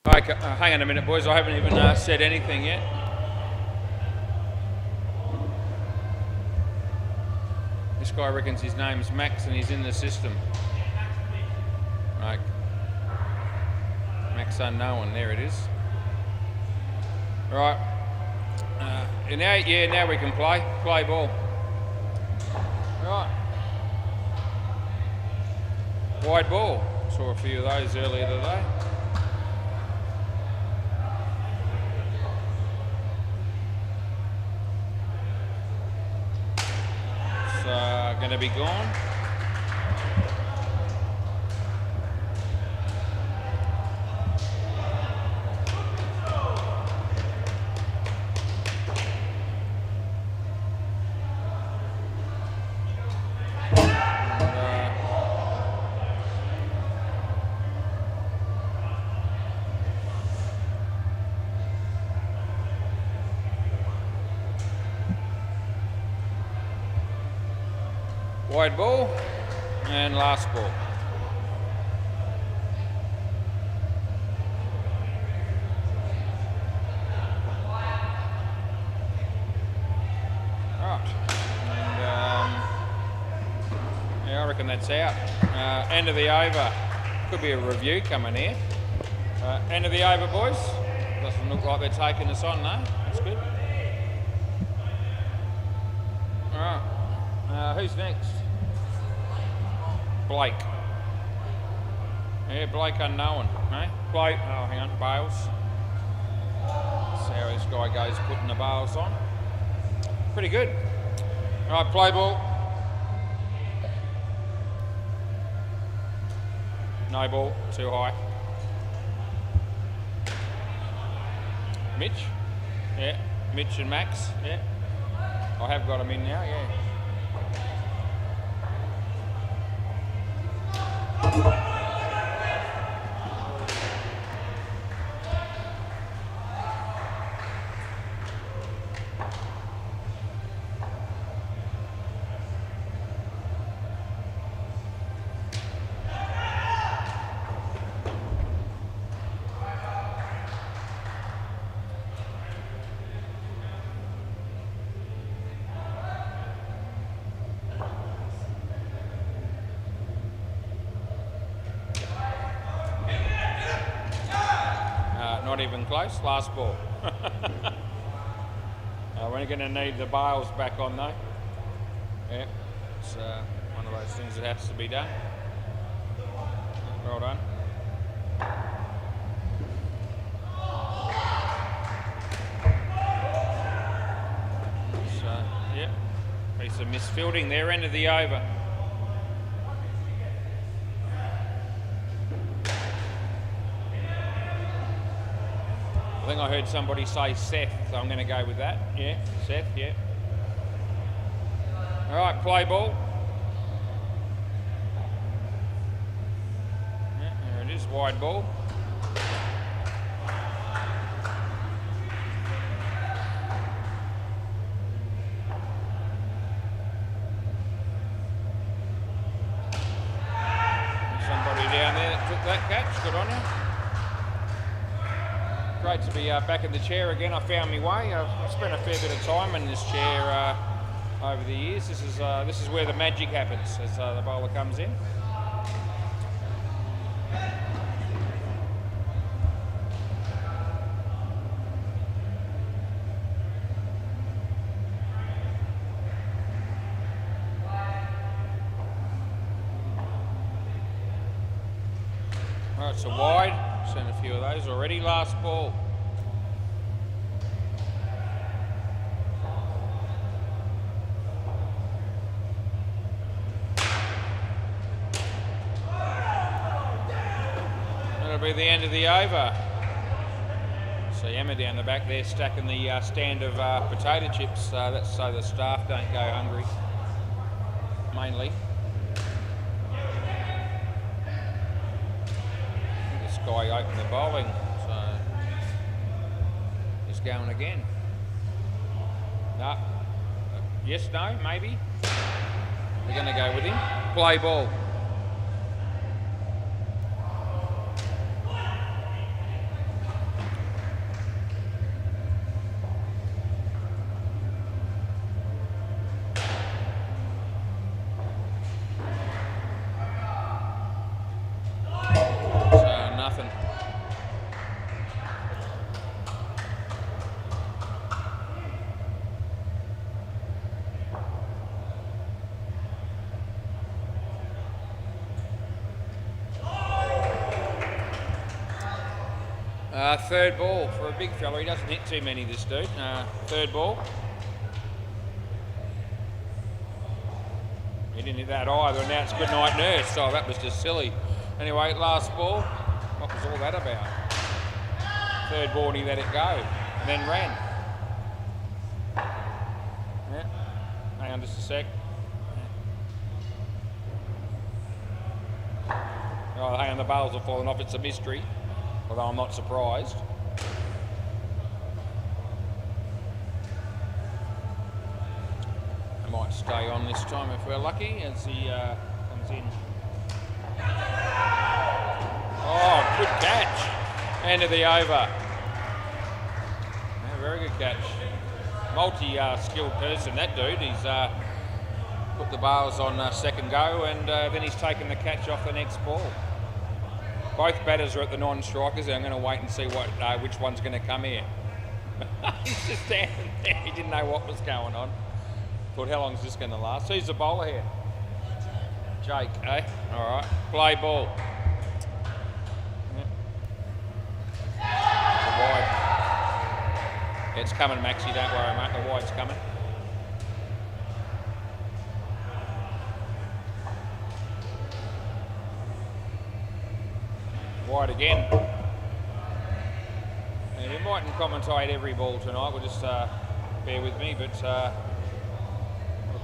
Okay, hang on a minute, boys. I haven't even said anything yet. This guy reckons his name's Max and he's in the system. Right. Max unknown. There it is. Right. Now we can play ball. Right. Wide ball. Saw a few of those earlier today. It's going to be gone. Wide ball and last ball. Right, and yeah, I reckon that's out. End of the over. Could be a review coming here. End of the over, boys. Doesn't look like they're taking us on, no? That's good. All right, who's next? Blake. Yeah, Blake unknown, eh? Blake, oh hang on, bails. See how this guy goes putting the bails on. Pretty good. All right, play ball. No ball, too high. Mitch? Yeah, Mitch and Max, yeah. I have got them in now, yeah. Not even close, last ball. We're going to need the bails back on though. Yeah, it's one of those things that has to be done. Well done. So, yeah, piece of misfielding there, end of the over. I think I heard somebody say Seth, so I'm going to go with that. Yeah, Seth, yeah. All right, play ball. Yeah, there it is, wide ball. Somebody down there that took that catch, good on you. Great to be back in the chair again. I found my way. I've spent a fair bit of time in this chair over the years. This is where the magic happens as the bowler comes in. All right, so wide. Seen a few of those already. Last ball. That'll be the end of the over. See Emma down the back there stacking the stand of potato chips. That's so the staff don't go hungry, mainly. Guy opened the bowling, so he's going again. No. Yes, no, maybe. We're going to go with him. Play ball. Third ball for a big fella. He doesn't hit too many, this dude. Third ball. He didn't hit that either, and now it's good night nurse. Oh, that was just silly. Anyway, last ball. What was all that about? Third ball and he let it go, and then ran. Yeah. Hang on just a sec. Oh, hang on, the bails have fallen off. It's a mystery, although I'm not surprised. I might stay on this time if we're lucky as he comes in. Oh, good catch. End of the over. Yeah, very good catch. Multi-skilled person, that dude. He's put the bails on second go, and then he's taken the catch off the next ball. Both batters are at the non-strikers, and I'm going to wait and see which one's going to come here. He's just standing there. He didn't know what was going on. Thought, how long is this going to last? Who's the bowler here? Jake, eh? All right. Play ball. Yeah. It's a wide. Yeah, it's coming, Maxie. Don't worry, mate. The wide's coming. Wide again. And we mightn't commentate every ball tonight. We'll just bear with me, but a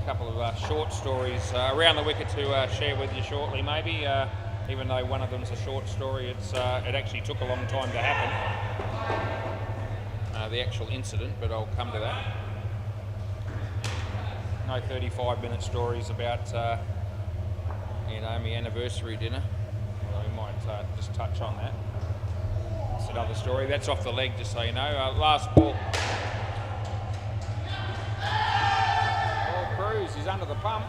couple of short stories around the wicket to share with you shortly, maybe. Even though one of them's a short story, it actually took a long time to happen. The actual incident, but I'll come to that. No 35-minute stories about my anniversary dinner. We might just touch on that. It's another story. That's off the leg, just so you know. Last ball. Oh, Cruz, he's under the pump.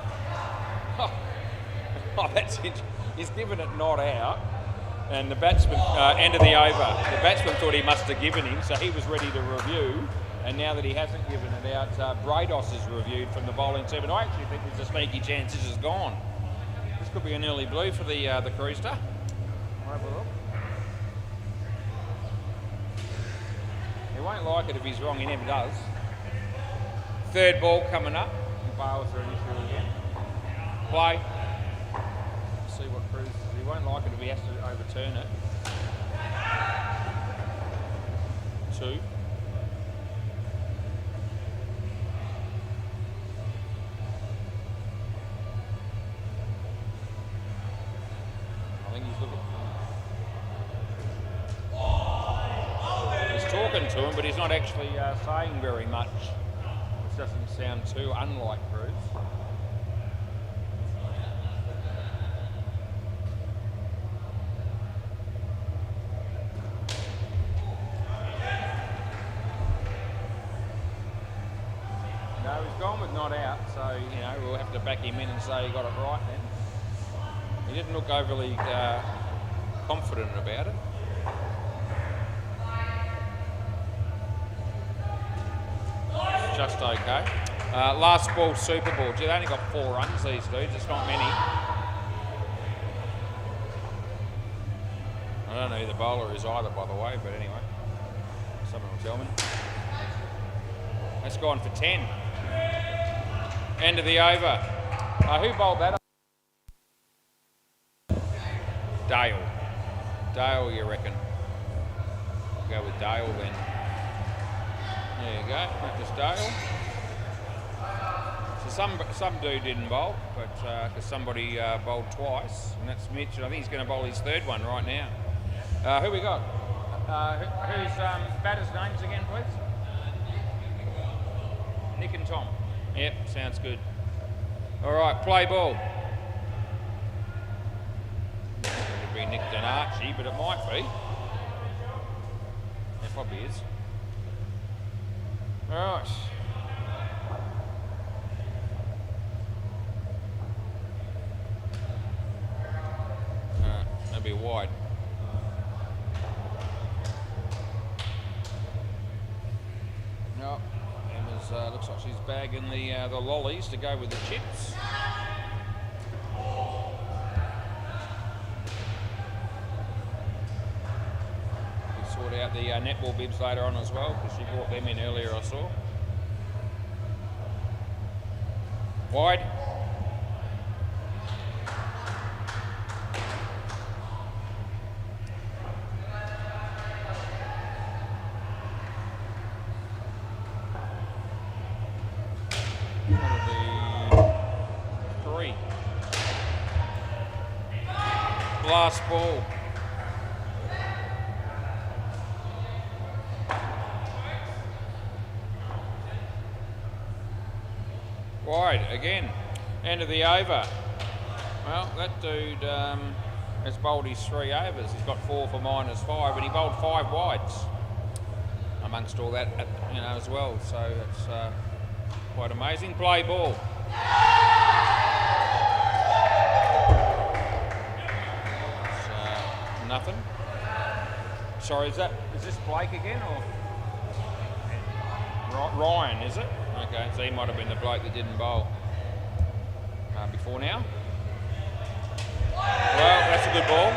Oh, that's it. He's given it not out. And the batsman, end of the over. The batsman thought he must have given him, so he was ready to review. And now that he hasn't given it out, Brados is reviewed from the bowling team. And I actually think there's a sneaky chance this is gone. This could be an early blue for the Cruister. Have a look. He won't like it if he's wrong, he never does. Third ball coming up. Bails are an issue again. Play. See what Cruz. He won't like it if he has to overturn it. 2. I think he's looking. Talking to him, but he's not actually saying very much, which doesn't sound too unlike Cruz. No, he's gone with not out, so we'll have to back him in and say he got it right then. He didn't look overly confident about it. Just okay. Last ball, Super Ball. Gee, they only got 4 runs, these dudes. It's not many. I don't know who the bowler is either, by the way, but anyway. Someone will tell me. That's gone for 10. End of the over. Who bowled that? Dale. Dale, you reckon? We'll go with Dale then. There you go, that was Dale. So some dude didn't bowl, but because somebody bowled twice, and that's Mitch. I think he's going to bowl his third one right now. Who we got? Who's batters' names again, please? Nick and Tom. Yep, sounds good. All right, play ball. It could be Nick and Archie, but it might be. It probably is. All right. That'll be wide. No, Emma's looks like she's bagging the lollies to go with the chips. We sort out the netball bibs later on as well, because she brought them in earlier, I saw. Wide. That'll be 3. Last ball. Wide again. End of the over. Well, that dude has bowled his 3 overs. He's got 4 for -5, but he bowled 5 wides amongst all that, as well. So that's quite amazing. Play ball. It's, nothing. Sorry, is this Blake again or Ryan? Is it? Okay, so he might have been the bloke that didn't bowl before now. Well, that's a good ball.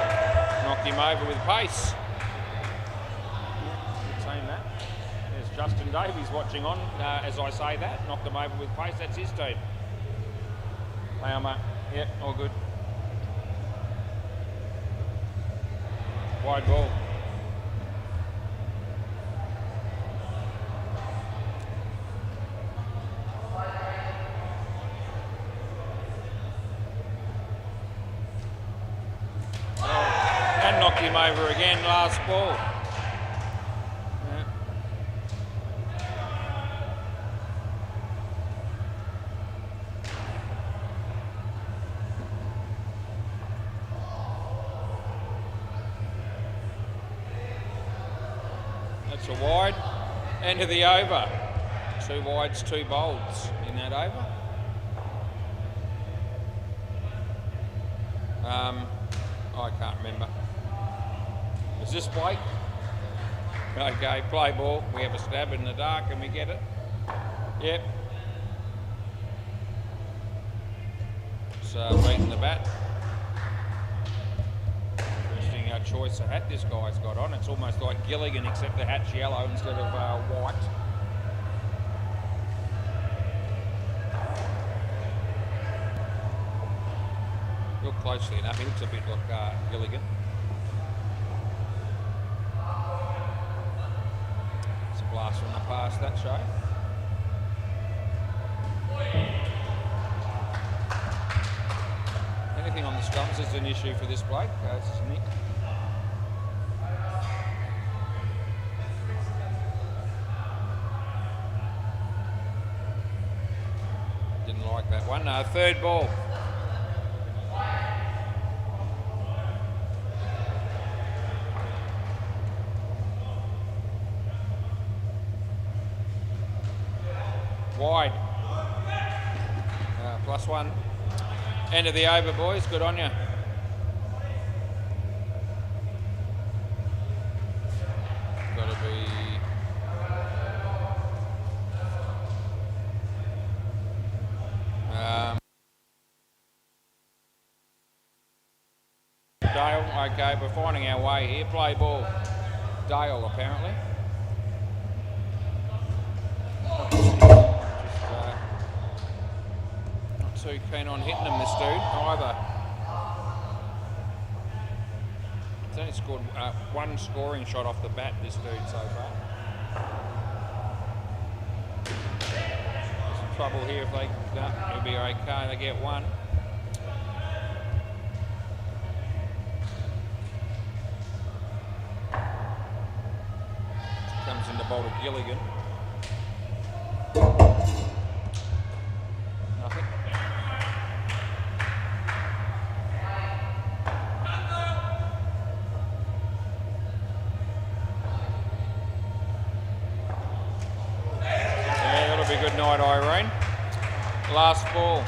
Knocked him over with pace. Good saying that. There's Justin Davies watching on as I say that. Knocked him over with pace. That's his team. Mate. Yep, all good. Wide ball. Knocked him over again, last ball. Yeah. That's a wide. End of the over. 2 wides, 2 bolds in that over. I can't remember. Is this Blake? Okay, play ball. We have a stab in the dark and we get it. Yep. It's beating the bat. Interesting choice of hat this guy's got on. It's almost like Gilligan, except the hat's yellow instead of white. Look closely enough, he looks a bit like Gilligan. It's a blast from the past, that show. Anything on the stumps is an issue for this bloke. It's Nick. Didn't like that one. No, third ball. Wide. +1. End of the over, boys. Good on you. Got to be... Dale. Okay, we're finding our way here. Play ball. Dale, apparently. Too keen on hitting him, this dude, either. He's only scored 1 scoring shot off the bat, this dude, so far. There's some trouble here if they... No, it'll be okay, they get 1. Comes in the bowl of Gilligan. Nothing. Good night, Irene. Last ball.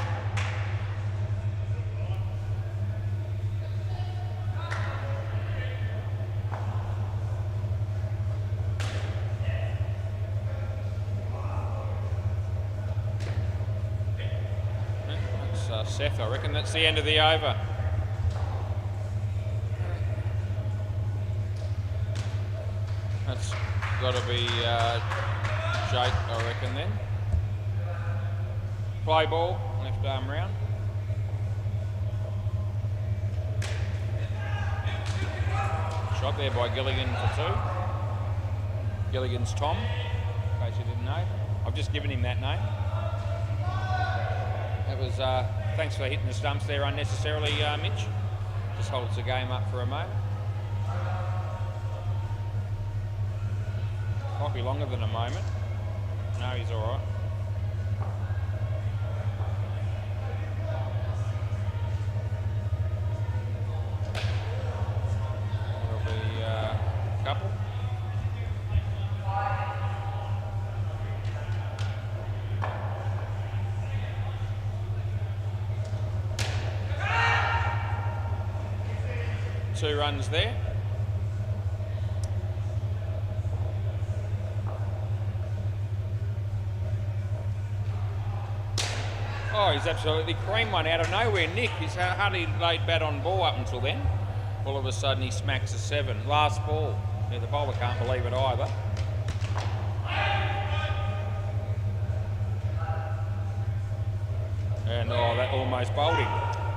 That's Seth, I reckon. That's the end of the over. That's got to be Jake, I reckon then. Play ball, left arm round. Shot there by Gilligan for 2. Gilligan's Tom, in case you didn't know. I've just given him that name. That was, thanks for hitting the stumps there unnecessarily, Mitch. Just holds the game up for a moment. Might be longer than a moment. No, he's all right. It'll be a couple. Two runs there. Oh, he's absolutely creamed one out of nowhere. Nick, he's hardly laid bat on ball up until then. All of a sudden he smacks a 7. Last ball. Yeah, the bowler can't believe it either. And oh, that almost bowled him.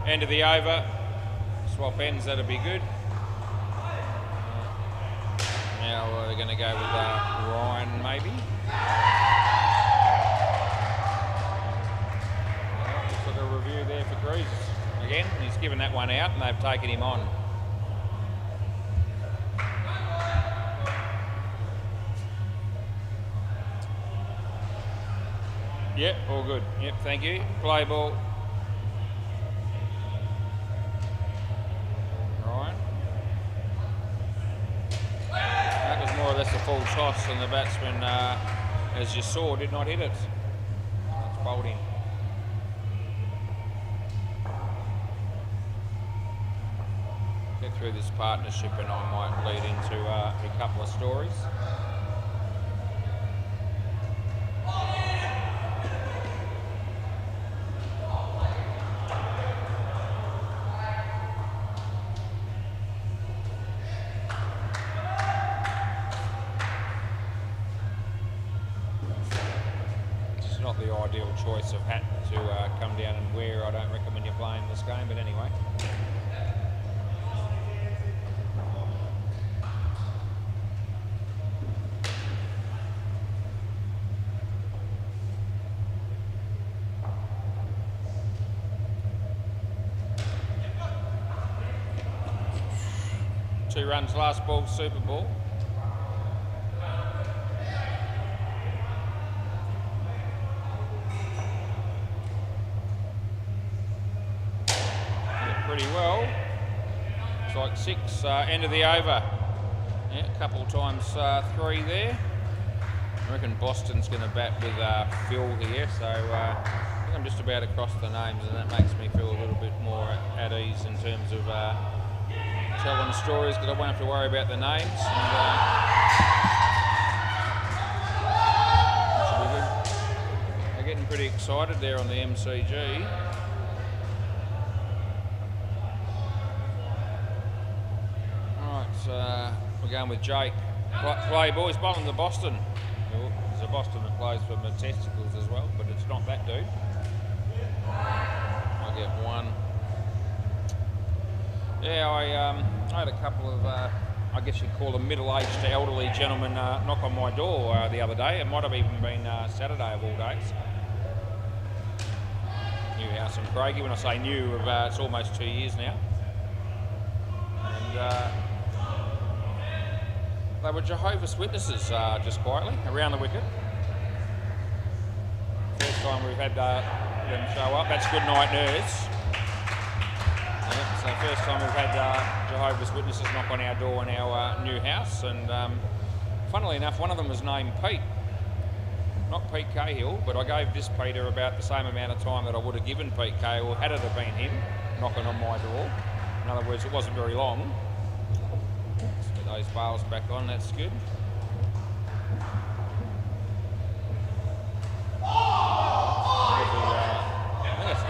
End of the over. Swap ends, that'll be good. Now we're going to go with Ryan maybe. Looks like a review there for Greaves. Again, he's given that one out and they've taken him on. Yep, all good. Yep, thank you. Play ball. Ryan. That was more or less a full toss and the batsman, as you saw, did not hit it. That's bowled in. Get through this partnership and I might lead into a couple of stories. Not the ideal choice of hat to come down and wear, I don't reckon, when you're playing this game, but anyway. Two runs last ball, super ball. Pretty well. It's like 6, end of the over. Yeah, a couple times 3 there. I reckon Boston's going to bat with Phil here, so I think I'm just about across the names and that makes me feel a little bit more at ease in terms of telling stories because I won't have to worry about the names. And, they're getting pretty excited there on the MCG. We're going with Jake. Play ball, he's bowling to Boston. There's a Boston that plays for my testicles as well, but it's not that dude. I get one. Yeah, I had a couple of, I guess you'd call them middle-aged to elderly gentlemen knock on my door the other day. It might have even been Saturday of all days. New house in Craigie. When I say new, it's almost 2 years now. And they were Jehovah's Witnesses, just quietly, around the wicket. First time we've had them show up. That's good night, nerds. Yeah, so first time we've had Jehovah's Witnesses knock on our door in our new house. And funnily enough, one of them was named Pete. Not Pete Cahill, but I gave this Peter about the same amount of time that I would have given Pete Cahill had it have been him knocking on my door. In other words, it wasn't very long. Those bales back on, that's good. I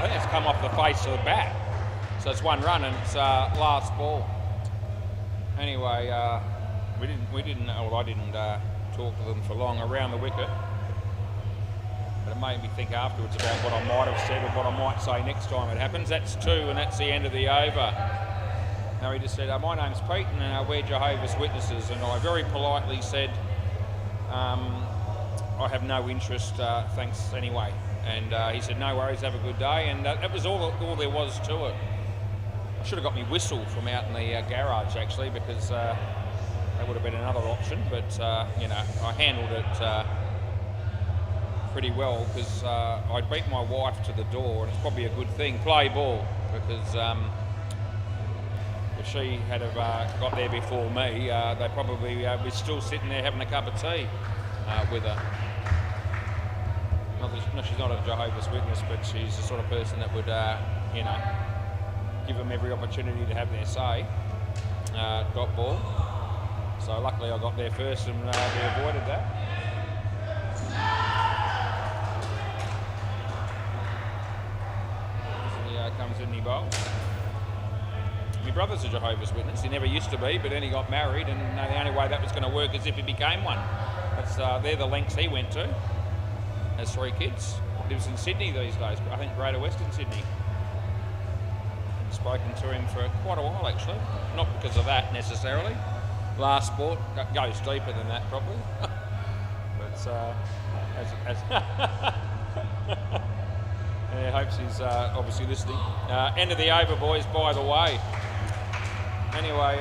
think it's come off the face of the bat. So it's one run and it's last ball. Anyway, we didn't. Well, I didn't talk to them for long around the wicket, but it made me think afterwards about what I might have said or what I might say next time it happens. That's 2, and that's the end of the over. Now he just said, "My name's Pete, and we're Jehovah's Witnesses," and I very politely said, "I have no interest. Thanks anyway." And he said, "No worries, have a good day." And that was all there was to it. I should have got me whistle from out in the garage actually, because that would have been another option. But you know, I handled it pretty well, because I beat my wife to the door, and it's probably a good thing. Play ball, because if she had have got there before me, they probably be still sitting there having a cup of tea with her. No, she's not a Jehovah's Witness, but she's the sort of person that would, you know, give them every opportunity to have their say. Got ball. So luckily I got there first, and we avoided that. So here comes Sydney Bowl. My brother's a Jehovah's Witness. He never used to be, but then he got married, and the only way that was going to work is if he became one. They're the lengths he went to. Has 3 kids. Lives in Sydney these days. I think Greater Western Sydney. I've spoken to him for quite a while actually. Not because of that necessarily. Last sport goes deeper than that probably. But yeah, hopes he's obviously listening. End of the over, boys, by the way. Anyway,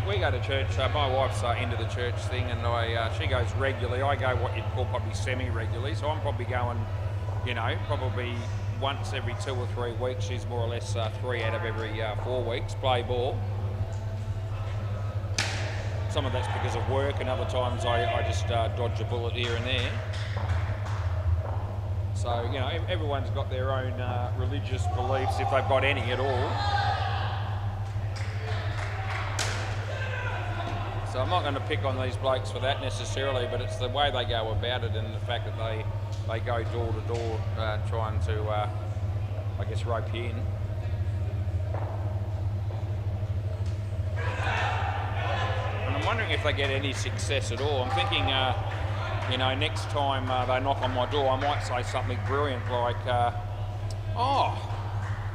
we go to church. My wife's into the church thing, and she goes regularly. I go what you'd call probably semi-regularly, so I'm probably going, you know, probably once every 2 or 3 weeks. She's more or less 3 out of every 4 weeks, play ball. Some of that's because of work, and other times I just dodge a bullet here and there. So, you know, everyone's got their own religious beliefs, if they've got any at all. So I'm not going to pick on these blokes for that necessarily, but it's the way they go about it, and the fact that they go door to door trying to, I guess, rope you in. And I'm wondering if they get any success at all. I'm thinking, you know, next time they knock on my door, I might say something brilliant like, "Oh,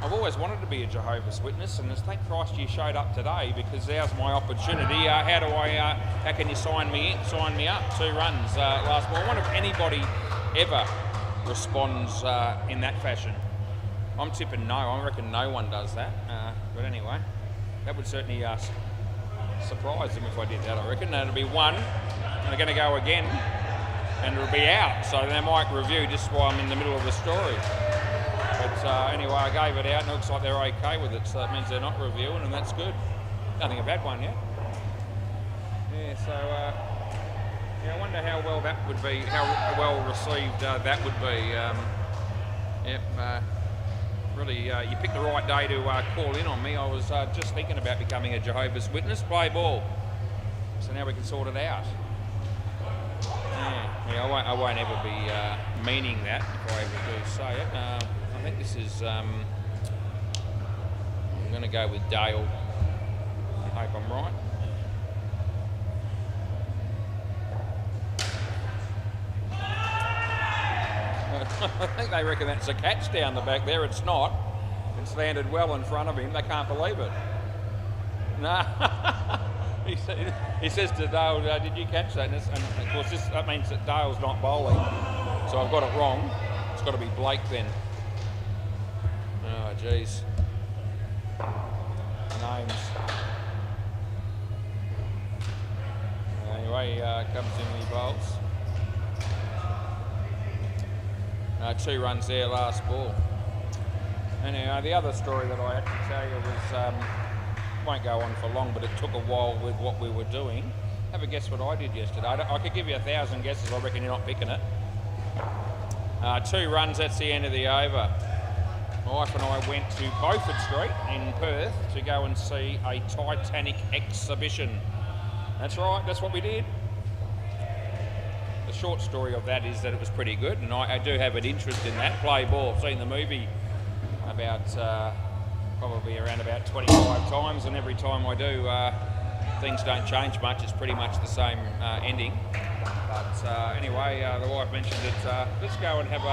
I've always wanted to be a Jehovah's Witness, and thank Christ you showed up today, because there's my opportunity. How can you sign me up? 2 runs last ball." I wonder if anybody ever responds in that fashion. I'm tipping no. I reckon no one does that. But anyway, that would certainly surprise them if I did that. I reckon that'll be 1, and they're going to go again, and it'll be out. So they might review just while I'm in the middle of the story. But anyway, I gave it out, and it looks like they're okay with it, so that means they're not reviewing, and that's good. Nothing a bad one yet. Yeah, so yeah, I wonder how well that would be, how well received that would be. Yep, really, you picked the right day to call in on me. I was just thinking about becoming a Jehovah's Witness. Play ball. So now we can sort it out. Yeah, I won't ever be meaning that if I ever do say it. I think this is, I'm going to go with Dale. I hope I'm right. I think they reckon that's a catch down the back there. It's not. It's landed well in front of him. They can't believe it. No. He says to Dale, "Did you catch that?" And of course, that means that Dale's not bowling. So I've got it wrong. It's got to be Blake then. Oh, jeez. Names. Anyway, comes in when he bowls. 2 runs there, last ball. Anyway, the other story that I had to tell you was, won't go on for long, but it took a while with what we were doing. Have a guess what I did yesterday. I could give you 1,000 guesses. I reckon you're not picking it. 2 runs, that's the end of the over. My wife and I went to Beaufort Street in Perth to go and see a Titanic exhibition. That's right, that's what we did. The short story of that is that it was pretty good, and I do have an interest in that. Play ball. I've seen the movie about probably around about 25 times, and every time I do, things don't change much. It's pretty much the same ending. But anyway, the wife mentioned that let's go and have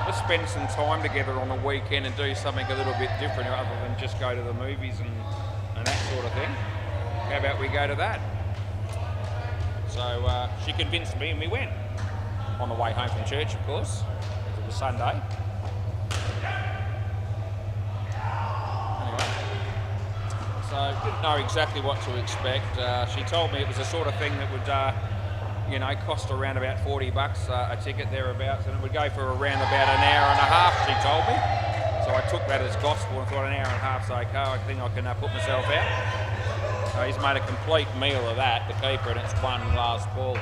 let's spend some time together on a weekend and do something a little bit different other than just go to the movies and that sort of thing. How about we go to that? So she convinced me and we went. On the way home from church, of course. It was Sunday. Anyway, so didn't know exactly what to expect. She told me it was the sort of thing that would, cost around about $40 a ticket thereabouts, and it would go for around about an hour and a half. She told me. So I took that as gospel and thought an hour and a half's okay. I think I can put myself out. He's made a complete meal of that, the keeper, and it's one last ball.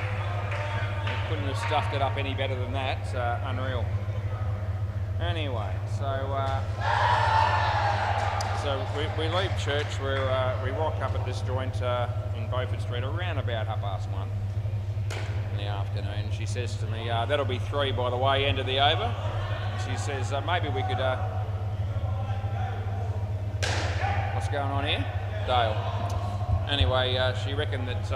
Couldn't have stuffed it up any better than that. Unreal. Anyway, so we leave church. We rock up at this joint in Beaufort Street around about 1:30 in the afternoon. She says to me, "That'll be 3, by the way, end of the over." And she says, "Maybe we could." What's going on here, Dale? Anyway, she reckoned that.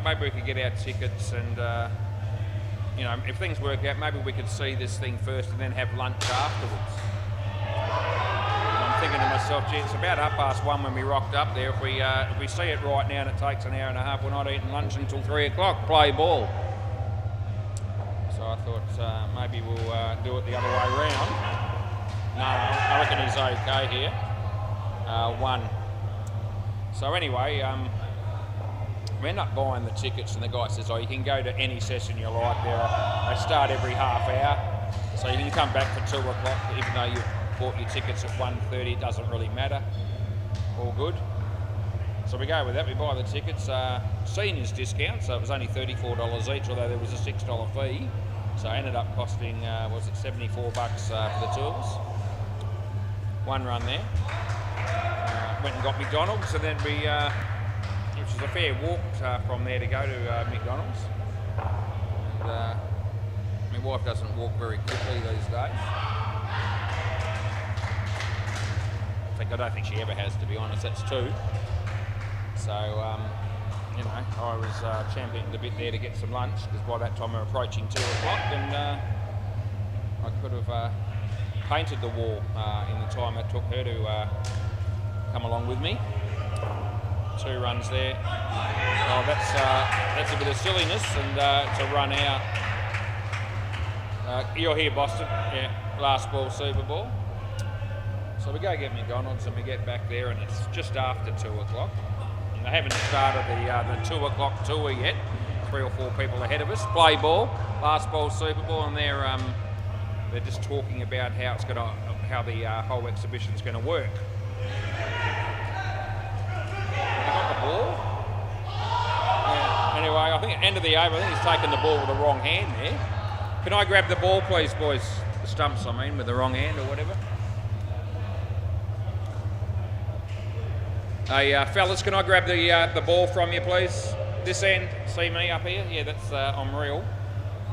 Maybe we could get our tickets and, if things work out, maybe we could see this thing first and then have lunch afterwards. And I'm thinking to myself, gee, it's about 1:30 when we rocked up there. If we see it right now and it takes an hour and a half, we're not eating lunch until 3 o'clock, play ball. So I thought maybe we'll do it the other way round. No, I reckon he's okay here. 1. So anyway, we end up buying the tickets and the guy says, you can go to any session you like. They start every half hour, so you can come back for 2 o'clock even though you bought your tickets at 1:30. It doesn't really matter. All good. So we go with that. We buy the tickets. Seniors discount, so it was only $34 each, although there was a $6 fee. So it ended up costing, $74 for the tours. One run there. Went and got McDonald's, and then we... which is a fair walk from there to go to McDonald's. And, my wife doesn't walk very quickly these days. I don't think she ever has, to be honest. That's 2. So, I was championing a bit there to get some lunch, because by that time we're approaching 2 o'clock, and I could have painted the wall in the time it took her to come along with me. 2 runs there. Oh, that's a bit of silliness, and to run out. You're here, Boston. Yeah, last ball, Super Bowl. So we go get McDonald's and we get back there, and it's just after 2 o'clock. And they haven't started the 2 o'clock tour yet. 3 or 4 people ahead of us. Play ball, last ball, Super Bowl, and they're just talking about how the whole exhibition's going to work. Ball. Yeah. Anyway, I think at the end of the over, I think he's taken the ball with the wrong hand there. Can I grab the ball, please, boys? The stumps, with the wrong hand or whatever. Hey, fellas, can I grab the ball from you, please? This end. See me up here? Yeah, that's I'm real.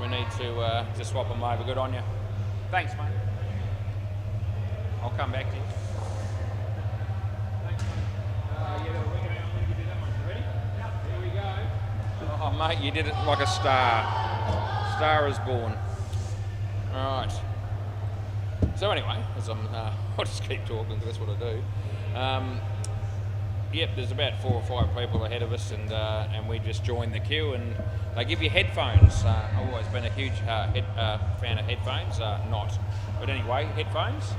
We need to swap them over. Good on you. Thanks, mate. I'll come back to you. Oh, mate, you did it like a star. Star is born. All right. So anyway, as I'll just keep talking because that's what I do. Yep, there's about 4 or 5 people ahead of us, and we just joined the queue, and they give you headphones. I've always been a huge fan of headphones. Not, but anyway, headphones,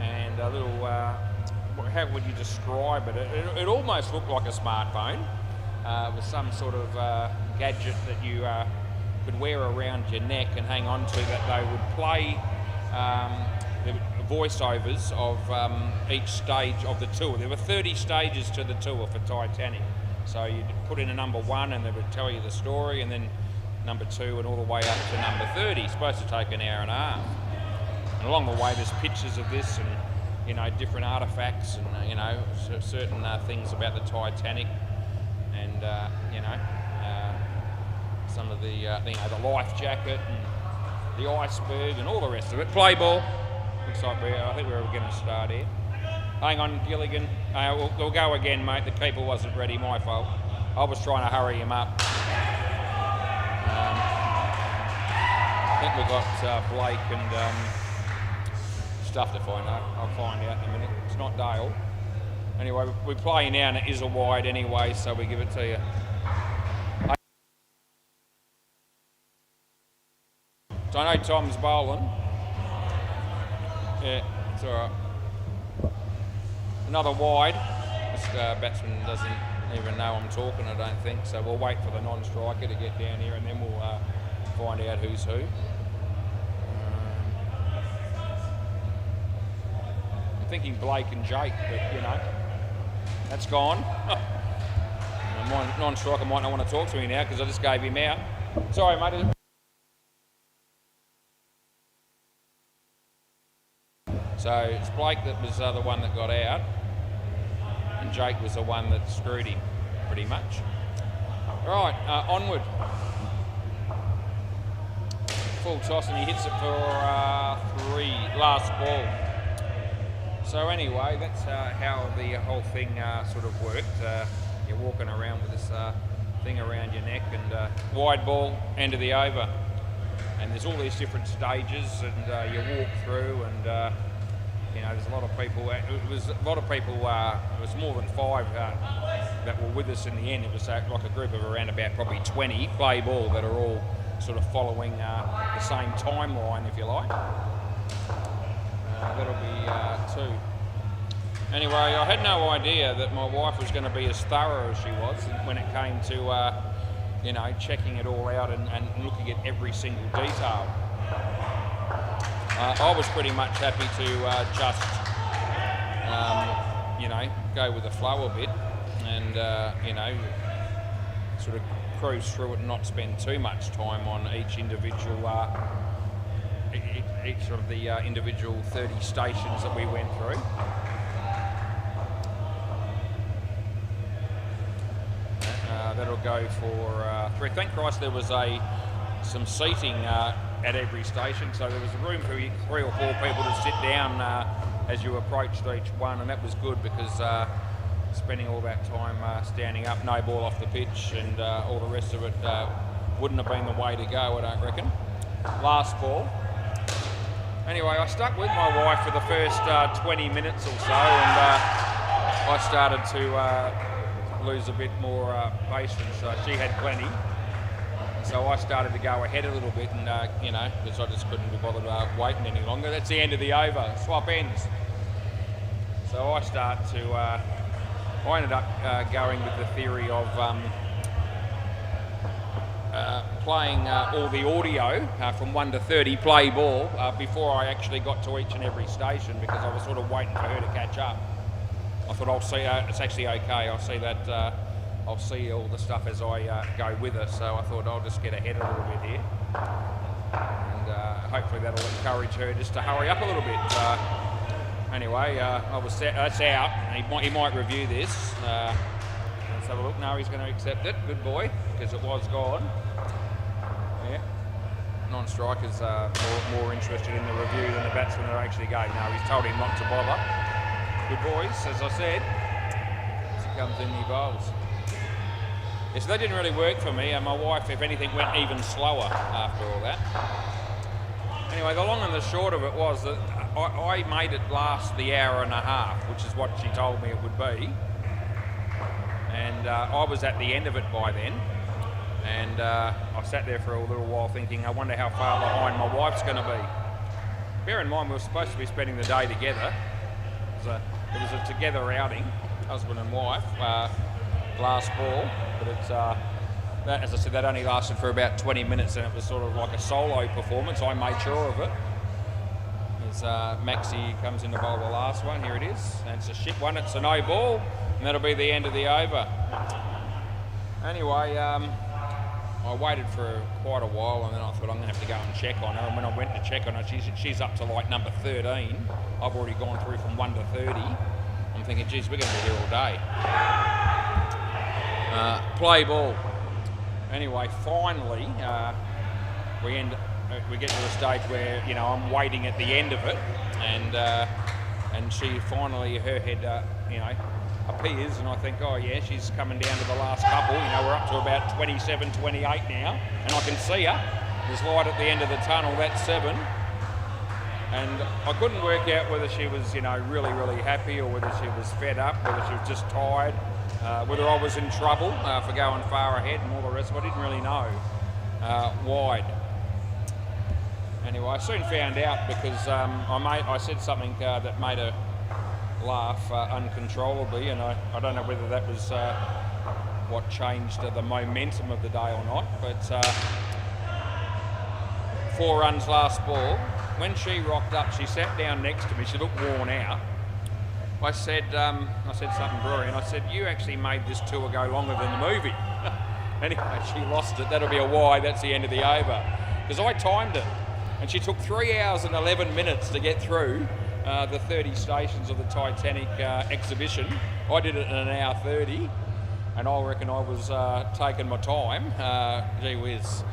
and a little. How would you describe it? It almost looked like a smartphone. With some sort of gadget that you could wear around your neck and hang on to, that they would play the voiceovers of each stage of the tour. There were 30 stages to the tour for Titanic. So you'd put in a number 1 and they would tell you the story, and then number 2 and all the way up to number 30. It's supposed to take an hour and a half. And along the way there's pictures of this and, different artefacts and, certain things about the Titanic. And some of the life jacket and the iceberg and all the rest of it. Play ball. Looks like I think we're going to start here. Hang on, Gilligan. We'll go again, mate. The keeper wasn't ready, my fault. I was trying to hurry him up. I think we've got Blake and stuff to find out. I'll find out in a minute. It's not Dale. Anyway, we play now and it is a wide anyway, so we give it to you. So I know Tom's bowling. Yeah, it's all right. Another wide. This batsman doesn't even know I'm talking, I don't think, so we'll wait for the non-striker to get down here and then we'll find out who's who. I'm thinking Blake and Jake, but you know, that's gone. My non-striker might not want to talk to me now because I just gave him out. Sorry, mate. So it's Blake that was the one that got out, and Jake was the one that screwed him, pretty much. Right, onward. Full toss and he hits it for 3, last ball. So anyway, that's how the whole thing sort of worked. You're walking around with this thing around your neck, and wide ball, end of the over. And there's all these different stages, and you walk through, and you know, there's a lot of people. It was more than 5 that were with us in the end. It was like a group of around about probably 20 play ball that are all sort of following the same timeline, if you like. That'll be 2. Anyway, I had no idea that my wife was going to be as thorough as she was when it came to, you know, checking it all out and looking at every single detail. I was pretty much happy to just, you know, go with the flow a bit and, you know, sort of cruise through it and not spend too much time on each individual, each of the individual 30 stations that we went through. That'll go for 3. Thank Christ there was some seating at every station, so there was room for 3 or 4 people to sit down as you approached each one, and that was good because spending all that time standing up, no ball off the pitch, and all the rest of it wouldn't have been the way to go, I don't reckon. Last ball. Anyway, I stuck with my wife for the first 20 minutes or so, and I started to lose a bit more patience. She had plenty. So I started to go ahead a little bit, and you know, because I just couldn't be bothered waiting any longer. That's the end of the over. Swap ends. So I ended up going with the theory of playing all the audio from 1 to 30 play ball before I actually got to each and every station, because I was sort of waiting for her to catch up. I thought I'll see. It's actually okay. I'll see that. I'll see all the stuff as I go with her, so I thought I'll just get ahead a little bit here, and hopefully that'll encourage her just to hurry up a little bit. Anyway, that's out. He might review this. Let's have a look. No, he's going to accept it. Good boy, because it was gone. Yeah. Non-strikers are more interested in the review than the batsmen that actually go. No, he's told him not to bother. Good boys, as I said. As he comes in, he bowls. Yeah, so that didn't really work for me, and my wife, if anything, went even slower after all that. Anyway, the long and the short of it was that I made it last the hour and a half, which is what she told me it would be. And I was at the end of it by then. And I sat there for a little while thinking, I wonder how far behind my wife's going to be. Bear in mind, we were supposed to be spending the day together. It was a together outing, husband and wife, last ball. But it's, that, as I said, that only lasted for about 20 minutes, and it was sort of like a solo performance. I made sure of it. As Maxi comes in to bowl the last one, here it is. And it's a shit one, it's a no ball, and that'll be the end of the over. Anyway, I waited for quite a while, and then I thought I'm going to have to go and check on her. And when I went to check on her, she's up to like number 13. I've already gone through from 1 to 30. I'm thinking, geez, we're going to be here all day. Play ball. Anyway, finally, we get to the stage where, you know, I'm waiting at the end of it, and and she finally, her head, you know, appears, and I think, oh yeah, she's coming down to the last couple. You know, we're up to about 27, 28 now, and I can see her. There's light at the end of the tunnel, that's 7. And I couldn't work out whether she was, you know, really, really happy, or whether she was fed up, whether she was just tired, whether I was in trouble for going far ahead and all the rest of it. I didn't really know. Wide. Anyway, I soon found out because I said something that made her laugh uncontrollably, and I don't know whether that was what changed the momentum of the day or not, but 4 runs last ball. When she rocked up, she sat down next to me. She looked worn out. I said something brilliant. I said, you actually made this tour go longer than the movie. Anyway, she lost it. That'll be a why. That's the end of the over. Because I timed it, and she took 3 hours and 11 minutes to get through the 30 stations of the Titanic exhibition. I did it in 1 hour 30, and I reckon I was taking my time. Gee whiz.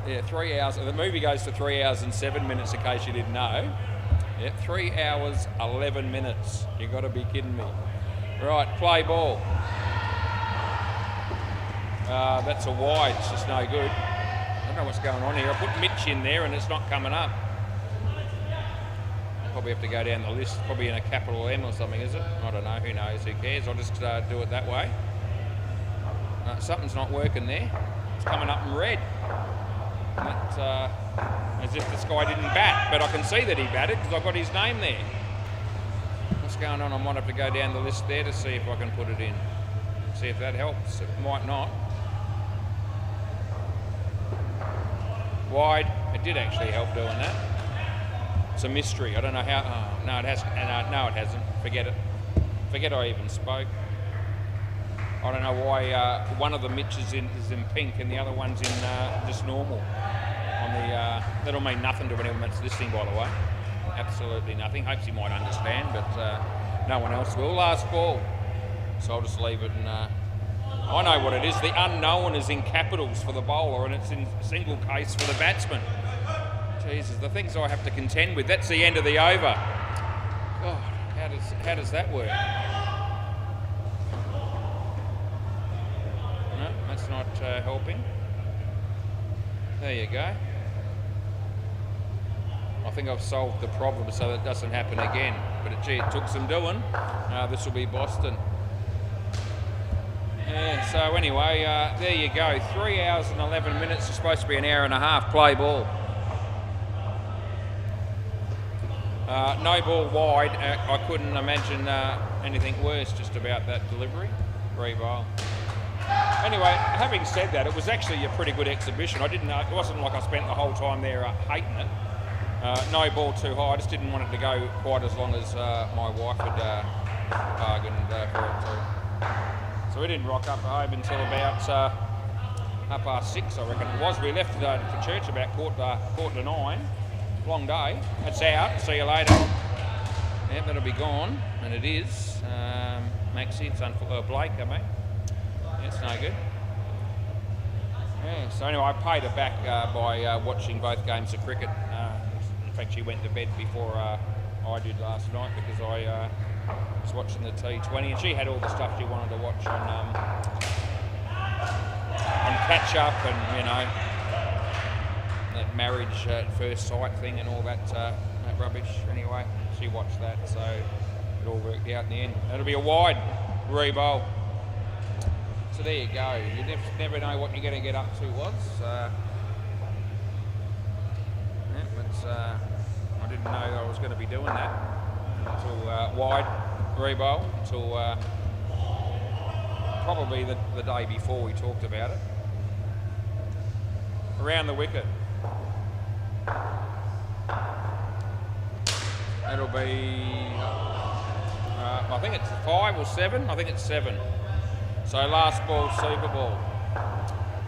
Yeah, 3 hours. The movie goes for 3 hours and 7 minutes, in case you didn't know. Yeah, 3 hours, 11 minutes. You got to be kidding me. Right, play ball. That's a wide. It's just no good. I don't know what's going on here. I put Mitch in there and it's not coming up. Probably have to go down the list. Probably in a capital M or something, is it? I don't know. Who knows? Who cares? I'll just do it that way. Something's not working there. It's coming up in red. And that's as if this guy didn't bat, but I can see that he batted because I've got his name there. What's going on? I might have to go down the list there to see if I can put it in. See if that helps. It might not. Wide. It did actually help doing that. It's a mystery. I don't know how. Oh, no, it has. No, it hasn't. Forget it. Forget I even spoke. I don't know why one of the Mitches is in pink and the other one's in just normal. On the that'll mean nothing to anyone that's listening, by the way. Absolutely nothing. Hopes he might understand, but no one else will. Last ball, so I'll just leave it. And I know what it is. The unknown is in capitals for the bowler, and it's in single case for the batsman. Jesus, the things I have to contend with. That's the end of the over. God, how does that work? That's not helping. There you go. I think I've solved the problem so that it doesn't happen again. But gee, it took some doing. This will be Boston. Yeah, so anyway, there you go. 3 hours and 11 minutes. It's supposed to be 1 hour and a half. Play ball. No ball wide. I couldn't imagine anything worse just about that delivery. Free bowl. Anyway, having said that, it was actually a pretty good exhibition. I didn't know, it wasn't like I spent the whole time there hating it. No ball too high. I just didn't want it to go quite as long as my wife had bargained for it to. So we didn't rock up home until about 6:30, I reckon it was. We left for church about quarter to 9. Long day. That's out. See you later. Yeah, that'll be gone, and it is. Maxie, it's Blake, I mean. It's no good. Yeah, so anyway, I paid her back by watching both games of cricket. In fact, she went to bed before I did last night because I was watching the T20, and she had all the stuff she wanted to watch on catch up and, you know, that marriage at first sight thing and all that rubbish. Anyway, she watched that, so it all worked out in the end. It'll be a wide re-bowl. So there you go. You never know what you're going to get up to was. I didn't know I was going to be doing that until wide re-bowl, until probably the day before we talked about it. Around the wicket. It'll be, I think it's 5 or 7. I think it's 7. So last ball, Super Ball.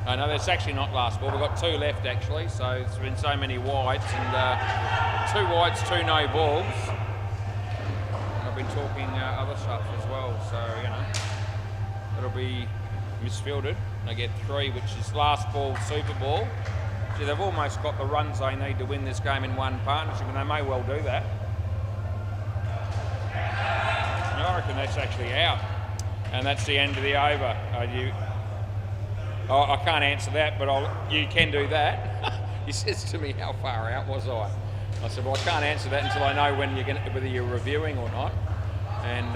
No, that's actually not last ball. We've got 2 left actually. So it's been so many wides and 2 wides, 2 no balls. And I've been talking other stuff as well. So, you know, it'll be misfielded. They get 3, which is last ball, Super Ball. Gee, they've almost got the runs they need to win this game in one partnership, and they may well do that. reckon that's actually out. And that's the end of the over. I can't answer that, but you can do that. He says to me, how far out was I? I said, well, I can't answer that until I know whether you're reviewing or not. And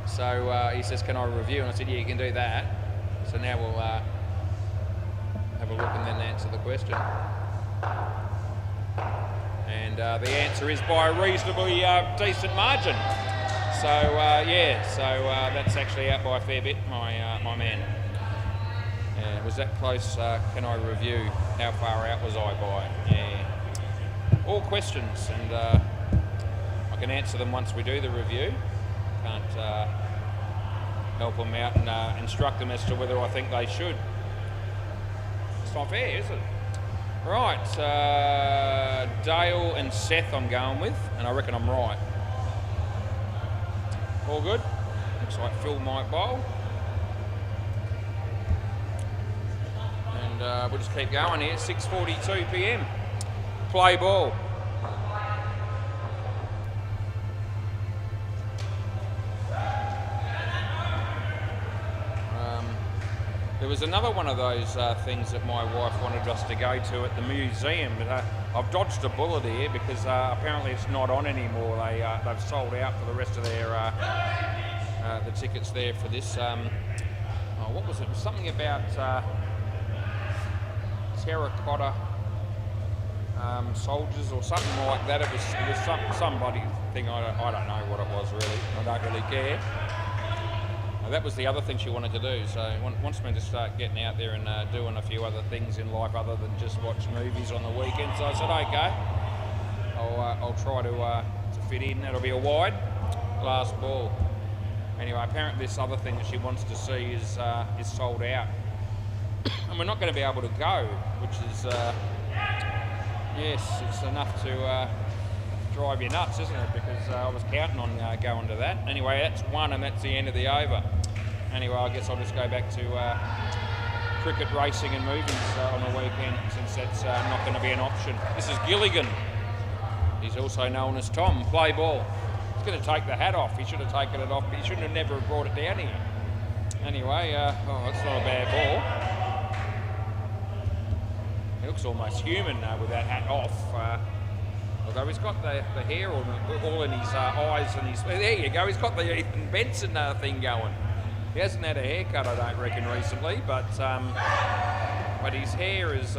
so he says, can I review? And I said, yeah, you can do that. So now we'll have a look and then answer the question. And the answer is by a reasonably decent margin. So that's actually out by a fair bit, my man. Was that close? Can I review? How far out was I by? Yeah. All questions, and I can answer them once we do the review. Can't help them out and instruct them as to whether I think they should. It's not fair, is it? Right, Dale and Seth I'm going with, and I reckon I'm right. All good? Looks like Phil might bowl. And we'll just keep going here, 6:42 p.m. Play ball. There was another one of those things that my wife wanted us to go to at the museum, but I've dodged a bullet here because apparently it's not on anymore. They've sold out for the rest of their the tickets there for this. What was it? It was something about terracotta soldiers or something like that. It was some bloody thing. I don't know what it was really. I don't really care. That was the other thing she wanted to do, so wants me to start getting out there and doing a few other things in life other than just watch movies on the weekend. So I said, okay, I'll try to fit in. That'll be a wide, last ball. Anyway, apparently this other thing that she wants to see is sold out, and we're not going to be able to go, which is yes, it's enough to drive you nuts, isn't it? Because I was counting on going to that. Anyway, that's one, and that's the end of the over. Anyway, I guess I'll just go back to cricket, racing and movies on the weekend, since that's not going to be an option. This is Gilligan. He's also known as Tom. Play ball. He's going to take the hat off. He should have taken it off, but he shouldn't have never brought it down here. Anyway, that's not a bad ball. He looks almost human with that hat off. Although he's got the hair all in his eyes and his... There you go, he's got the Ethan Benson thing going. He hasn't had a haircut, I don't reckon, recently, but his hair is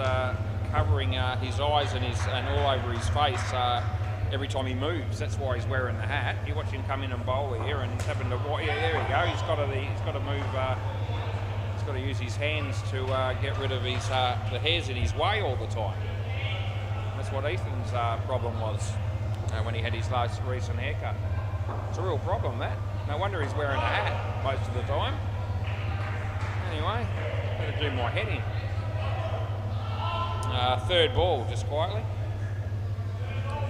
covering his eyes and all over his face every time he moves. That's why he's wearing the hat. You watch him come in and bowl here and having to... Yeah, there we go. He's got to move... he's got to use his hands to get rid of his the hairs in his way all the time. That's what Ethan's problem was when he had his last recent haircut. It's a real problem, that. No wonder he's wearing a hat most of the time. Anyway, better do my head in. Third ball, just quietly.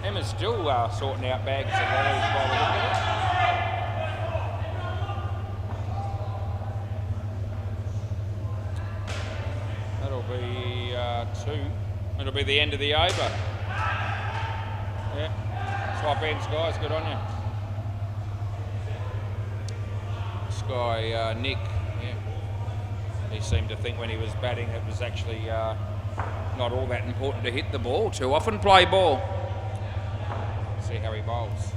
Emma's still sorting out bags of lollies while we look at it. That'll be 2. It'll be the end of the over. Yeah. Swap ends, guys. Good on you. This guy, Nick, yeah. He seemed to think when he was batting it was actually not all that important to hit the ball too often. Play ball. See how he bowls.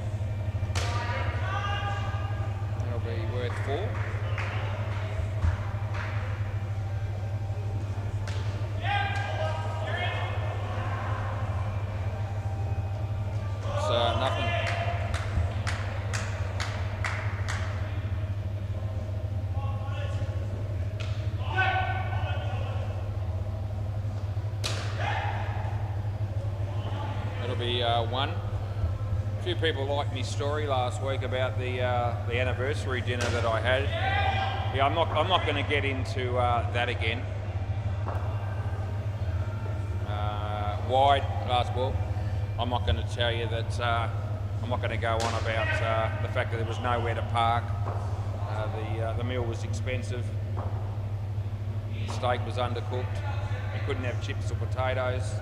That'll be worth 4. Nothing. It'll be 1. A few people liked my story last week about the anniversary dinner that I had. Yeah, I'm not going to get into that again. Wide, last ball. I'm not going to tell you that, I'm not going to go on about the fact that there was nowhere to park. The meal was expensive. The steak was undercooked. You couldn't have chips or potatoes.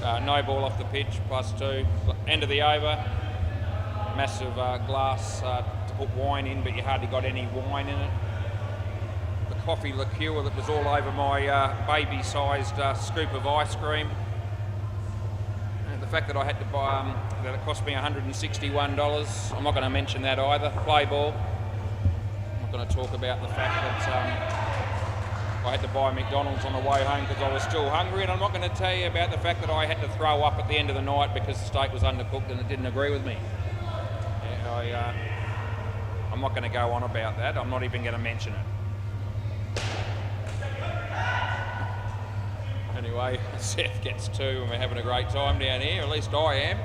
No ball off the pitch, +2. End of the over. Massive glass to put wine in, but you hardly got any wine in it. The coffee liqueur that was all over my baby-sized scoop of ice cream. And the fact that I had to buy, that it cost me $161. I'm not going to mention that either. Play ball. I'm not going to talk about the fact that I had to buy McDonald's on the way home because I was still hungry, and I'm not going to tell you about the fact that I had to throw up at the end of the night because the steak was undercooked and it didn't agree with me. Yeah, I'm not going to go on about that. I'm not even going to mention it. Anyway, Seth gets 2 and we're having a great time down here, at least I am.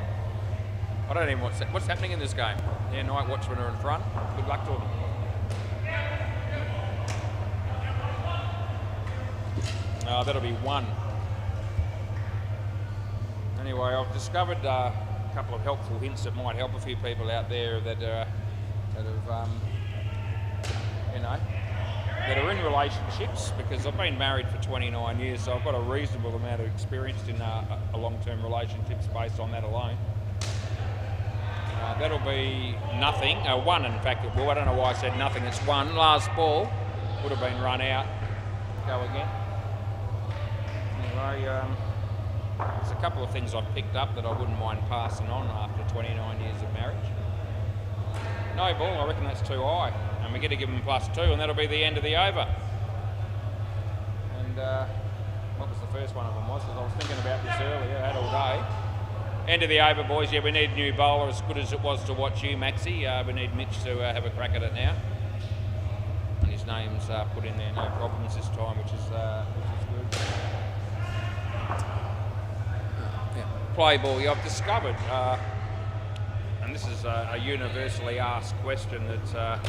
I don't even know what's happening in this game. Yeah, Night Watchmen are in front. Good luck to them. That'll be 1. Anyway, I've discovered a couple of helpful hints that might help a few people out there that have, that are in relationships, because I've been married for 29 years, so I've got a reasonable amount of experience in a long-term relationships based on that alone. That'll be nothing. 1, in fact. Well, I don't know why I said nothing. It's 1. Last ball would have been run out. Go again. Anyway, there's a couple of things I've picked up that I wouldn't mind passing on after 29 years of marriage. No ball, I reckon that's too high. And we get to give them +2, and that'll be the end of the over. And what was the first one of them was? Because I was thinking about this earlier, I had all day. End of the over, boys. Yeah, we need a new bowler, as good as it was to watch you, Maxie. We need Mitch to have a crack at it now. And his name's put in there, no problems this time, which is good. Play ball. I've discovered, and this is a universally asked question that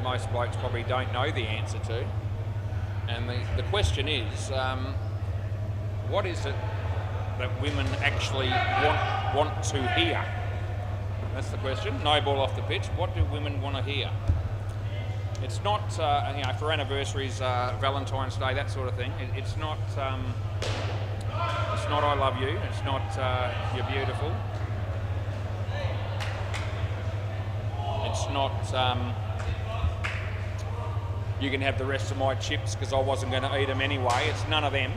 most blokes probably don't know the answer to. And the question is, what is it that women actually want to hear? That's the question. No ball off the pitch. What do women want to hear? It's not, for anniversaries, Valentine's Day, that sort of thing. It's not I love you. It's not you're beautiful. It's not you can have the rest of my chips because I wasn't going to eat them anyway. It's none of them.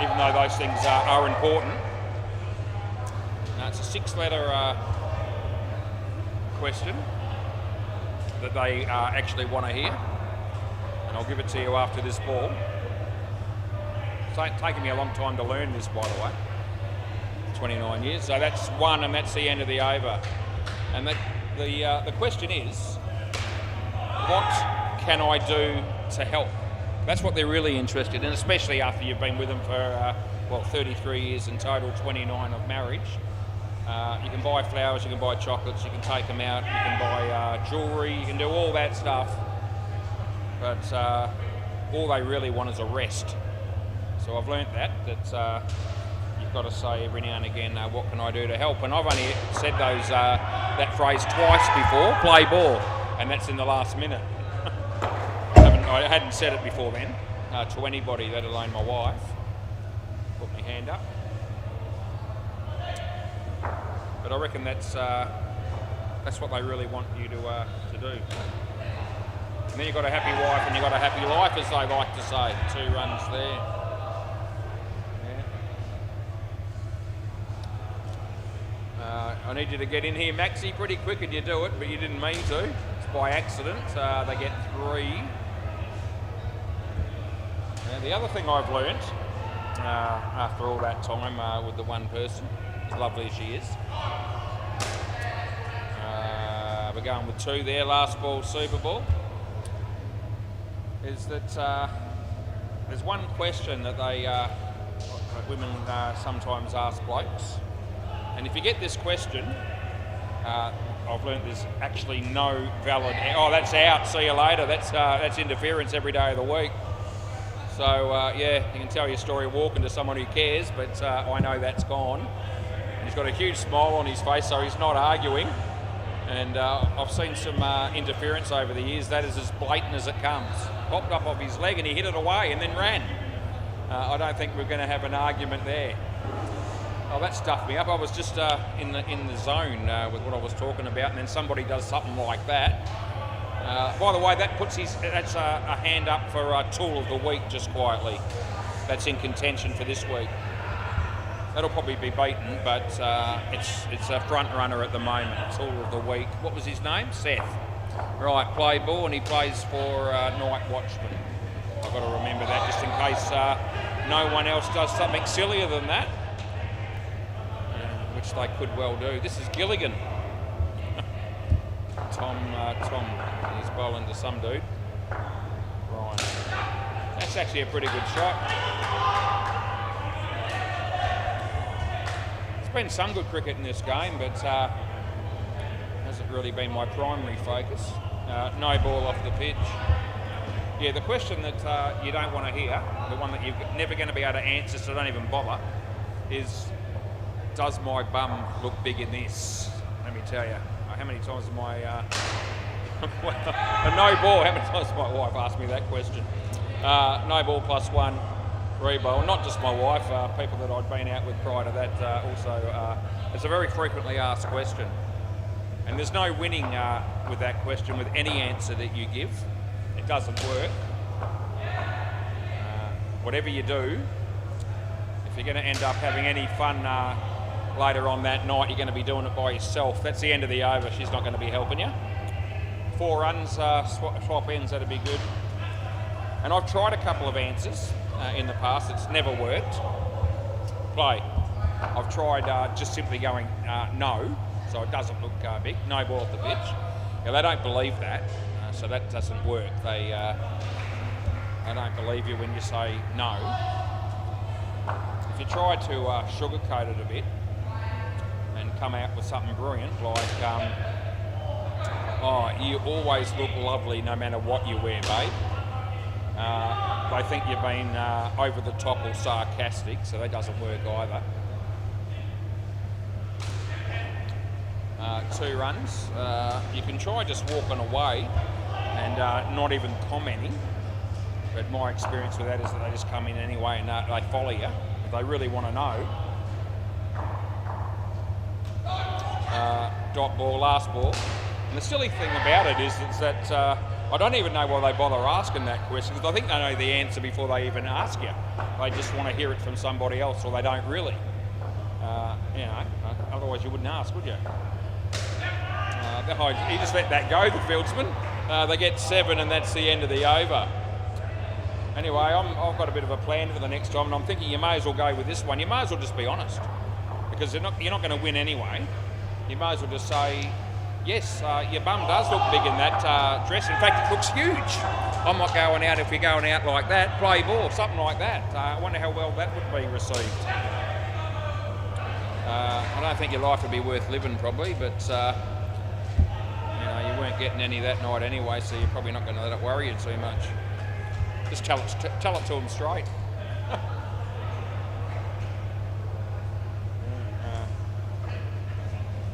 Even though those things are important. Now, it's a 6-letter question that they actually want to hear. And I'll give it to you after this ball. It's taken me a long time to learn this, by the way. 29 years. So that's 1, and that's the end of the over. And the question is, what can I do to help? That's what they're really interested in, especially after you've been with them for 33 years in total, 29 of marriage. You can buy flowers, you can buy chocolates, you can take them out, you can buy jewellery, you can do all that stuff. But all they really want is a rest. So I've learnt that you've got to say every now and again, what can I do to help? And I've only said that phrase twice before, play ball, and that's in the last minute. I hadn't said it before then to anybody, let alone my wife. Put my hand up. But I reckon that's what they really want you to do. And then you've got a happy wife and you've got a happy life, as they like to say. 2 runs there. I need you to get in here, Maxie, pretty quick, and you do it, but you didn't mean to. It's by accident. They get 3. And the other thing I've learnt after all that time with the one person, as lovely as she is, we're going with 2 there, last ball, Super Ball, is that there's one question that women sometimes ask blokes. And if you get this question, I've learnt there's actually no valid, oh, that's out, see you later, that's interference every day of the week. So, you can tell your story walking to someone who cares, but I know that's gone. And he's got a huge smile on his face, so he's not arguing. And I've seen some interference over the years. That is as blatant as it comes. Popped up off his leg and he hit it away and then ran. I don't think we're going to have an argument there. Oh, that stuffed me up. I was just in the zone with what I was talking about, and then somebody does something like that. By the way, that's a hand up for Tool of the Week, just quietly. That's in contention for this week. That'll probably be beaten, but it's a front runner at the moment. Tool of the Week. What was his name? Seth. Right, play ball, and he plays for Night Watchman. I've got to remember that just in case no one else does something sillier than that, which they could well do. This is Gilligan. Tom, he's bowling to some dude. Right. That's actually a pretty good shot. There's been some good cricket in this game, but hasn't really been my primary focus. No ball off the pitch. Yeah, the question that you don't want to hear, the one that you're never going to be able to answer, so don't even bother, is, does my bum look big in this? Let me tell you. How many times has my a no ball? How many times has my wife asked me that question? No ball +1 rebowl. Not just my wife, people that I'd been out with prior to that also. It's a very frequently asked question, and there's no winning with that question with any answer that you give. It doesn't work. Whatever you do, if you're going to end up having any fun later on that night, you're going to be doing it by yourself. That's the end of the over. She's not going to be helping you. 4 runs, swap ends, that'd be good. And I've tried a couple of answers in the past. It's never worked. Play. I've tried just simply going no, so it doesn't look big. No ball off the pitch. Now, they don't believe that, so that doesn't work. They don't believe you when you say no. If you try to sugarcoat it a bit, and come out with something brilliant like, oh, you always look lovely no matter what you wear, babe. They think you've been over the top or sarcastic, so that doesn't work either. 2 runs. You can try just walking away and not even commenting, but my experience with that is that they just come in anyway and they follow you if they really want to know. Dot ball, last ball. And the silly thing about it is that I don't even know why they bother asking that question, because I think they know the answer before they even ask you. They just want to hear it from somebody else, or they don't really. Otherwise you wouldn't ask, would you? You just let that go, the fieldsman. They get 7 and that's the end of the over. Anyway, I've got a bit of a plan for the next time, and I'm thinking you may as well go with this one. You may as well just be honest, because you're not going to win anyway. You may as well just say, yes, your bum does look big in that dress. In fact, it looks huge. I'm not going out if you're going out like that. Play ball, something like that. I wonder how well that would be received. I don't think your life would be worth living, probably, but you weren't getting any that night anyway, so you're probably not going to let it worry you too much. Just tell it to them straight.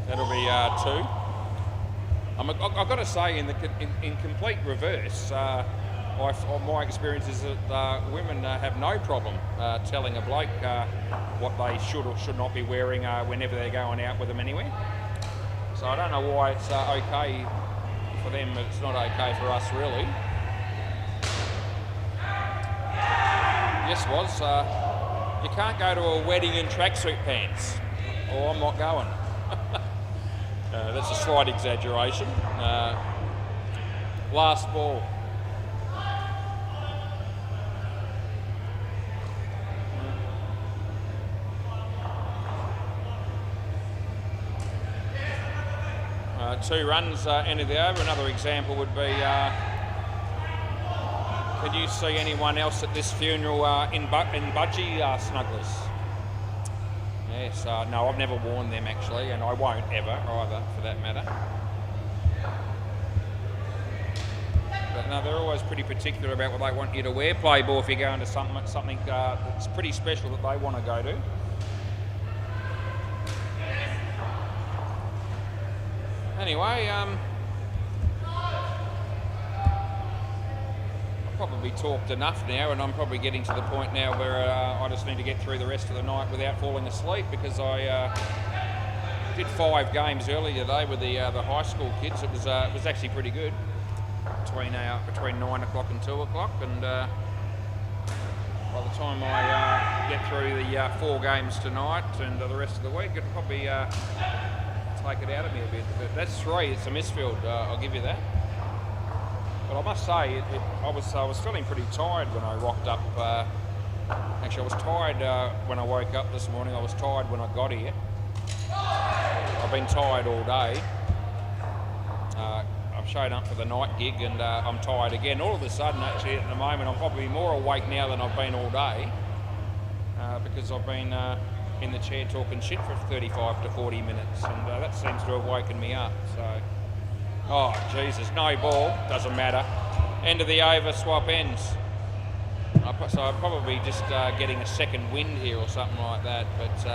That'll be 2. I've got to say, in complete reverse, my experience is that women have no problem telling a bloke what they should or should not be wearing whenever they're going out with them anywhere. So I don't know why it's okay for them, but it's not okay for us, really. Yes, you can't go to a wedding in tracksuit pants, or I'm not going. That's a slight exaggeration. Last ball. Two runs, end of the over. Another example would be, can you see anyone else at this funeral in budgie snugglers? Yes, no, I've never worn them actually, and I won't ever either, for that matter. But no, they're always pretty particular about what they want you to wear. Play ball if you're going to something that's pretty special that they want to go to. Anyway, I'll probably talked enough now, and I'm probably getting to the point now where I just need to get through the rest of the night without falling asleep, because I did 5 games earlier today with the high school kids. It was actually pretty good, between 9 o'clock and 2 o'clock, and by the time I get through the 4 games tonight and the rest of the week, it'll probably take it out of me a bit. But that's 3. It's a misfield. I'll give you that. But I must say, I was feeling pretty tired when I rocked up. Actually, I was tired when I woke up this morning. I was tired when I got here. I've been tired all day. I've shown up for the night gig, and I'm tired again. All of a sudden, actually, at the moment, I'm probably more awake now than I've been all day, because I've been in the chair talking shit for 35 to 40 minutes, and that seems to have woken me up. So. Oh, Jesus, no ball, doesn't matter. End of the over, swap ends. So I'm probably just getting a second wind here or something like that, but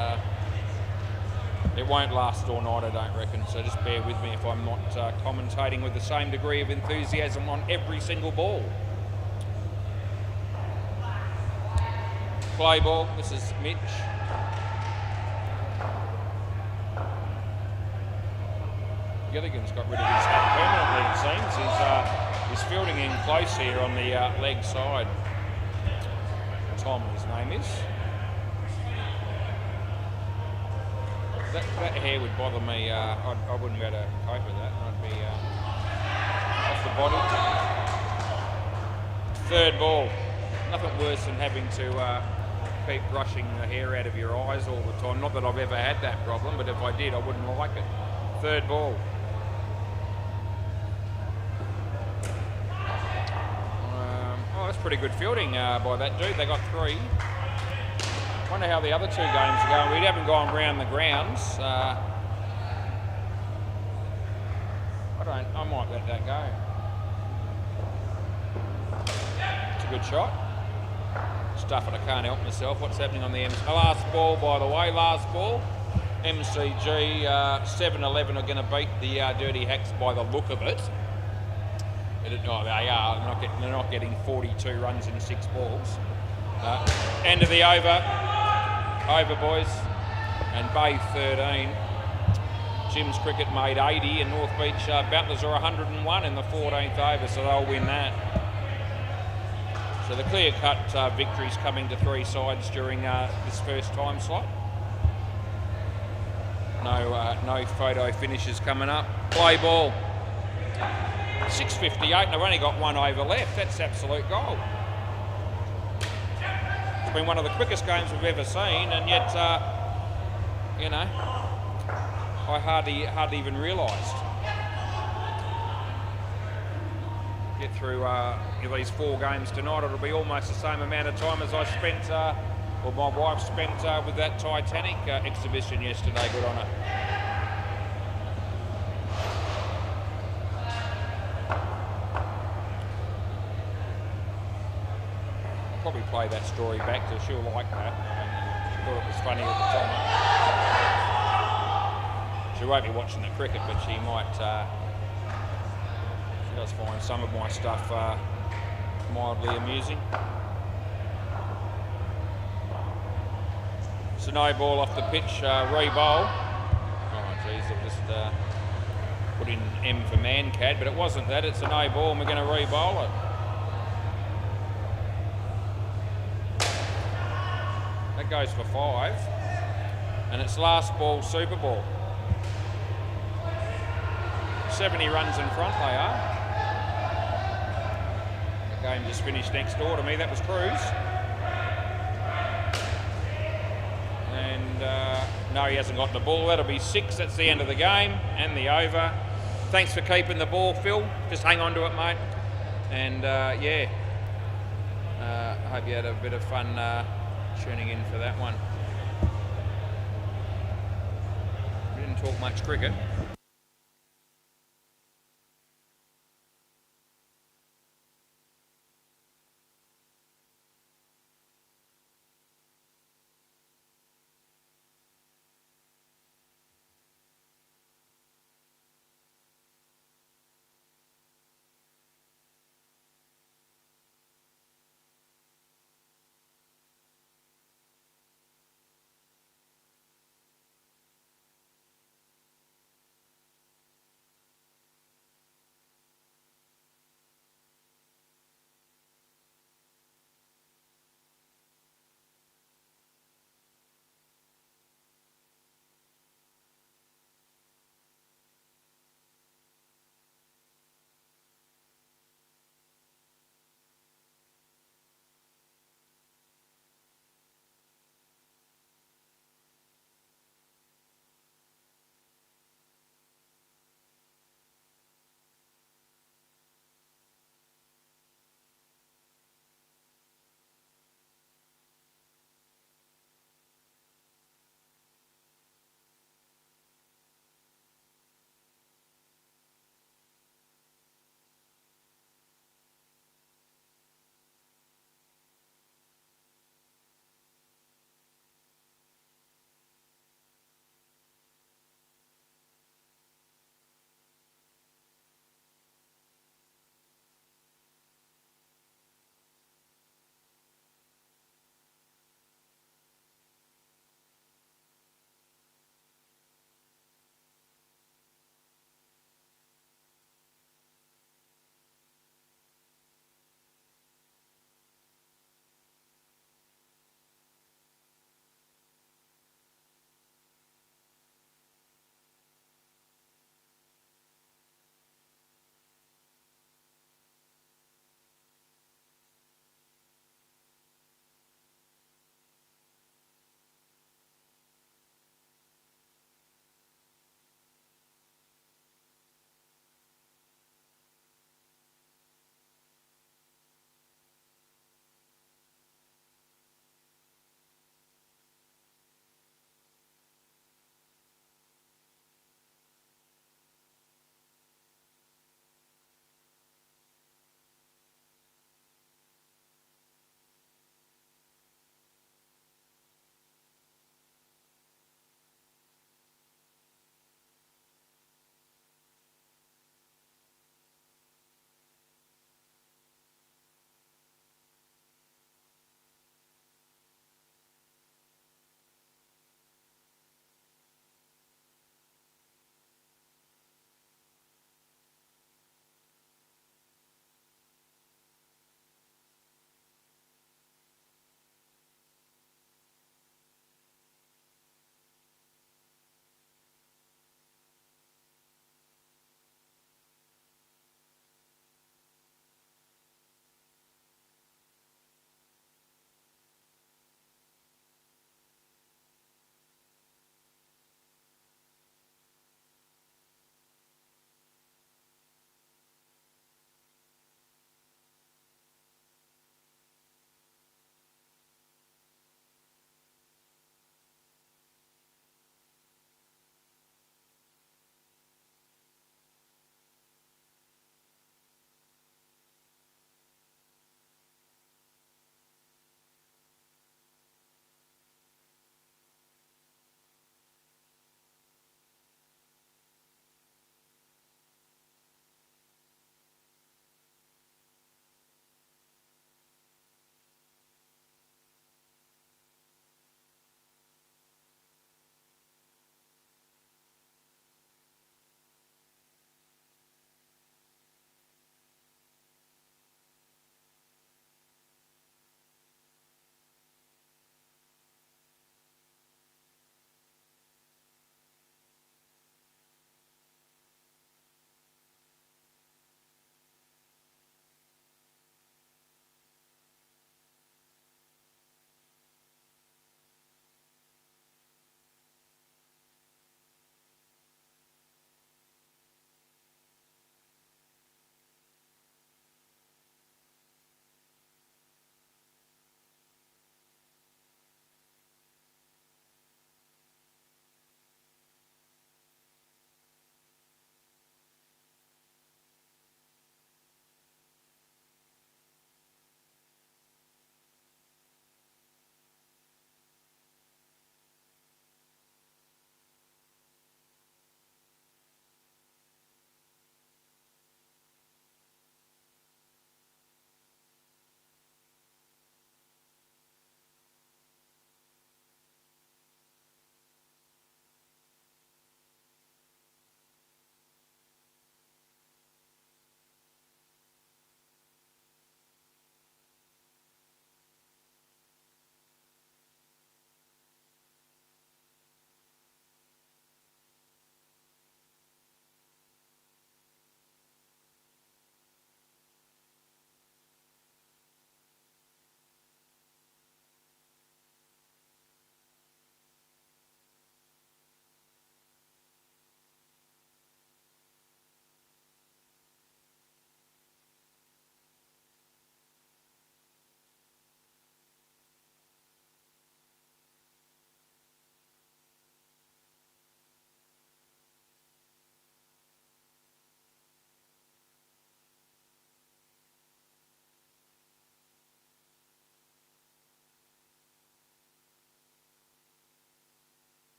it won't last all night, I don't reckon, so just bear with me if I'm not commentating with the same degree of enthusiasm on every single ball. Play ball, this is Mitch. Gilligan's got rid of his hat permanently, it seems. He's fielding in close here on the leg side. Tom, his name is. That hair would bother me. I wouldn't be able to cope with that. I'd be off the body. 3rd ball. Nothing worse than having to keep brushing the hair out of your eyes all the time. Not that I've ever had that problem, but if I did, I wouldn't like it. 3rd ball. That's pretty good fielding by that dude. They got 3. Wonder how the other 2 games are going. We haven't gone round the grounds. I might let that go. It's a good shot. Stuff it, I can't help myself. What's happening on the last ball, by the way? Last ball. MCG 7-11 are going to beat the Dirty Hacks by the look of it. Oh, they are. They're not getting 42 runs in 6 balls. End of the over. Over, boys. And Bay 13. Jim's Cricket made 80, and North Beach Battlers are 101 in the 14th over, so they'll win that. So the clear-cut victories coming to 3 sides during this first time slot. No photo finishes coming up. Play ball. 6:58, and I've only got 1 over left. That's absolute gold. It's been one of the quickest games we've ever seen, and yet, I hardly even realised. Get through these 4 games tonight, it'll be almost the same amount of time as I spent, or my wife spent with that Titanic exhibition yesterday. Good on her. Probably play that story back to she'll like that. She thought it was funny at the time. She won't be watching the cricket, but she might. She does find some of my stuff mildly amusing. So no ball off the pitch, re-bowl. Oh geez, I've just put in M for Mancad, but it wasn't that. It's a no ball, and we're going to re-bowl it. That goes for 5, and it's last ball Super Ball. 70 runs in front they are. The game just finished next door to me. That was Cruz. And no, he hasn't got the ball. That'll be 6. That's the end of the game and the over. Thanks for keeping the ball, Phil. Just hang on to it, mate. And yeah, I hope you had a bit of fun tuning in for that one. We didn't talk much cricket.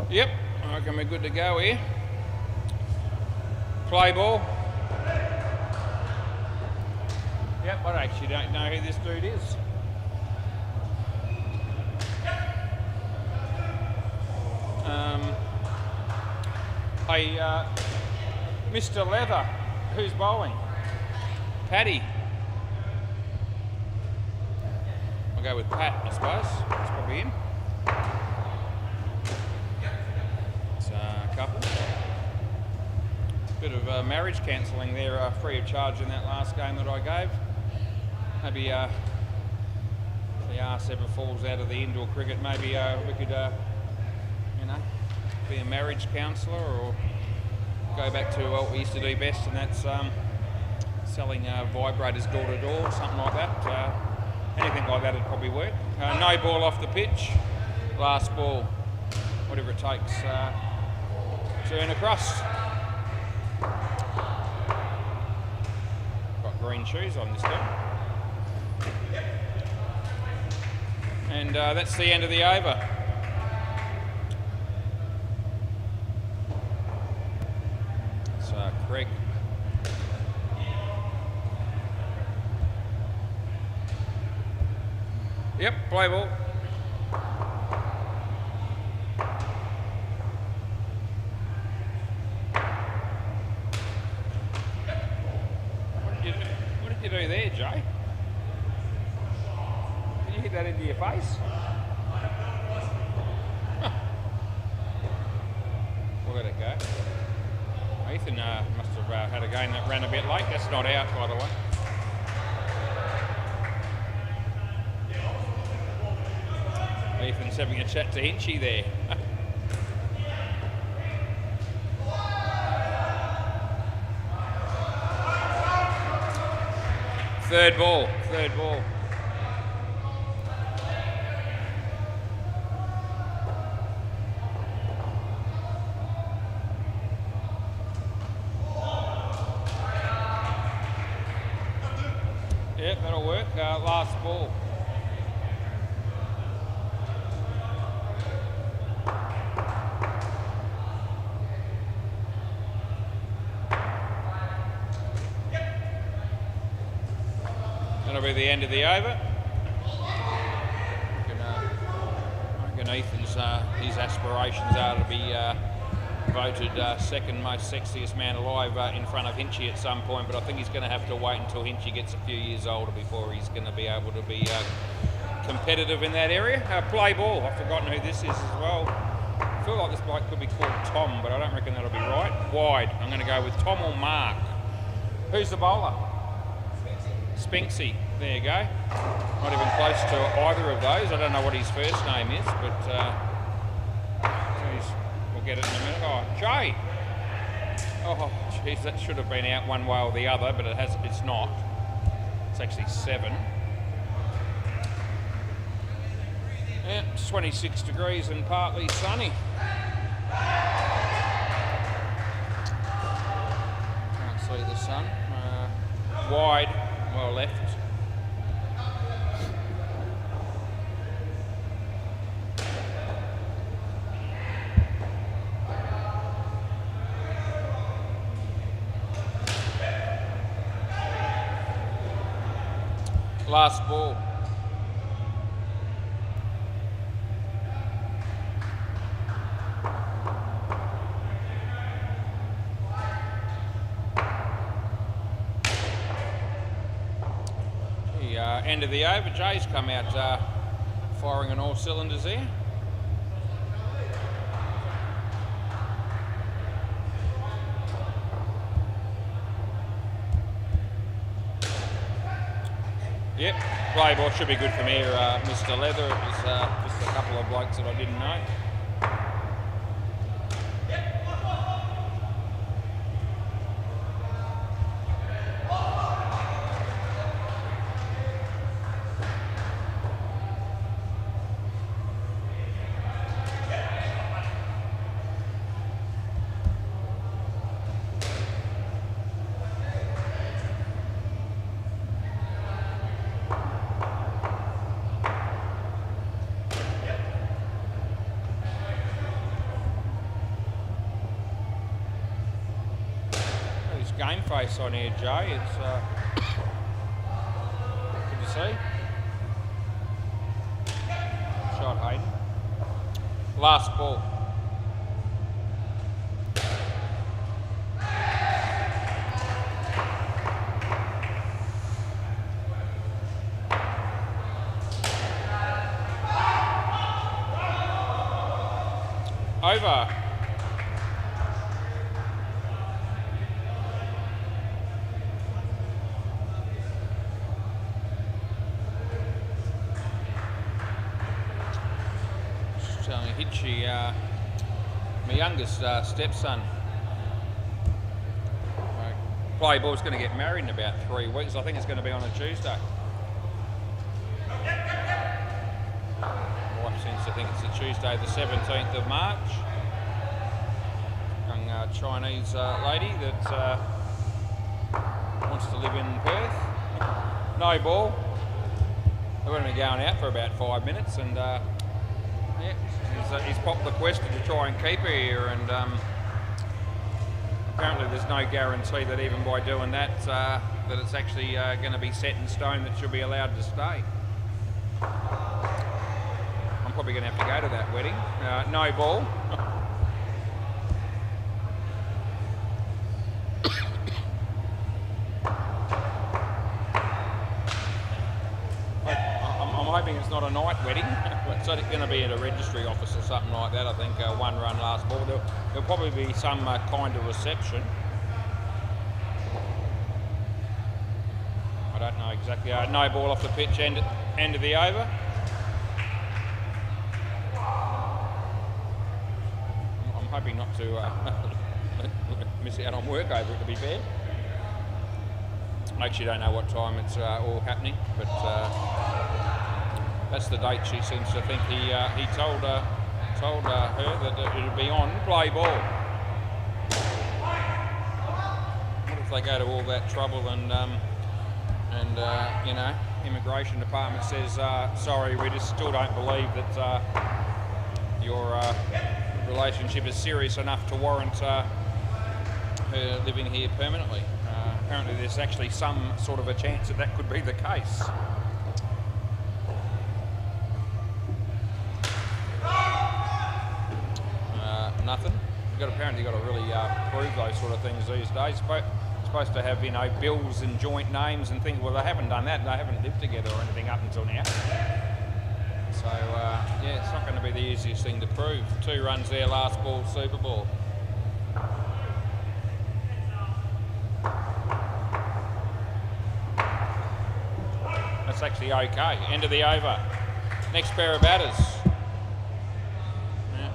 Yep, I reckon we're good to go here. Play ball. Yep, I actually don't know who this dude is. Hey, Mr. Leather, who's bowling? Paddy. I'll go with Pat, I suppose. That's probably him. It's a couple. Bit of marriage cancelling there, free of charge in that last game that I gave. Maybe if the arse ever falls out of the indoor cricket, maybe we could, you know, be a marriage counsellor or go back to what we used to do best, and that's selling vibrators door to door, something like that. Anything like that would probably work. No ball off the pitch. Last ball, whatever it takes to earn across. Got green shoes on this time. And that's the end of the over. It's Craig. Yep, play ball. What did you do there, Jay? Did you hit that into your face? Huh. We'll let it go. Ethan must have had a game that ran a bit late. That's not out, by the way. Ethan's having a chat to Hinchy there. Third ball. Yep, that'll work. Last ball. That'll be the end of the over. I reckon Ethan's his aspirations are to be voted second most sexiest man alive in front of Hinchy at some point, but I think he's going to have to wait until Hinchy gets a few years older before he's going to be able to be competitive in that area. Play ball. I've forgotten who this is as well. I feel like this bloke could be called Tom, but I don't reckon that'll be right. Wide. I'm going to go with Tom or Mark. Who's the bowler? Spinksy. There you go. Not even close to either of those. I don't know what his first name is, but geez, we'll get it in a minute. Oh, Jay. Oh, geez, that should have been out one way or the other, but it's not. It's actually 7. Yeah, it's 26 degrees and partly sunny. Can't see the sun. Wide, well left. Last ball. The end of the over. Jay's come out firing on all cylinders here. Yep, play ball should be good from here, Mr. Leather. It was just a couple of blokes that I didn't know. game face on here, Jay. It's good to see. Shot, Hayden. Last ball. Over. Just telling Hitchy, my youngest stepson, Playball's going to get married in about 3 weeks. I think it's going to be on a Tuesday. Since I think it's a Tuesday the 17th of March. Young Chinese lady that wants to live in Perth. No ball. We're going to be going out for about 5 minutes, and yeah, he's popped the question to try and keep her here, and apparently there's no guarantee that even by doing that that it's actually going to be set in stone that she'll be allowed to stay. Probably going to have to go to that wedding. No ball. I'm hoping it's not a night wedding. It's going to be at a registry office or something like that. I think one run last ball. There'll probably be some kind of reception. I don't know exactly. No ball off the pitch, end of the over. Hoping not to miss out on work over it, to be fair. I actually don't know what time it's all happening, but that's the date she seems to think. He told her that it would be on play ball. What if they go to all that trouble and you know, immigration department says sorry, we just still don't believe that your relationship is serious enough to warrant her living here permanently. Apparently there's actually some sort of a chance that that could be the case. Nothing. Apparently got to really prove those sort of things these days. Supposed to have, you know, bills and joint names and things. Well, they haven't done that. They haven't lived together or anything up until now. So, yeah, it's not going to be the easiest thing to prove. 2 runs there, last ball, Super Ball. That's actually okay. End of the over. Next pair of batters. Yeah.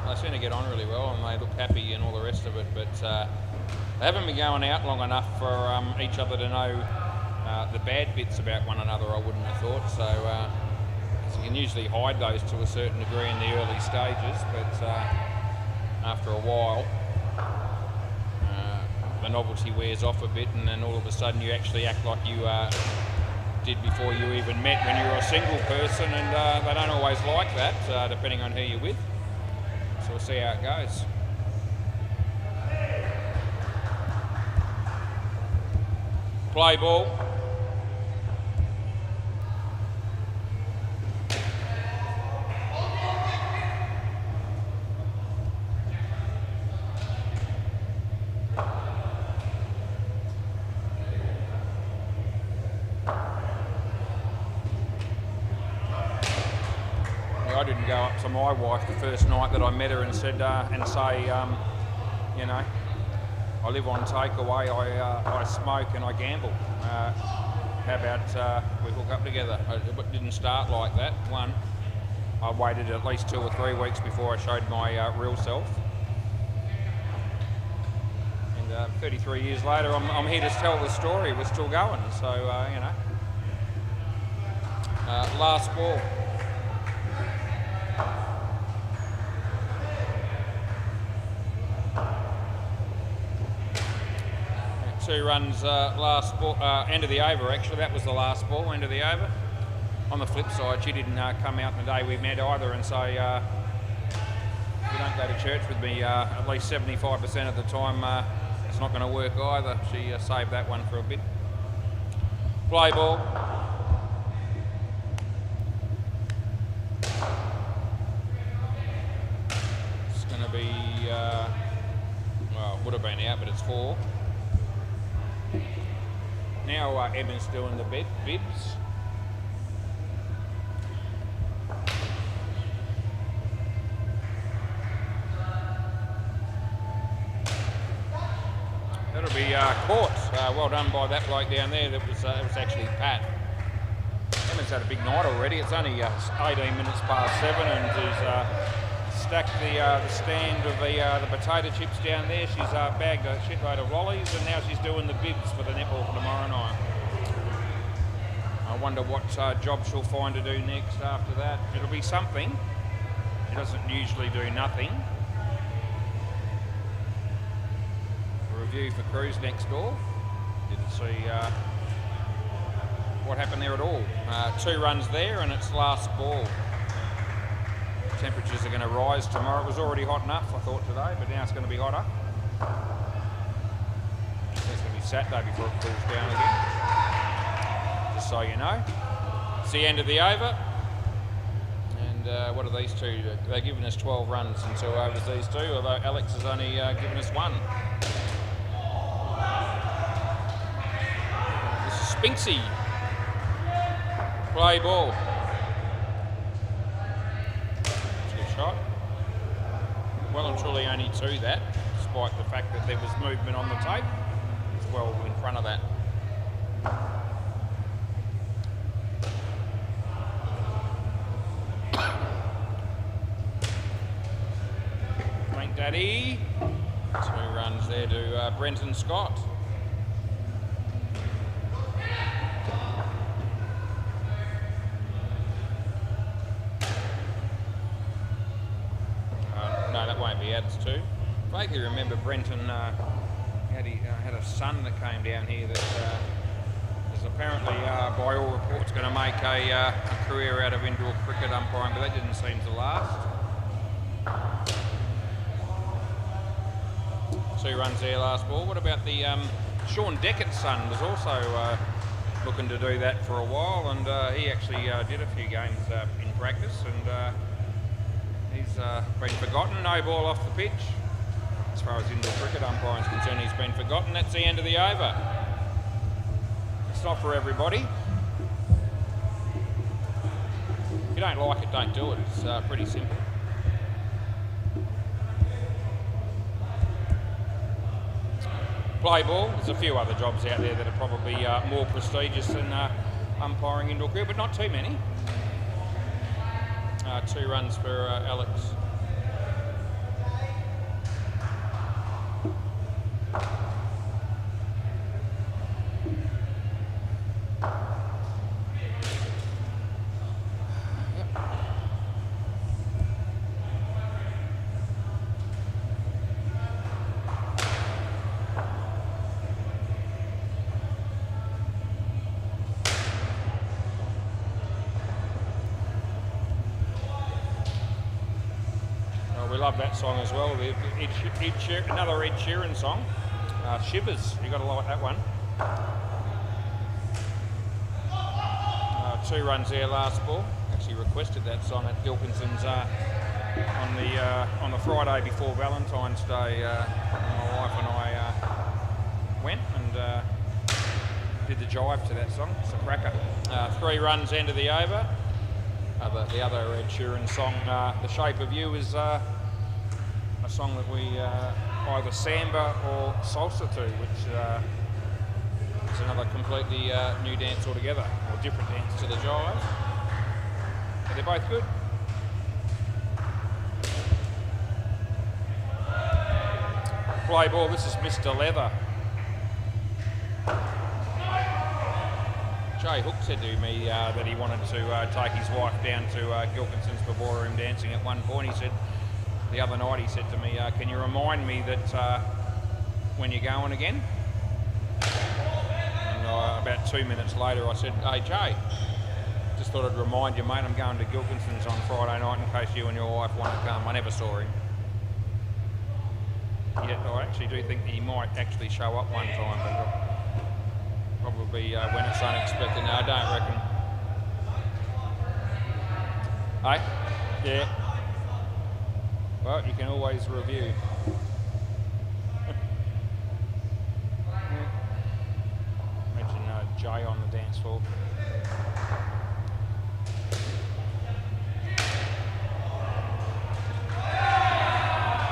They seem to get on really well and they look happy and all the rest of it, but they haven't been going out long enough for each other to know the bad bits about one another, I wouldn't have thought. So you can usually hide those to a certain degree in the early stages, but after a while, the novelty wears off a bit, and then all of a sudden you actually act like you did before you even met when you were a single person, and they don't always like that, depending on who you're with. So we'll see how it goes. Play ball. I didn't go up to my wife the first night that I met her and said and say, you know, I live on takeaway, I smoke and I gamble. How about we hook up together? It didn't start like that. One, I waited at least 2 or 3 weeks before I showed my real self. And 33 years later, I'm here to tell the story. We're still going, so you know. Last ball. 2 runs, last ball, end of the over actually. That was the last ball, end of the over. On the flip side, she didn't come out the day we met either and say, you don't go to church with me at least 75% of the time not going to work either. She saved that one for a bit. Play ball. It's going to be, well, would have been out, but it's 4. Now Emma's doing the bibs. That'll be Court. Well done by that bloke down there. It was actually Pat. Emma's had a big night already. It's only 18 minutes past 7, and she's stacked the stand of the potato chips down there. She's bagged a shitload of lollies, and now she's doing the bibs for the netball for tomorrow night. I wonder what job she'll find to do next after that. It'll be something. She doesn't usually do nothing. Review for Cruz next door. Didn't see what happened there at all. 2 runs there, and it's last ball. Temperatures are going to rise tomorrow. It was already hot enough, I thought, today, but now it's going to be hotter. It's going to be Saturday before it cools down again. Just so you know. It's the end of the over. And what are these two? They're giving us 12 runs in 2 overs, these two, although Alex has only given us 1. Spinksy. Play ball. Good shot. Well and truly only 2 that, despite the fact that there was movement on the tape. It's well in front of that. Thank Daddy. 2 runs there to Brenton Scott. No, that won't be ads too. I vaguely remember Brenton had a son that came down here that is apparently, by all reports, going to make a career out of indoor cricket umpiring, but that didn't seem to last. 2 runs there, last ball. What about the Sean Deckett's son was also looking to do that for a while, and he actually did a few games in practice, and he's been forgotten. No ball off the pitch. As far as indoor cricket umpiring is concerned, he's been forgotten. That's the end of the over. It's not for everybody. If you don't like it, don't do it. It's pretty simple. Play ball. There's a few other jobs out there that are probably more prestigious than umpiring indoor cricket, but not too many. 2 runs for Alex. We love that song as well. Another Ed Sheeran song. Shivers, you got to like that one. 2 runs there, last ball. Actually requested that song at Gilkinson's on the Friday before Valentine's Day. My wife and I went and did the jive to that song. It's a cracker. 3 runs, end of the over. The other Ed Sheeran song, The Shape of You, is a song that we either samba or salsa to, which is another completely new dance altogether, or different dance to the jive. But they're both good. Play ball, this is Mr. Leather. Jay Hook said to me that he wanted to take his wife down to Gilkinson's for ballroom dancing at one point. He said, the other night he said to me, can you remind me that when you're going again? And about 2 minutes later I said, hey Jay, just thought I'd remind you mate, I'm going to Gilkinson's on Friday night in case you and your wife want to come. I never saw him. yet. I actually do think he might actually show up one time, but probably when it's unexpected. No, I don't reckon. Hey? Yeah. Well, you can always review. Imagine Jay on the dance floor.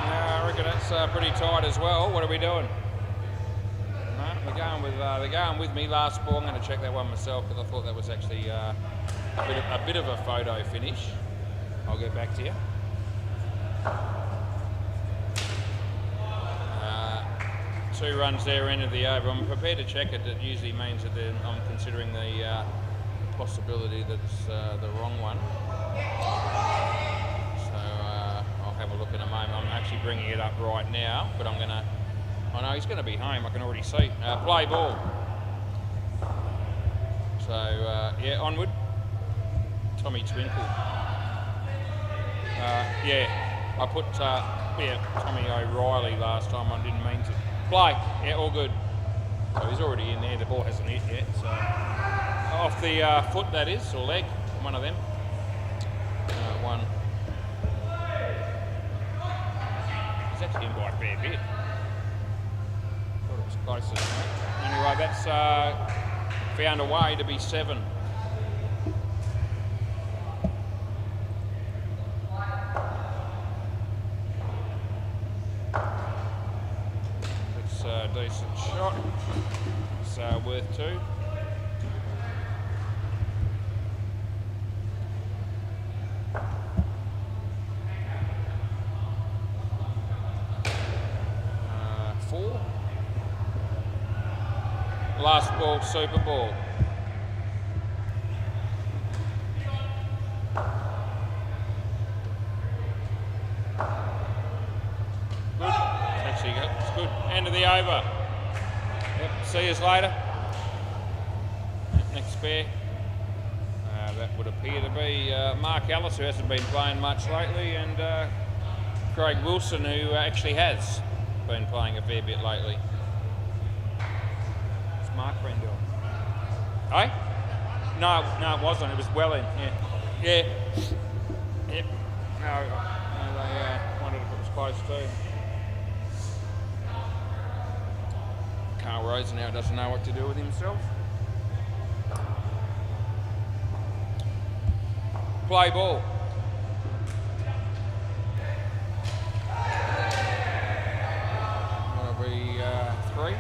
Yeah, I reckon that's pretty tight as well. What are we doing? No, they're going with me. Last ball. I'm going to check that one myself because I thought that was actually a bit of a photo finish. I'll get back to you. 2 runs there, end of the over. I'm prepared to check it. It usually means that I'm considering the possibility that it's the wrong one. So I'll have a look in a moment. I'm actually bringing it up right now, but I'm going to... Oh no, he's going to be home. I can already see. Play ball. So, yeah, onward. Tommy Twinkle. Yeah, I put Tommy O'Reilly last time. I didn't mean to. Play. Yeah, all good. So he's already in there. The ball hasn't hit yet. So off the foot, that is, or leg, one of them. One. He's actually in by a fair bit. Thought it was closer than that. Anyway, that's found a way to be 7. Decent shot. It's worth 2. Four. Last ball, super ball. It's good. End of the over. Yep. See you later. Next pair. That would appear to be Mark Ellis, who hasn't been playing much lately, and Craig Wilson, who actually has been playing a fair bit lately. What's Mark been doing? Hey? No, it wasn't. It was well in. Yeah. Yep. No, they wondered if it was close too. Carl Rosen now doesn't know what to do with himself. Play ball. That'll be 3.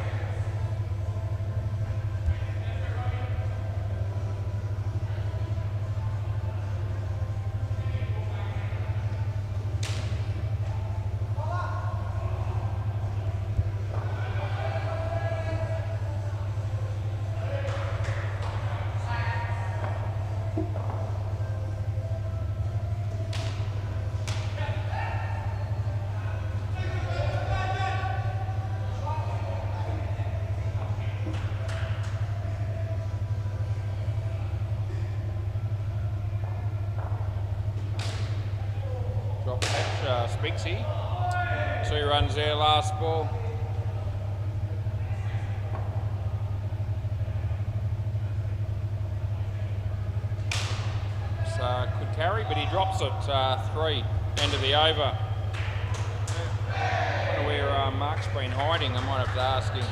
Spixie. 2 runs there, last ball. Could carry, but he drops it 3. End of the over. I wonder where Mark's been hiding. I might have to ask him.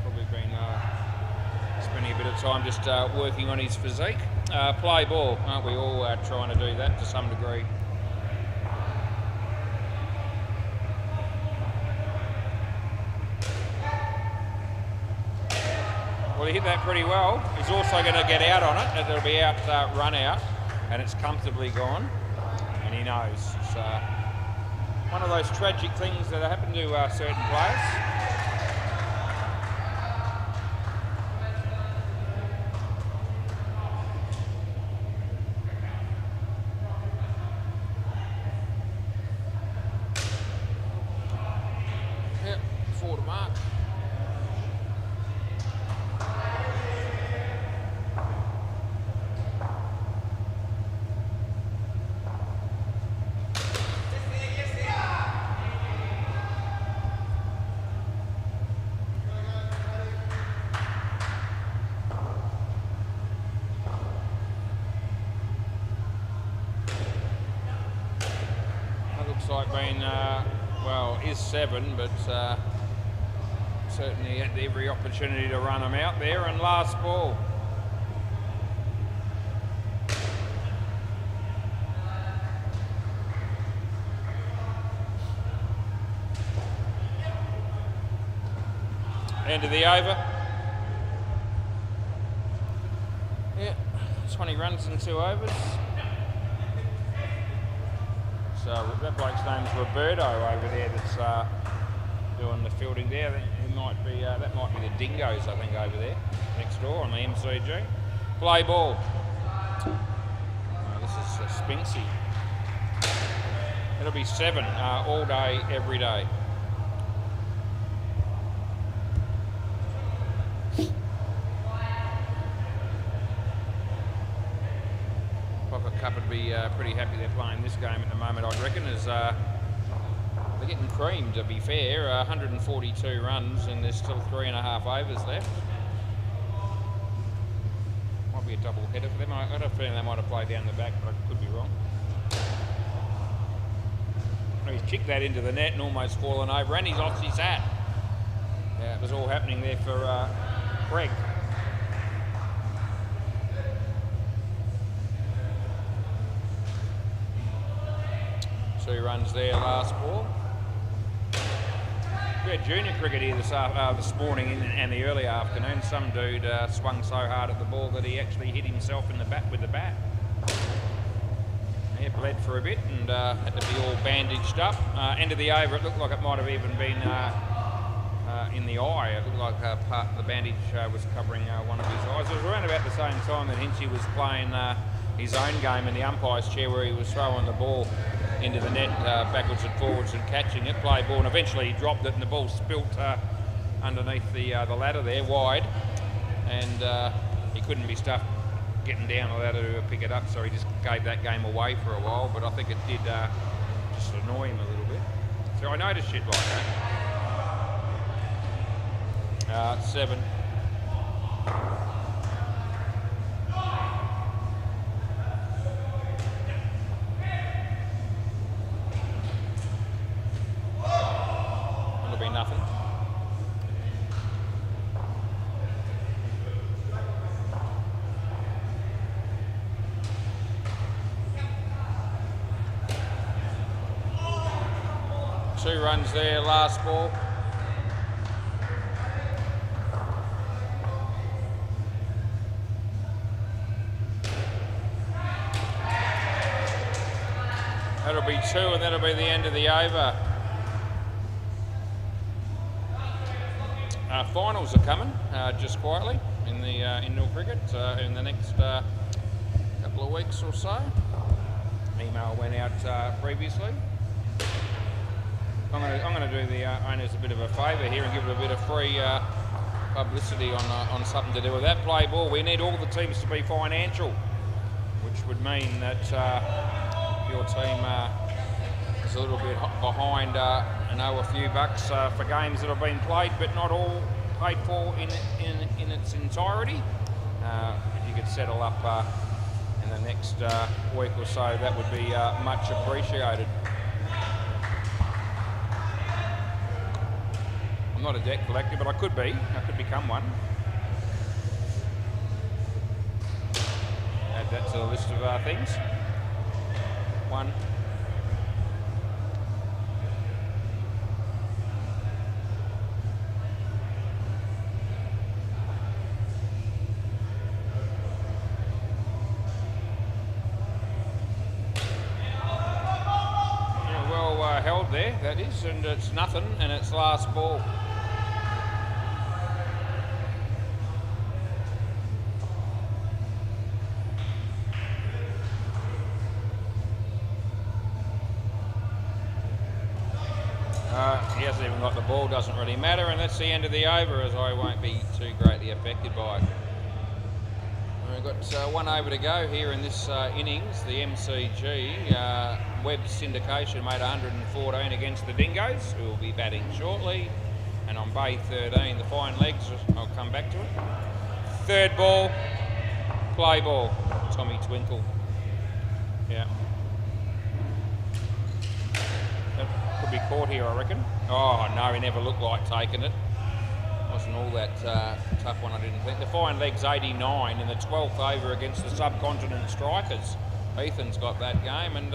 Probably been spending a bit of time just working on his physique. Play ball, aren't we all trying to do that to some degree? Well, he hit that pretty well. He's also going to get out on it. It'll be out, run out, and it's comfortably gone. And he knows. It's one of those tragic things that happen to certain players. looks like being, well, is 7, but certainly had every opportunity to run them out there. And last ball. End of the over. Yeah, 20 runs in 2 overs. So that bloke's name's Roberto over there that's doing the fielding there. He might be, that might be the Dingoes, I think, over there, next door on the MCG. Play ball. Oh, this is Spinksy. It'll be 7 all day, every day. Cup would be pretty happy they're playing this game at the moment, I'd reckon, as they're getting creamed, to be fair. 142 runs and there's still 3.5 overs left. Might be a double header for them. I got a feeling they might have played down the back, but I could be wrong. He's kicked that into the net and almost fallen over, and he's lost his hat. Yeah, it was all happening there for Craig. 2 runs there, last ball. We had junior cricket here this morning and the early afternoon. Some dude swung so hard at the ball that he actually hit himself in the back with the bat. Yeah, bled for a bit and had to be all bandaged up. End of the over, it looked like it might have even been in the eye. It looked like part of the bandage was covering one of his eyes. It was around about the same time that Hinchy was playing his own game in the umpire's chair, where he was throwing the ball into the net backwards and forwards and catching it. Play ball, and eventually he dropped it and the ball spilt underneath the ladder there, wide, and he couldn't be stuffed getting down the ladder to pick it up, so he just gave that game away for a while. But I think it did just annoy him a little bit. So I noticed shit like that. 7. It'll be nothing. Two runs there, last ball. That'll be 2, and that'll be the end of the over. Finals are coming, just quietly, in the indoor cricket in the next couple of weeks or so. Email went out previously. I'm going to do the owners a bit of a favour here and give it a bit of free publicity on something to do with that. Play ball. We need all the teams to be financial, which would mean that your team is a little bit behind and owe a few bucks for games that have been played, but not all paid for in its entirety. If you could settle up in the next week or so, that would be much appreciated. I'm not a debt collector, but I could be. I could become one. Add that to the list of things. 1. Yeah, well held there, that is, and it's nothing, and it's last ball. He hasn't even got the ball, doesn't really matter, and that's the end of the over, as I won't be too greatly affected by it. We've got 1 over to go here in this innings. The MCG, Webb's syndication made 114 against the Dingoes, who will be batting shortly. And on Bay 13, the fine legs, I'll come back to it. Third ball, play ball, Tommy Twinkle. Yeah. Could be caught here, I reckon. Oh, no, he never looked like taking it. Wasn't all that tough one, I didn't think. The fine leg's 89 in the 12th over against the Subcontinent Strikers. Ethan's got that game, and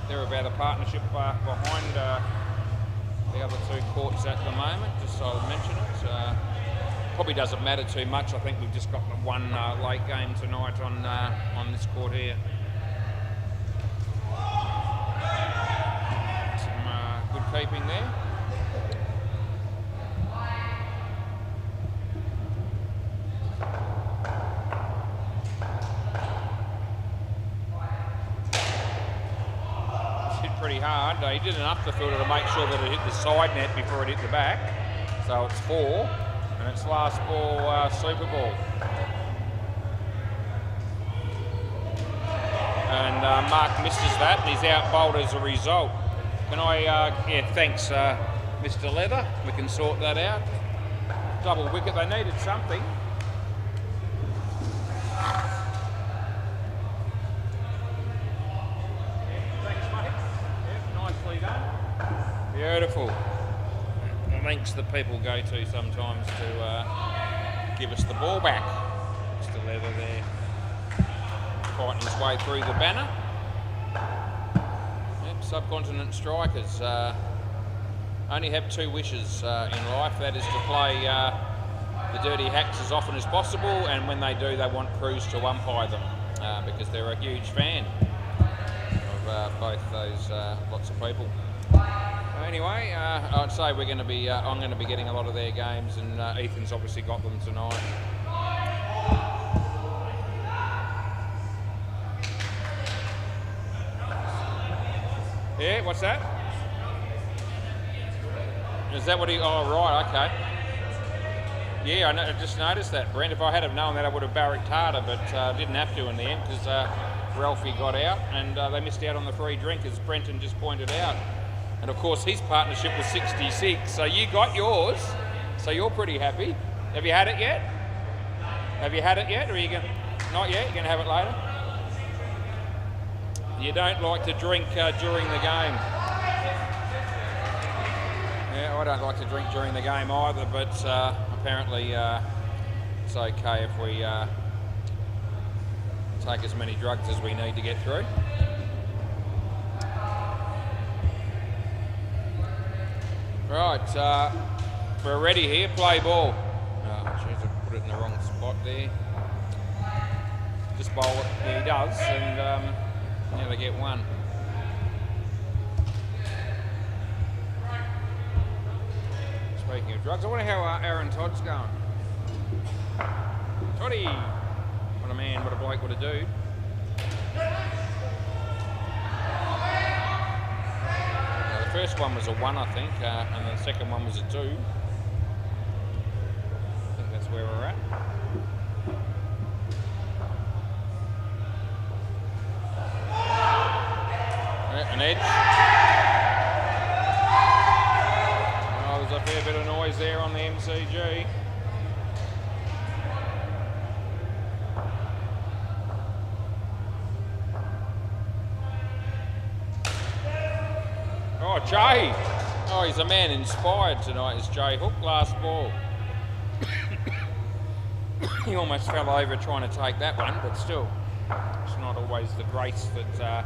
they're about a partnership behind the other two courts at the moment, just so I'll mention it. Probably doesn't matter too much. I think we've just got one late game tonight on this court here. Some good keeping there. Pretty hard. He did enough to filter to make sure that it hit the side net before it hit the back. So it's 4, and it's last ball Super Ball. And Mark misses that, and he's out bowled as a result. Can I, yeah, thanks Mr. Leather. We can sort that out. Double wicket, they needed something. Beautiful. The links that people go to sometimes to give us the ball back. Mr. Leather there fighting his way through the banner. Yep, Subcontinent Strikers only have 2 wishes in life. That is to play the Dirty Hacks as often as possible, and when they do, they want crews to umpire them because they're a huge fan of both those lots of people. Anyway, I'd say we're going to be. I'm going to be getting a lot of their games, and Ethan's obviously got them tonight. Yeah, what's that? Is that what he? Oh, right, okay. Yeah, I just noticed that, Brent. If I had have known that, I would have barracked harder, but didn't have to in the end because Ralphie got out, and they missed out on the free drink, as Brenton just pointed out. And of course his partnership was 66, so you got yours, so you're pretty happy. Have you had it yet? Have you had it yet, or are you going? Not yet. You're going to have it later. You don't like to drink during the game. Yeah, I don't like to drink during the game either, but apparently it's okay if we take as many drugs as we need to get through. Right, we're ready here. Play ball. Oh, jeez, I put it in the wrong spot there. Just bowl it. Yeah, he does, and now they get 1. Speaking of drugs, I wonder how Aaron Todd's going. Toddy! What a man, what a bloke, what a dude. The first one was a 1, I think, and the second one was a 2. I think that's where we're at. Yeah, an edge. Oh, there's a fair bit of noise there on the MCG. Oh, Jay. Oh, he's a man inspired tonight, is Jay Hook. Last ball. He almost fell over trying to take that one, but still, it's not always the grace that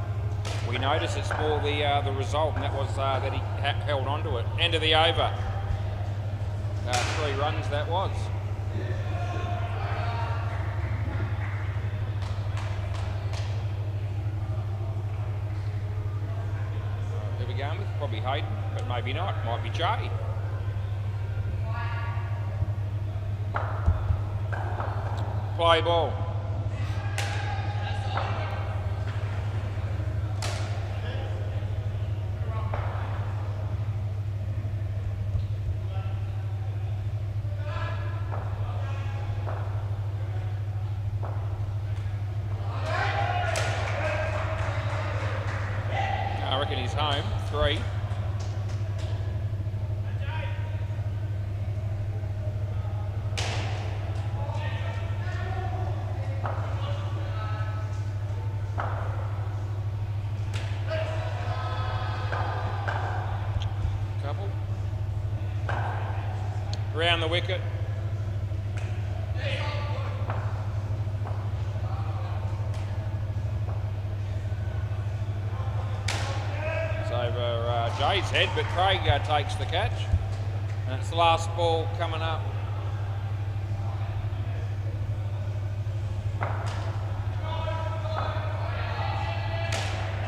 we notice. It's more the result, and that was that he held on to it. End of the over. 3 runs that was. Going with probably Hayden, but maybe not. Might be Jay. Play ball. I reckon he's home. 3. around the wicket. It's over Jay's head, but Craig takes the catch. And it's the last ball coming up.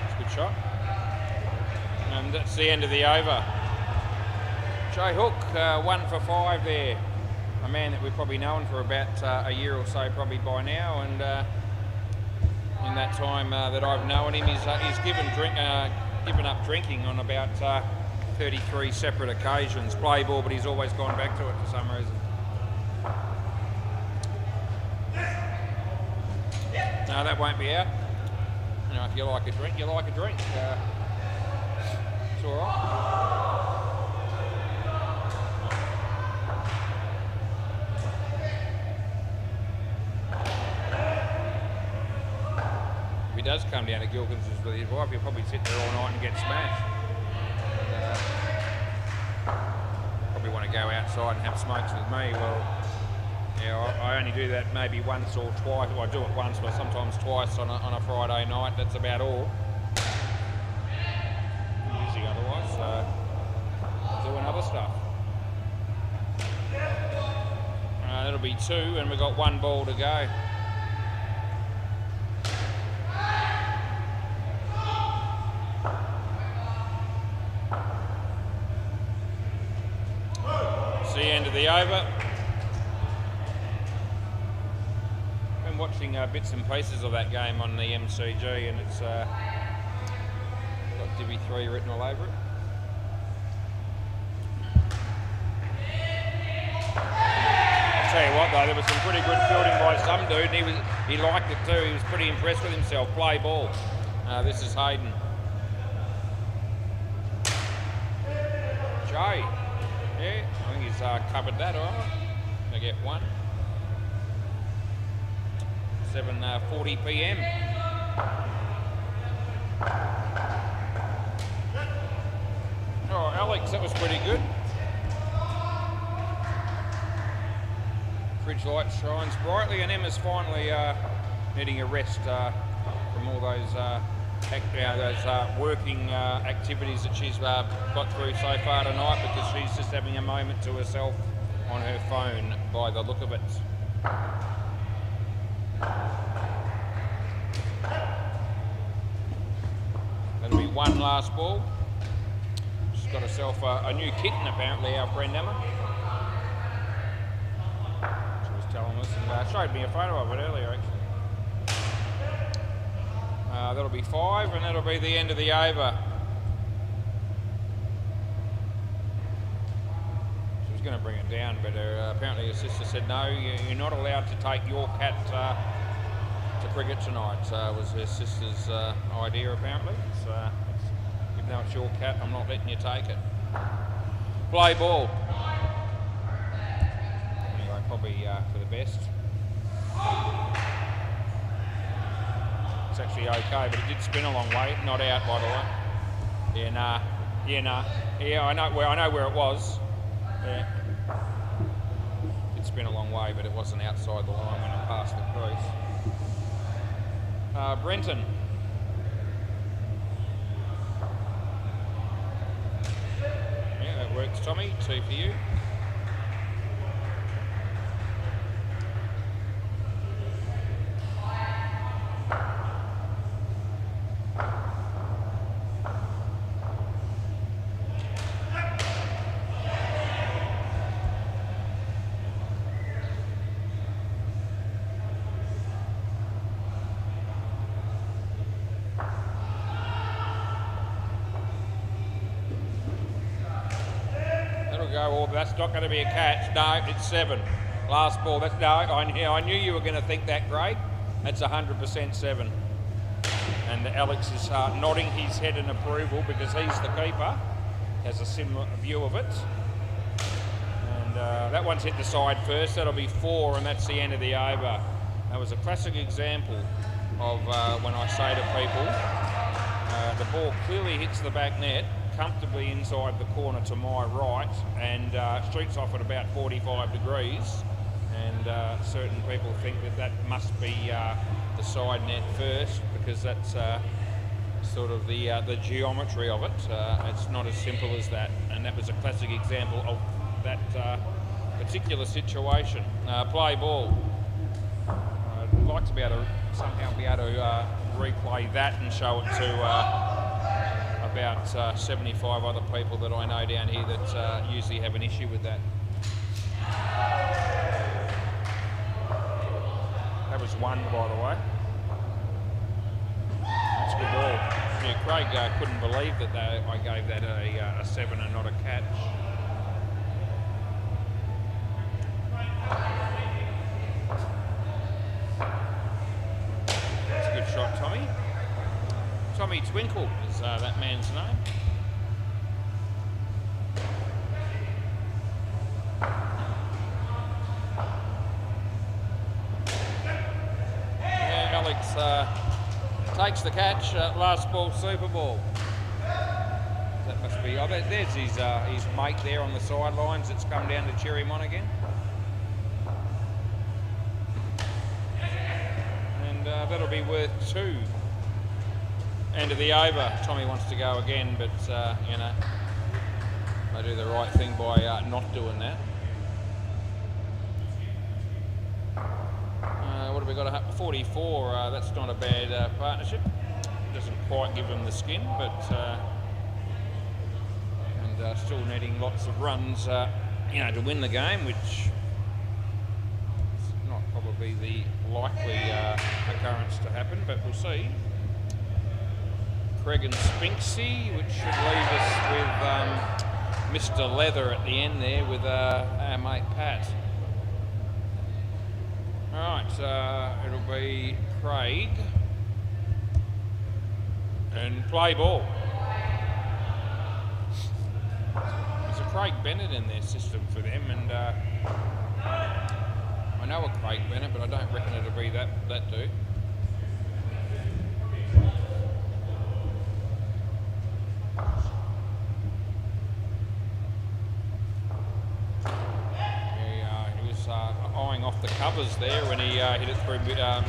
It's a good shot. And that's the end of the over. Jay Hook, 1 for 5 there. A man that we've probably known for about a year or so probably by now, and in that time that I've known him, he's given up drinking on about 33 separate occasions. Play ball, but he's always gone back to it for some reason. No, that won't be out. You know, if you like a drink, you like a drink. It's all right. If he does come down to Gilkins's with his wife, he'll probably sit there all night and get smashed. Probably want to go outside and have smokes with me. Well, yeah, I only do that maybe once or twice. Well, I do it once, but sometimes twice on a Friday night. That's about all. I'm busy otherwise, so doing other stuff. That'll be 2, and we've got 1 ball to go. It's the end of the over. Been watching bits and pieces of that game on the MCG, and it's got Divi 3 written all over it. I'll tell you what though, there was some pretty good fielding by some dude, and he liked it too. He was pretty impressed with himself. Play ball. This is Hayden. Jay. Yeah, I think he's covered that, all right. Gonna get 1. 7:40 p.m. Oh, Alex, that was pretty good. Fridge light shines brightly, and Emma's finally needing a rest from all those working activities that she's got through so far tonight, because she's just having a moment to herself on her phone by the look of it. That'll be 1 last ball. She's got herself a new kitten apparently, our friend Emma. She was telling us, and showed me a photo of it earlier actually. That'll be 5, and that'll be the end of the over. She was going to bring it down, but apparently her sister said, no, you're not allowed to take your cat to cricket tonight. It was her sister's idea apparently. So, even though it's your cat, I'm not letting you take it. Play ball. Anyway, probably for the best. It's actually okay, but it did spin a long way. Not out, by the way. Yeah, nah. Yeah, nah. Yeah, I know where it was. Yeah. It did spin a long way, but it wasn't outside the line when it passed the crease. Brenton. Yeah, that works, Tommy. 2 for you. Oh, that's not going to be a catch. No, it's 7. Last ball. That's no. I knew you were going to think that, Craig. That's 100% 7. And Alex is nodding his head in approval because he's the keeper. Has a similar view of it. And that one's hit the side first. That'll be 4, and that's the end of the over. That was a classic example of when I say to people, the ball clearly hits the back net, comfortably inside the corner to my right, and streets off at about 45 degrees. And certain people think that must be the side net first, because that's sort of the geometry of it. It's not as simple as that, and that was a classic example of that particular situation. Play ball. I'd like to be able to somehow replay that and show it to about 75 other people that I know down here that usually have an issue with that. That was one, by the way. That's a good ball. Yeah, Craig couldn't believe that I gave that a 7 and not a catch. That's a good shot, Tommy. Tommy Twinkle is that man's name. Yeah, Alex takes the catch. Last ball, Super Ball. That must be. Oh, there's his mate there on the sidelines. It's come down to cheer him on again. And that'll be worth 2. End of the over. Tommy wants to go again, but you know, they do the right thing by not doing that. What have we got? 44. That's not a bad partnership. Doesn't quite give them the skin, but and still needing lots of runs, you know, to win the game, which is not probably the likely occurrence to happen, but we'll see. Craig and Spinksy, which should leave us with Mr. Leather at the end there with our mate Pat. Alright, it'll be Craig and play ball. There's a Craig Bennett in their system for them, and I know a Craig Bennett, but I don't reckon it'll be that dude. Eyeing off the covers there when he hit it through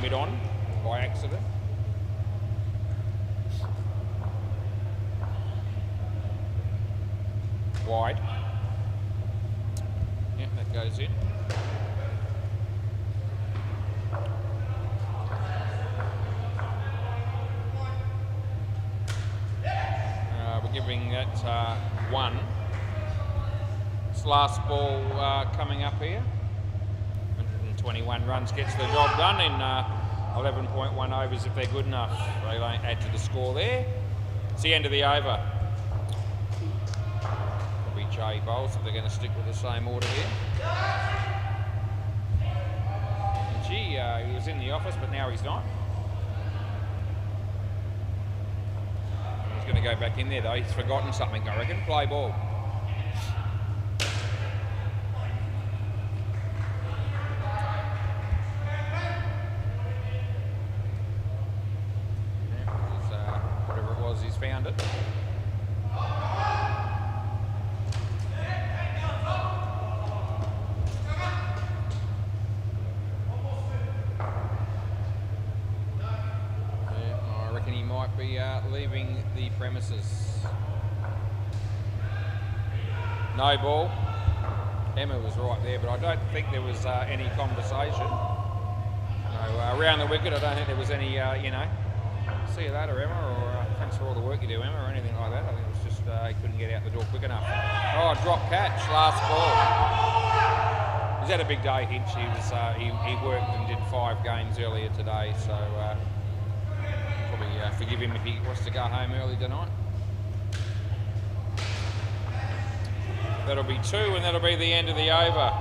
mid-on by accident. Wide. Yep, that goes in. We're giving that 1. This last ball coming up here. 21 runs gets the job done in 11.1 overs if they're good enough. They don't add to the score there. It's the end of the over. It'll be Jay Bowles if they're going to stick with the same order here. And gee, he was in the office, but now he's not. He's going to go back in there though. He's forgotten something, I reckon. Play ball. Found it. I reckon he might be leaving the premises. No ball. Emma was right there, but I don't think there was any conversation. No, around the wicket, I don't think there was any, you know, see you later, Emma, or thanks for all the work you do, Emma, or anything like that. I think it was just he couldn't get out the door quick enough. Oh, drop catch, last ball. He's had a big day, Hinch. He worked and did 5 games earlier today, so probably forgive him if he wants to go home early tonight. That'll be 2, and that'll be the end of the over.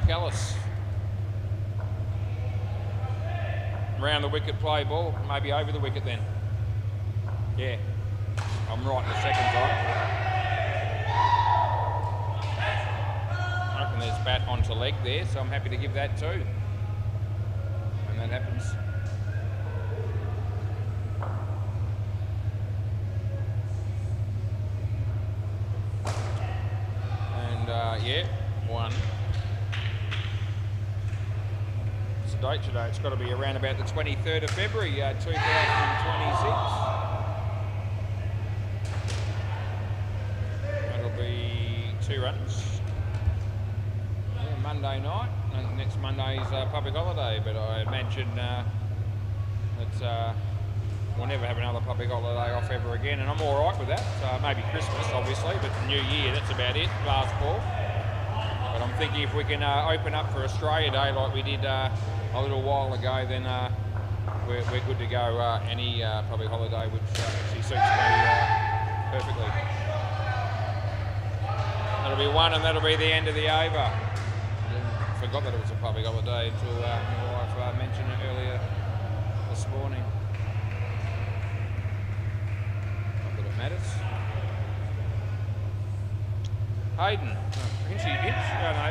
Ellis. Round the wicket, play ball, maybe over the wicket then. Yeah, I'm right the second time. I reckon there's bat onto leg there, so I'm happy to give that too. When that happens. And yeah, 1. What's the date today? It's got to be around about the 23rd of February, 2026. That'll be 2 runs. Yeah, Monday night. And next Monday's public holiday, but I imagine that we'll never have another public holiday off ever again, and I'm all right with that. Maybe Christmas, obviously, but New Year, that's about it, last ball. But I'm thinking if we can open up for Australia Day like we did a little while ago, then we're good to go any public holiday, which actually suits me perfectly. That'll be 1, and that'll be the end of the over. I forgot that it was a public holiday until my wife mentioned it earlier this morning. Not that it matters. Hayden. No,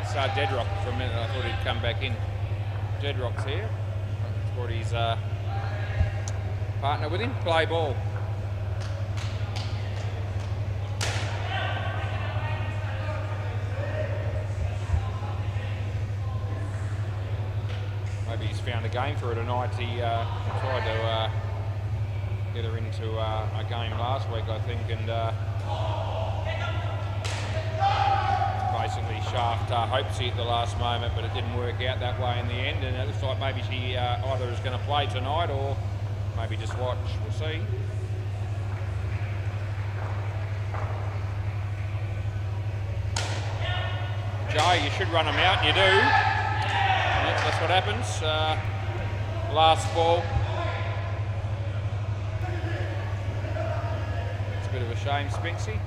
it's Deadrock for a minute. I thought he'd come back in. Deadrock's here. He's brought his partner with him. Play ball. Maybe he's found a game for her tonight. He tried to get her into a game last week, I think, and basically shaft Hopesy at the last moment, but it didn't work out that way in the end. And it looks like maybe she either is going to play tonight or maybe just watch. We'll see. Joe, you should run them out, and you do. Yep, that's what happens. Last ball. It's a bit of a shame, Spinksy.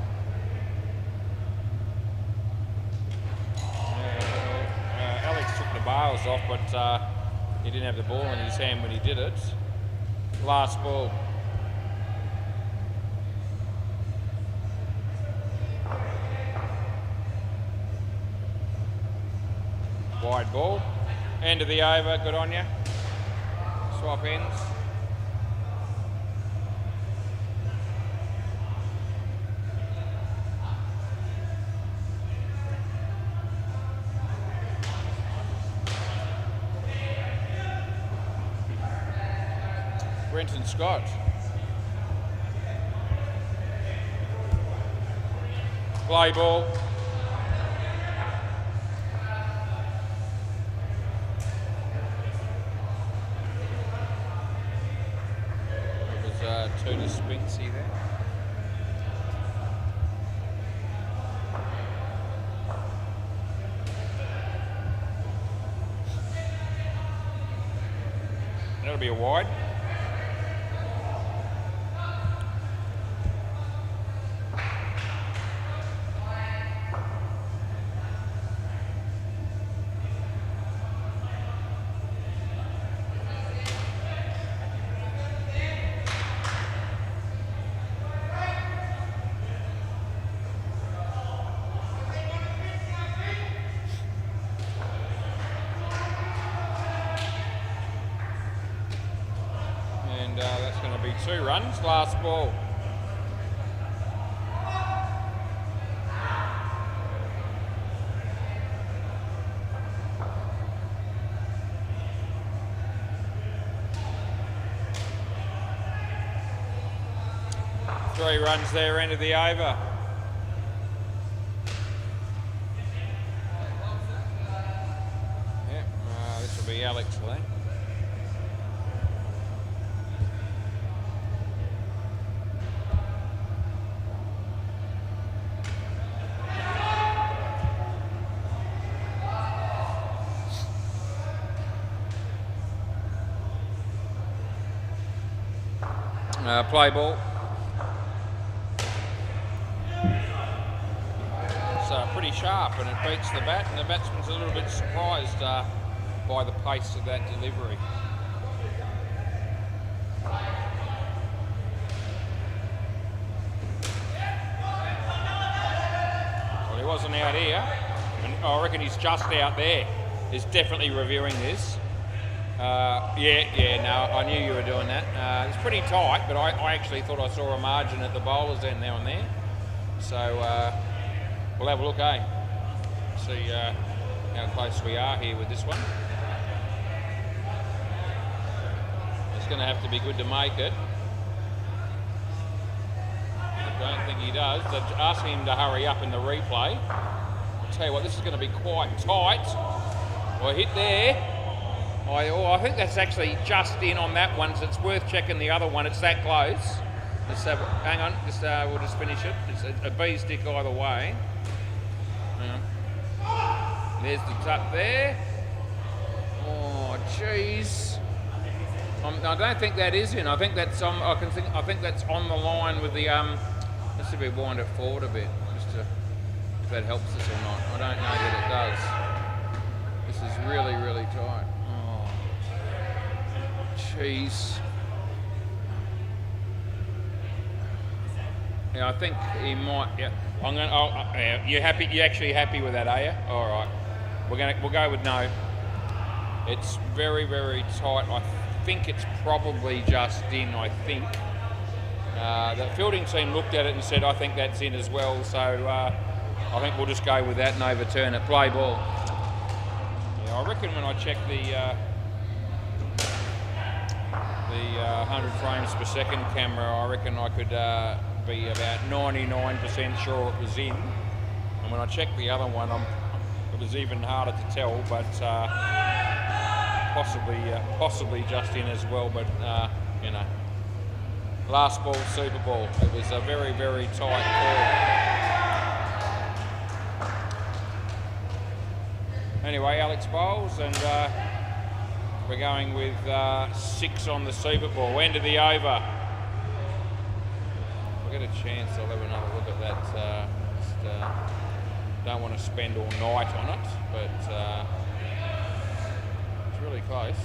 Alex took the bails off, but he didn't have the ball in his hand when he did it. Last ball. Wide ball. End of the over, good on you. Swap ends. Brenton Scott. Play ball. Two to Spinksy there. That'll be a wide. That's going to be 2 runs. Last ball. Three runs there, end of the over. Yep, this will be Alex there. Play ball. It's pretty sharp and it beats the bat, and the batsman's a little bit surprised by the pace of that delivery. Well, he wasn't out here, and reckon he's just out there. He's definitely reviewing this. Yeah, no, I knew you were doing that. It's pretty tight, but I actually thought I saw a margin at the bowler's end now and there. So we'll have a look, eh? See how close we are here with this one. It's going to have to be good to make it. I don't think he does. They're asking him to hurry up in the replay. I'll tell you what, this is going to be quite tight. Well, hit there. I think that's actually just in on that one, so it's worth checking the other one. It's that close. Hang on, we'll just finish it. It's a B stick either way. Hang on. There's the tuck there. Oh, jeez. I don't think that is in. I think that's on. I think that's on the line with the. Let's see if we wind it forward a bit, just to if that helps us or not. I don't know that it does. This is really, really tight. Jeez. Yeah, I think he might. Yeah, I'm going. Yeah, you happy? You actually happy with that, are you? All right. We'll go with no. It's very, very tight. I think it's probably just in. I think the fielding team looked at it and said, "I think that's in as well." So I think we'll just go with that and overturn it. Play ball. Yeah, I reckon when I check the 100 frames per second camera, I reckon I could be about 99% sure it was in. And when I checked the other one, it was even harder to tell, but possibly just in as well. But you know, last ball, Super Bowl. It was a very, very tight call. Anyway, Alex bowls and. We're going with 6 on the Super Bowl. End of the over. If we get a chance, I'll have another look at that. Don't want to spend all night on it, but it's really close.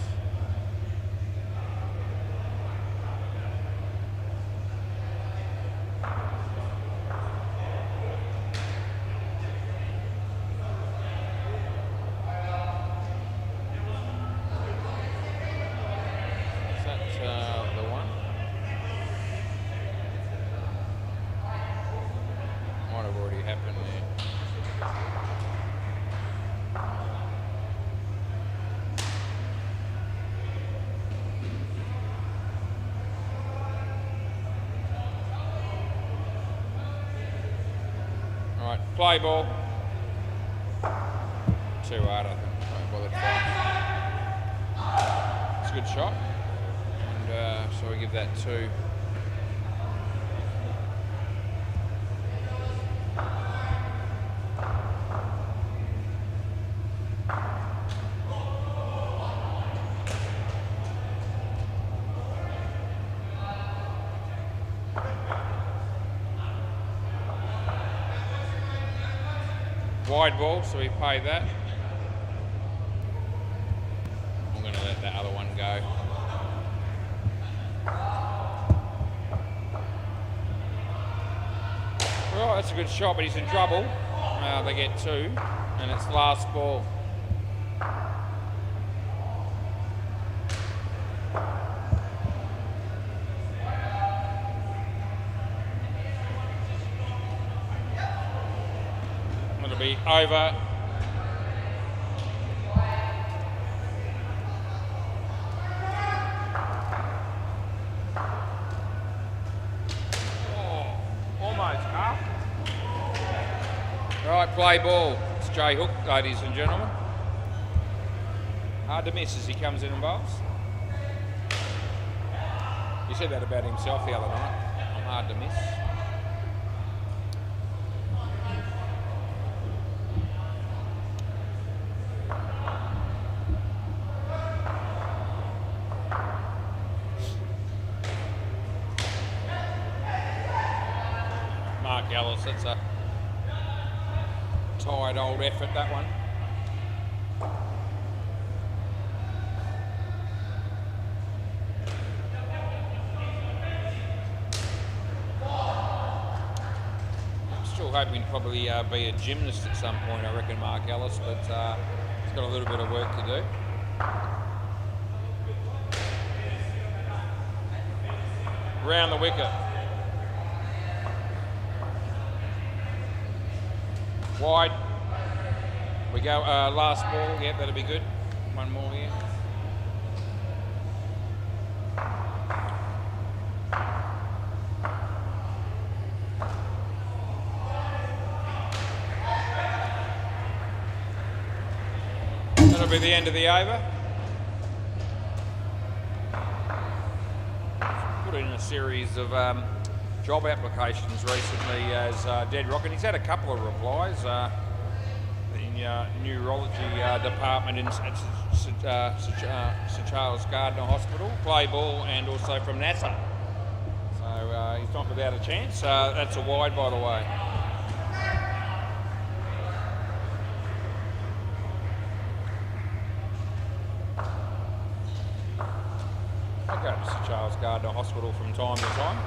Play ball. Too hard, I think. Won't bother trying. It's a good shot. And so we give that 2. Wide ball, so we pay that. I'm going to let that other one go. Well, that's a good shot, but he's in trouble. They get 2, and it's last ball. Be over. Oh, almost up. Right, play ball. It's J Hook, ladies and gentlemen. Hard to miss as he comes in and bowls. He said that about himself the other night. I'm hard to miss. Ellis, that's a tired old effort, that one. Still hoping to probably be a gymnast at some point, I reckon, Mark Ellis, but he's got a little bit of work to do. Round the wicket. Wide. We go last ball. Yep, that'll be good. One more here. That'll be the end of the over. Put in a series of job applications recently as Dead Rock, and he's had a couple of replies. The neurology department in St Charles Gardner Hospital, play ball, and also from NASA. So he's not without a chance. That's a wide, by the way. I go to St Charles Gardner Hospital from time to time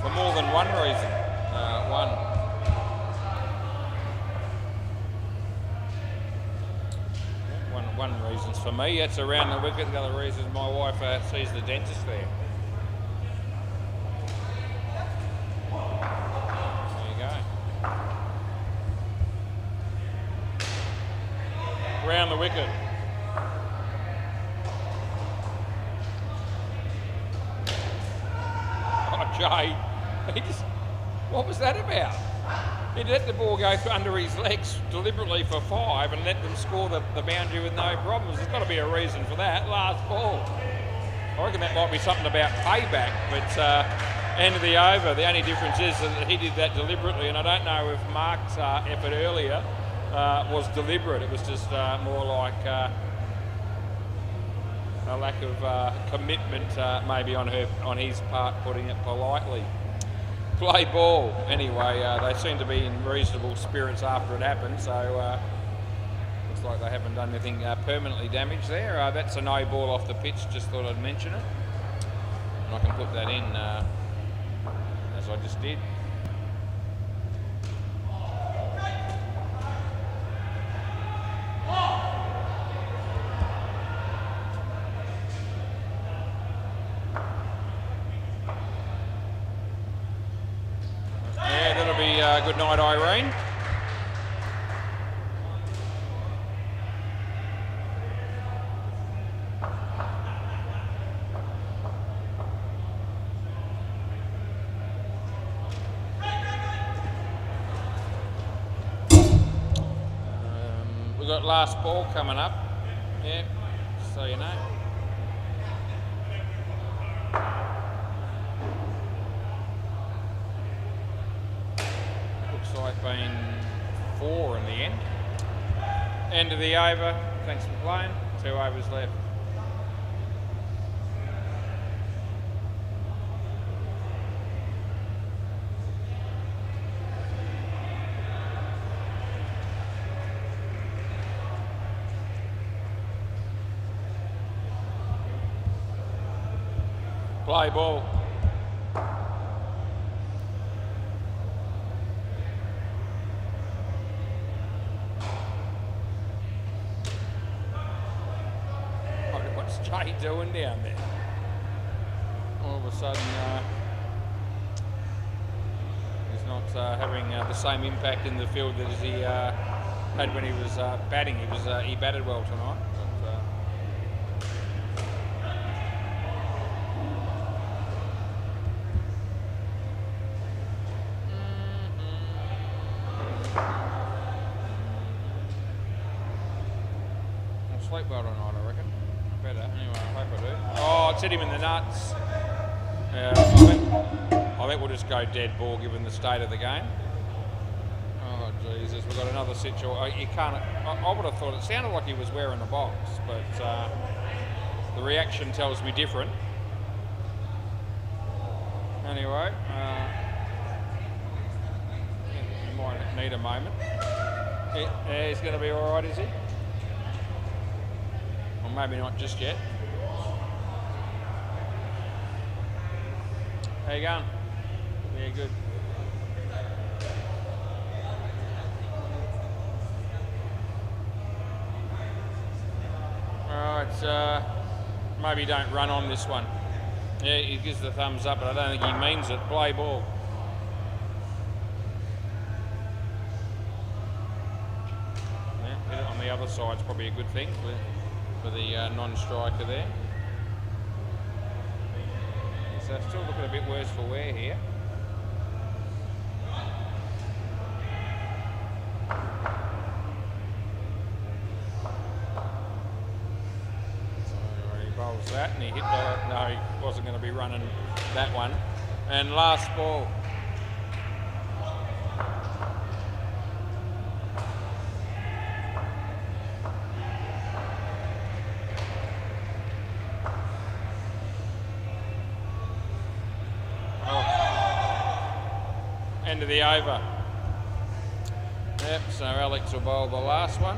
for more than one reason. One reason's for me, that's around the wicket. The other reason is my wife sees the dentist there. There you go. Round the wicket. Oh, Jay, what was that about? He let the ball go under his legs deliberately for 5 and let them score the boundary with no problems. There's got to be a reason for that. Last ball. I reckon that might be something about payback, but end of the over. The only difference is that he did that deliberately, and I don't know if Mark's effort earlier was deliberate. It was just more like a lack of commitment, maybe on his part, putting it politely. Play ball. Anyway, they seem to be in reasonable spirits after it happened, so looks like they haven't done anything permanently damaged there. That's a no ball off the pitch, just thought I'd mention it. And I can put that in as I just did. Good night, Irene. We've got last ball coming up. Yeah, so you know. Like being 4 in the end. End of the over. Thanks for playing. 2 overs left. Play ball. Jay doing down there? All of a sudden, he's not having the same impact in the field that he had when he was batting. He batted well tonight. I'll sleep well tonight, I reckon. Better. Anyway, I hope I do. Oh, it's hit him in the nuts. Yeah, I think we'll just go dead ball given the state of the game. Oh, Jesus. We've got another situation. You can't... I would have thought it sounded like he was wearing a box, but the reaction tells me different. Anyway, he might need a moment. Yeah, he's going to be all right, is he? Maybe not just yet. How you going? Yeah, good. maybe don't run on this one. Yeah, he gives the thumbs up, but I don't think he means it. Play ball. Yeah, hit it on the other side's probably a good thing for the non-striker there. So still looking a bit worse for wear here. That and he hit the, no, he wasn't going to be running that one. And last ball. Oh. End of the over. Yep, so Alex will bowl the last one.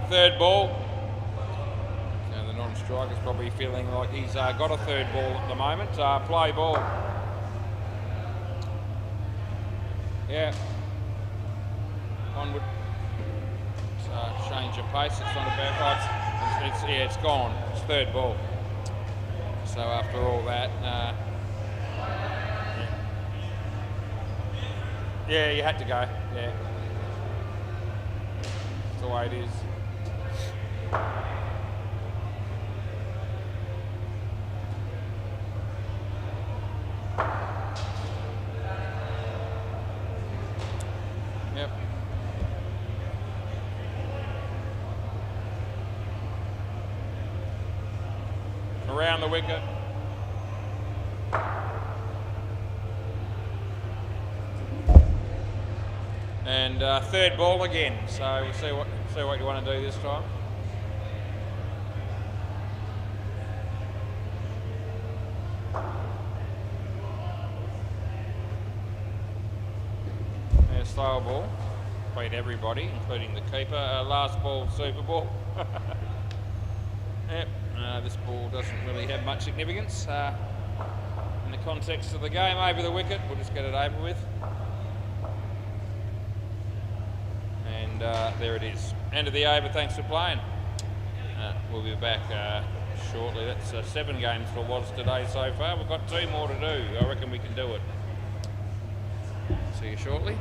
Third ball. So the non-striker's probably feeling like he's got a third ball at the moment. Play ball. Yeah. Onward. Change of pace. It's not a bad. It's gone. It's third ball. So after all that, yeah, you had to go. Yeah. The way it is. Yep. Around the wicket. And third ball again, so we'll see what you want to do this time. Yeah, slower ball, beat everybody, including the keeper. Last ball, super ball. Yep, this ball doesn't really have much significance in the context of the game. Over the wicket, we'll just get it over with. There it is. End of the over. Thanks for playing. We'll be back shortly. That's 7 games for Woz today so far. We've got 2 more to do. I reckon we can do it. See you shortly.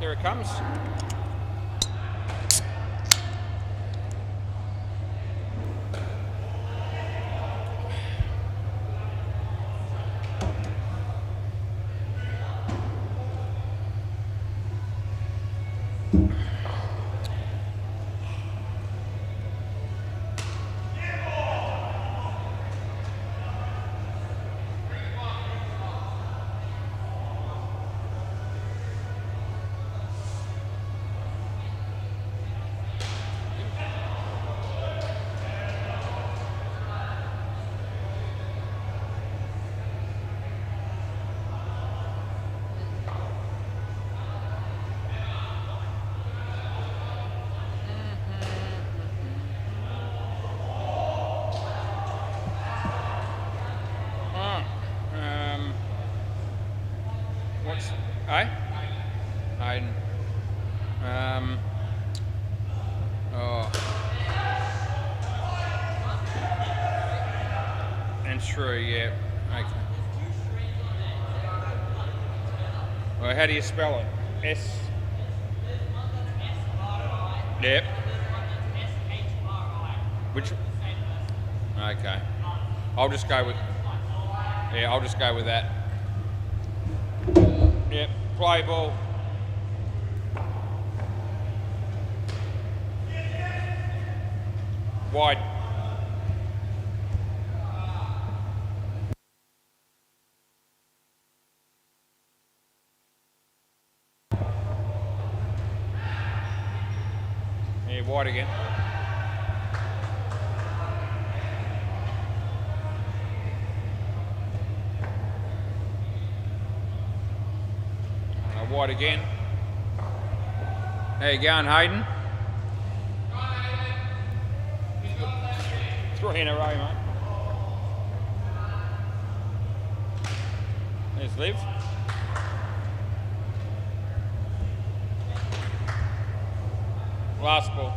Here it comes. What's, eh? Hayden. Oh. And Shrew, yeah. Okay. Well, how do you spell it? S. Yep. Which? Okay. I'll just go with. Yeah, I'll just go with that. Yep. Play ball. Wide. Yeah, wide again. Wide again. How you going, Hayden? 3 in a row, mate. There's Liv. Last ball.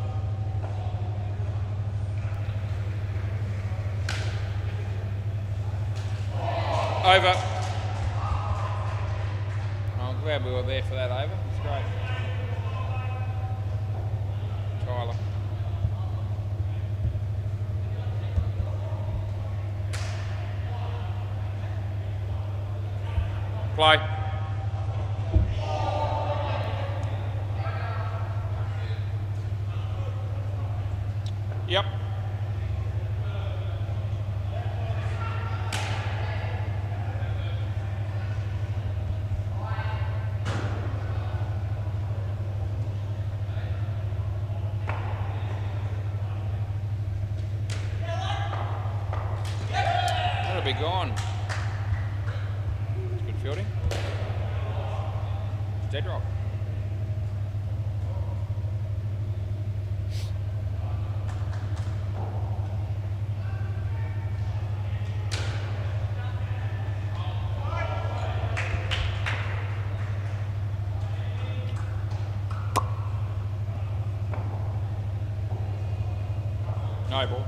Over. I'm glad we were there for that over. It's great. Tyler. Play. Yep. That'll be gone. It's good fielding. Dead drop. No ball.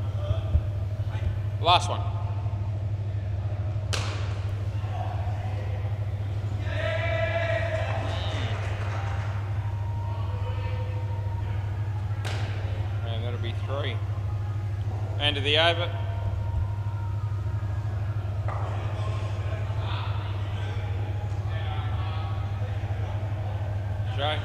Last one. And that'll be 3. End of the over. Joe.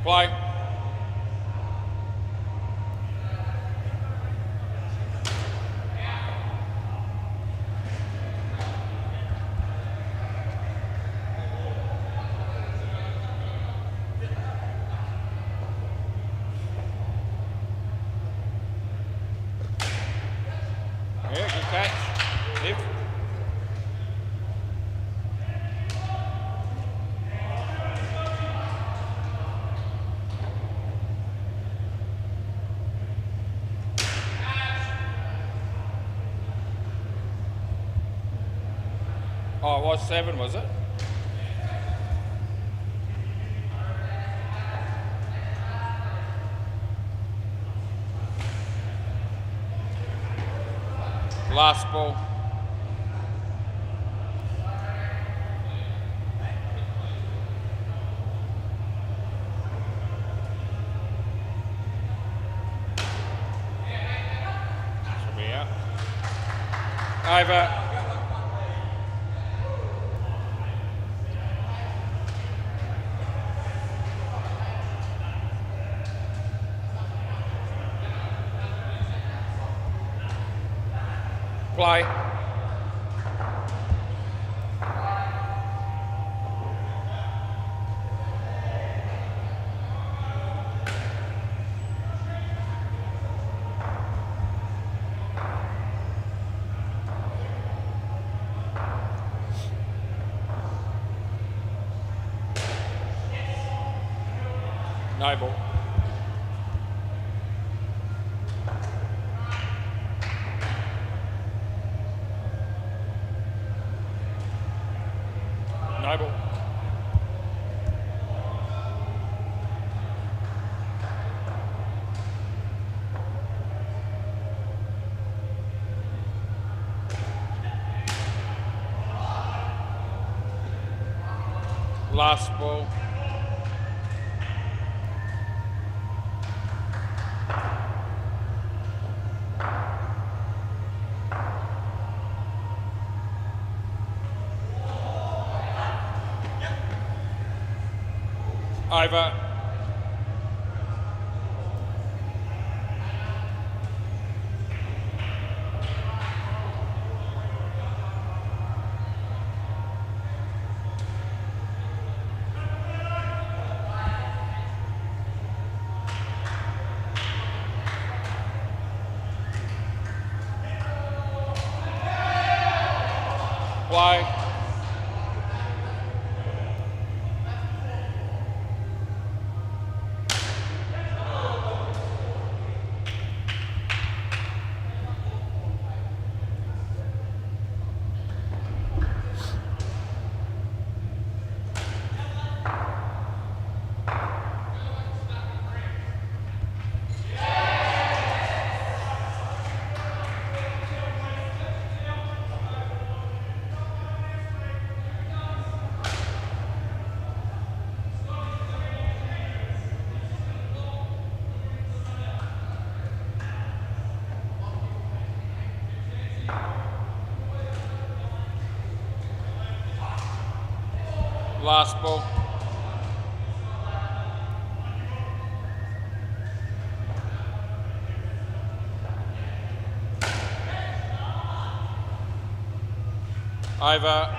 Play. Yeah, good catch. Liv. Oh, it was 7, was it? Last ball. Should be out. Over. Play. No ball. No ball. Last ball. Over. Play. Last ball. Over.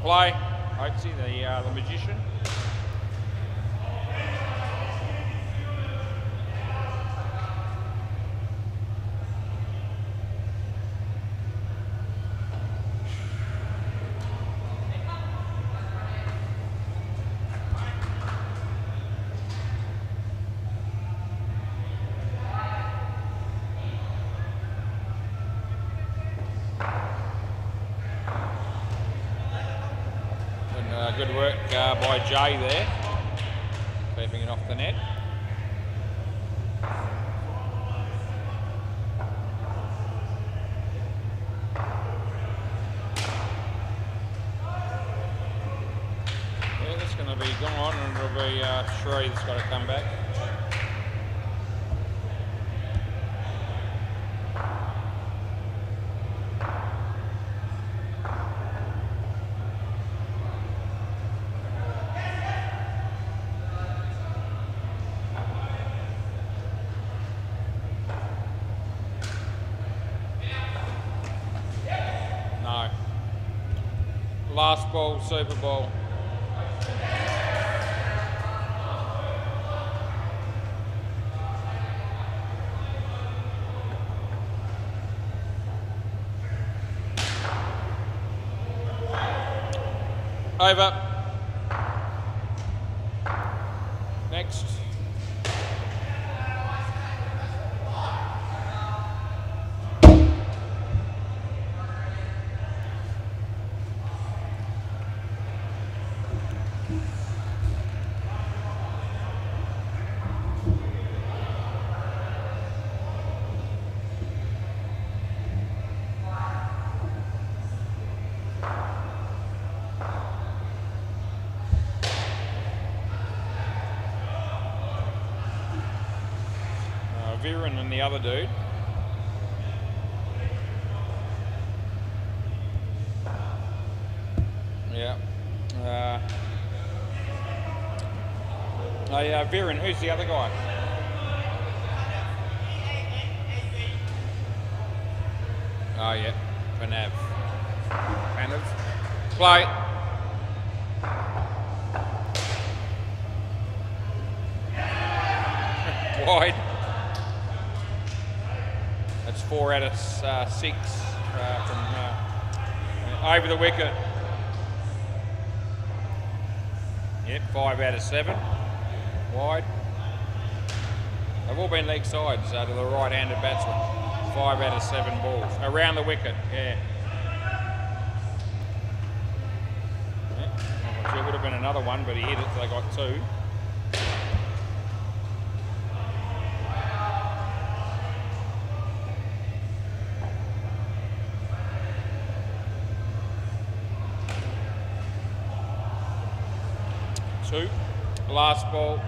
Play. I see the magician. Good work by Jay there, keeping it off the net. Yeah, that's going to be gone, and it'll be Shree that's got to come back. Last ball, Super Bowl. Over. Next. Viren and the other dude. Yeah. Viren, who's the other guy? Oh yeah, Panav. Play. Wide. That's 4 out of 6 from over the wicket. Yep, 5 out of 7. Wide. They've all been leg sides to the right-handed batsman. 5 out of 7 balls. Around the wicket, yeah. It would have been another one, but he hit it, so they got 2. Last ball.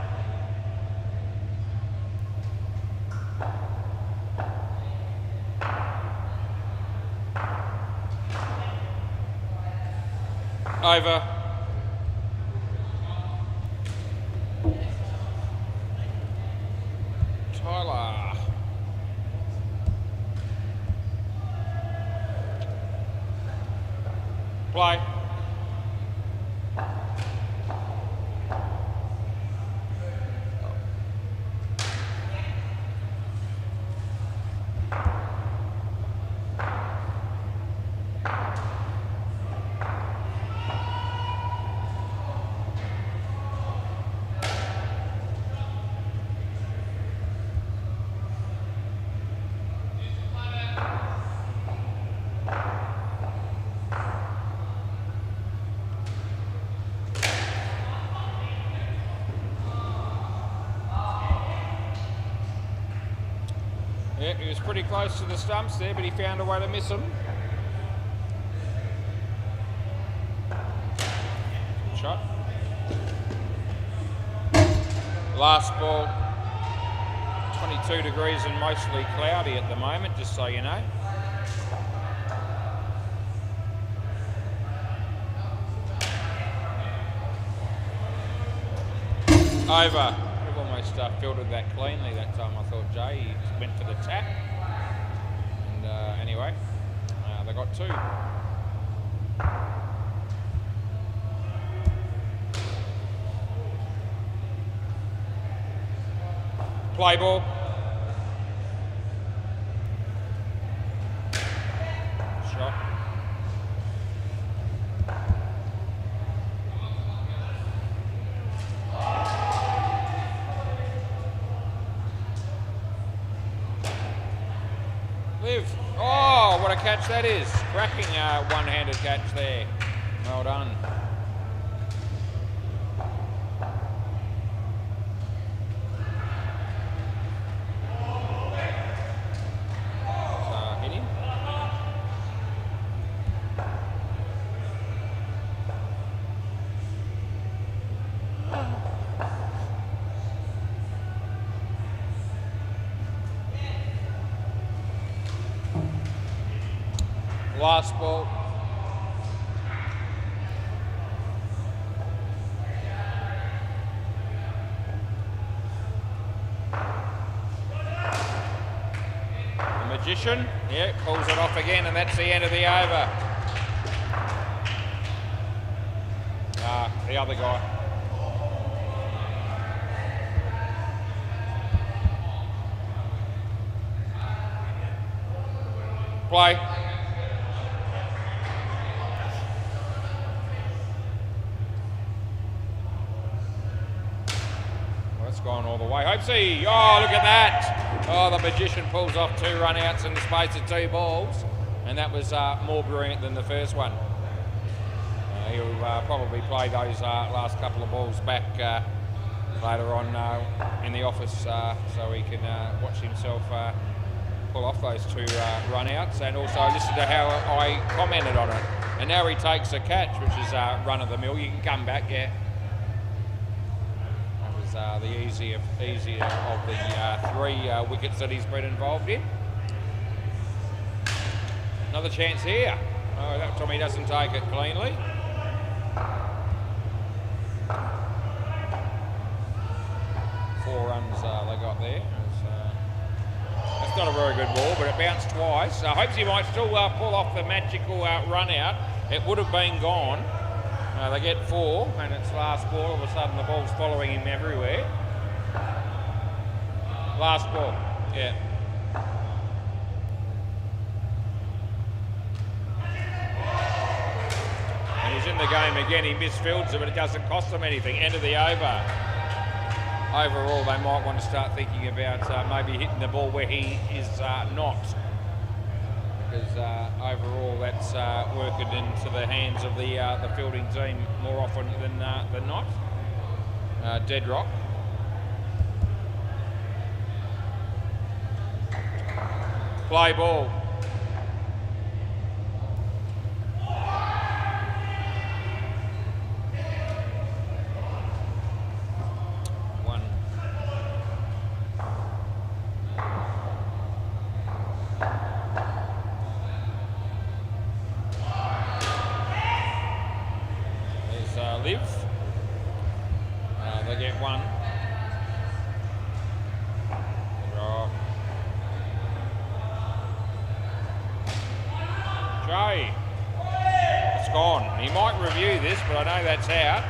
Over. Tyler. Play. Yeah, he was pretty close to the stumps there, but he found a way to miss them. Good shot. Last ball. 22 degrees and mostly cloudy at the moment, just so you know. Over. I've almost filtered that cleanly that time. I thought Jay went for the tap. And anyway, they got 2. Play ball. Shot. Live. Oh, what a catch that is. Cracking one-handed catch there. Well done. Hit him. Last ball. The Magician, yeah, pulls it off again, and that's the end of the over. The other guy. Play. Gone all the way. Hopesy. Oh, look at that. Oh, the Magician pulls off 2 run-outs in the space of 2 balls. And that was more brilliant than the first one. He'll probably play those last couple of balls back later on in the office so he can watch himself pull off those 2 run-outs, and also listen to how I commented on it. And now he takes a catch, which is run-of-the-mill. You can come back, yeah. the easier of the 3 wickets that he's been involved in. Another chance here. Oh, that time he doesn't take it cleanly. Four runs they got there. That's not a very good ball, but it bounced twice. Hopes he might still pull off the magical run out. It would have been gone. They get 4, and it's last ball. All of a sudden, the ball's following him everywhere. Last ball, yeah. And he's in the game again. He misfields it, but it doesn't cost them anything. End of the over. Overall, they might want to start thinking about maybe hitting the ball where he is not. Because overall, that's working into the hands of the fielding team more often than not. Dead rock. Play ball. Live. They get 1. Draw. Jay. It's gone. He might review this, but I know that's out.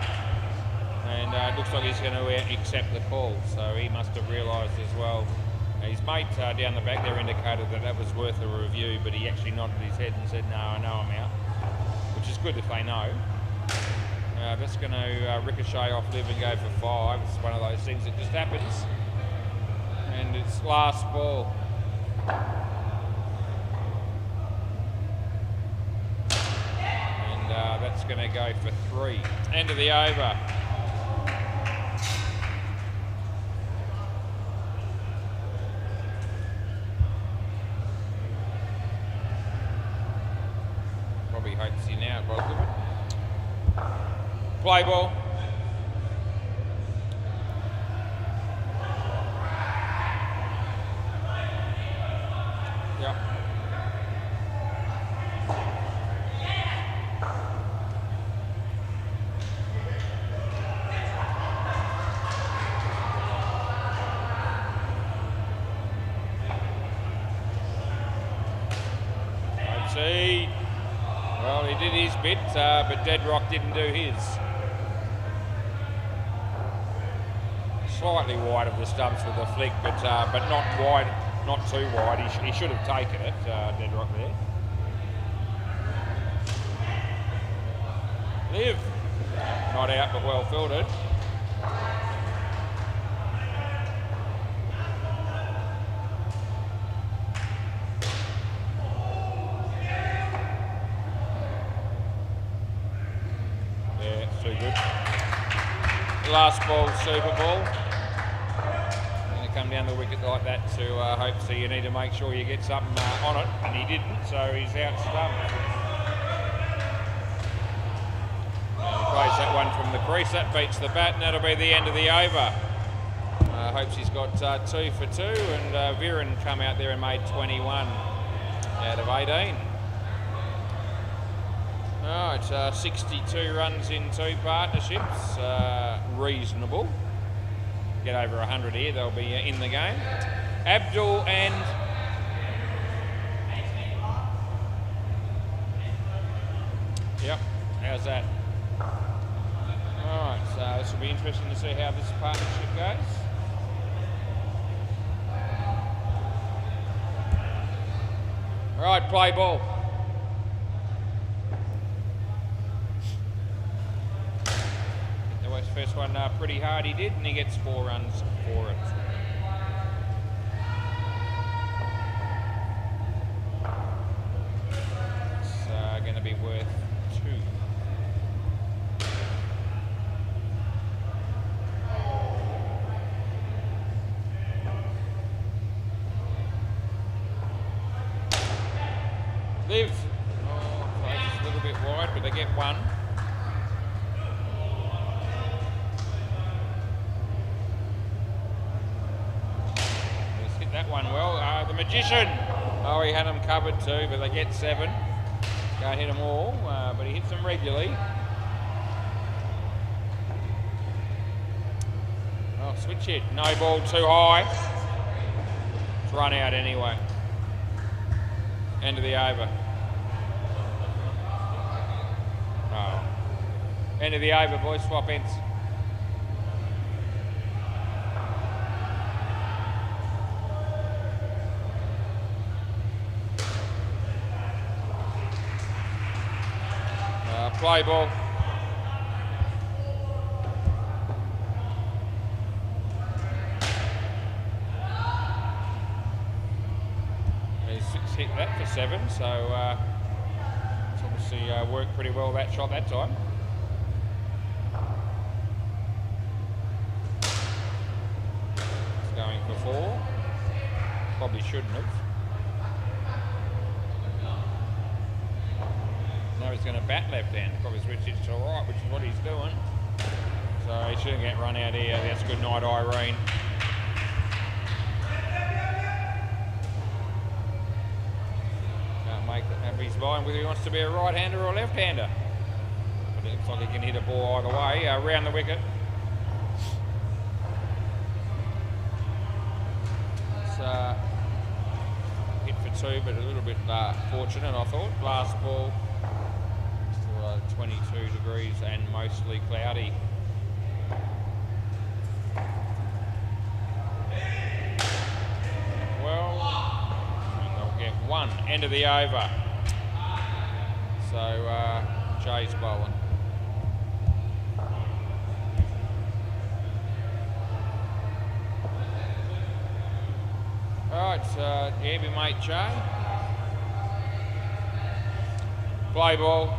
And it looks like he's going to accept the call. So he must have realised as well. His mate down the back there indicated that was worth a review, but he actually nodded his head and said, no, I know I'm out. Which is good if they know. That's going to ricochet off Live and go for 5. It's one of those things that just happens. And it's last ball. And that's going to go for 3. End of the over. Probably hopes he now by the look of it. Play ball. Yep. Let's see. Well, he did his bit, but Dead Rock didn't do his. Slightly wide of the stumps with the flick, but not wide, not too wide. He should have taken it, Dead Rock there. Live. Not out, but well fielded. Yeah, it's too good. Last ball, Super Ball. Come down the wicket like that to hope, so you need to make sure you get something on it, and he didn't, so he's out stumped. And he plays that one from the crease, that beats the bat, and that'll be the end of the over. Hopes he's got 2 for 2, and Viren come out there and made 21 out of 18. Alright, 62 runs in 2 partnerships, reasonable. Get over 100 here, they'll be in the game. Abdul and yep, how's that? Alright, so this will be interesting to see how this partnership goes. Alright, play ball. First one pretty hard he did, and he gets 4 runs for it. It's going to be worth 2. Live. Oh, plays just a little bit wide, but they get 1. that one well. The Magician. Oh, he had them covered too, but they get 7. Can't hit them all, but he hits them regularly. Oh, switch hit. No ball, too high. It's run out anyway. End of the over. Oh. End of the over, boys. Swap ends. Play ball. He's hit that for 7, so it's obviously worked pretty well that shot that time. It's going for 4. Probably shouldn't have. Now he's going to bat left hand, probably switch it to the right, which is what he's doing. So he shouldn't get run out here. That's good night, Irene. Can't make up his mind whether he wants to be a right-hander or a left-hander. But it looks like he can hit a ball either way, around the wicket. It's hit for 2, but a little bit fortunate, I thought. Last ball. 22 degrees and mostly cloudy. Well, they'll get 1. End of the over. So Jay's bowling. Alright, yeah, my mate Jay. Play ball.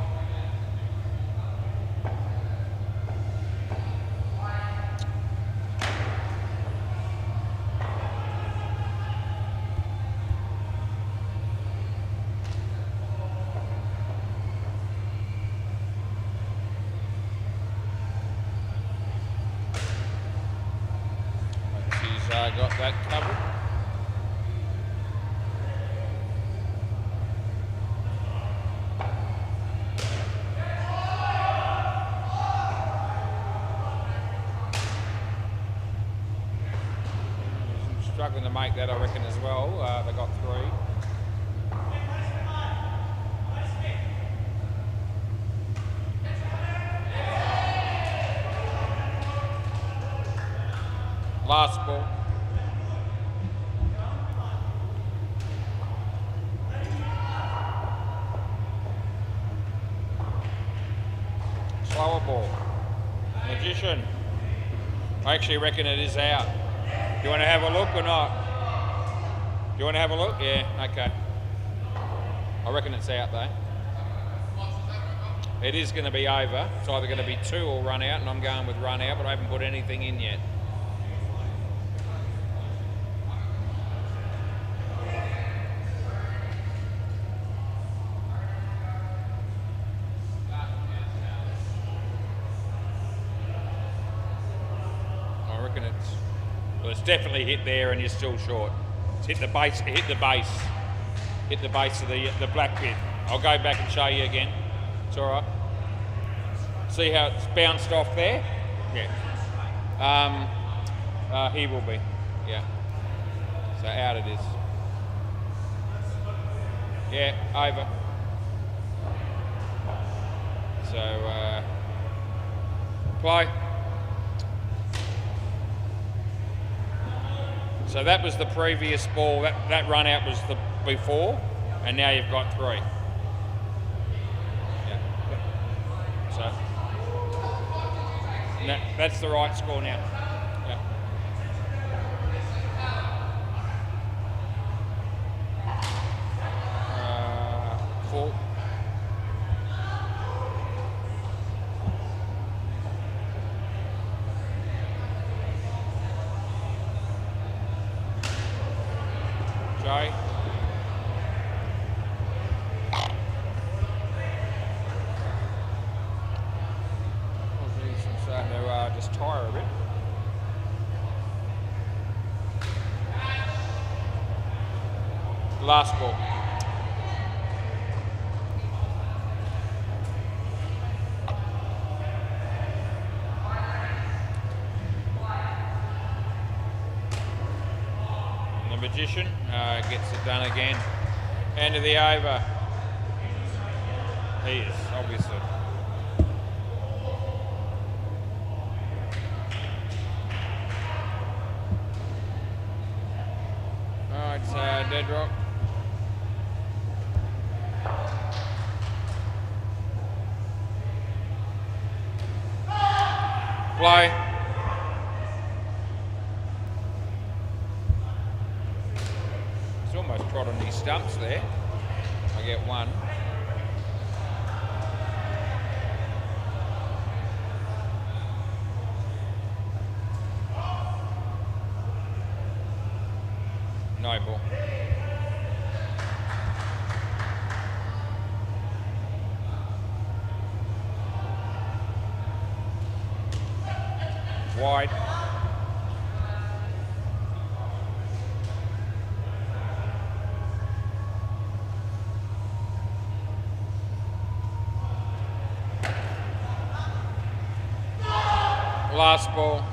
Got that covered. Struggling to make that, I reckon, as well. They got 3. Last ball. Slower ball. Magician. I actually reckon it is out. Do you want to have a look or not? Do you want to have a look? Yeah, okay. I reckon it's out though. It is going to be over. It's either going to be 2 or run out, and I'm going with run out, but I haven't put anything in yet. It's definitely hit there and you're still short. It's hit the base, hit the base of the black bit. I'll go back and show you again. It's all right. See how it's bounced off there? Yeah. He will be. Yeah. So out it is. Yeah, over. So play. So that was the previous ball, that run out was the before, and now you've got 3. Yeah. So that's the right score now. Yeah. 4. Jay. I'm starting to just tire a bit. Last ball. The Magician gets it done again. End of the over. He is, obviously. Alright, Dead Rock. Play. He's almost trod on these stumps there. I get one. No ball. Wide. Last ball.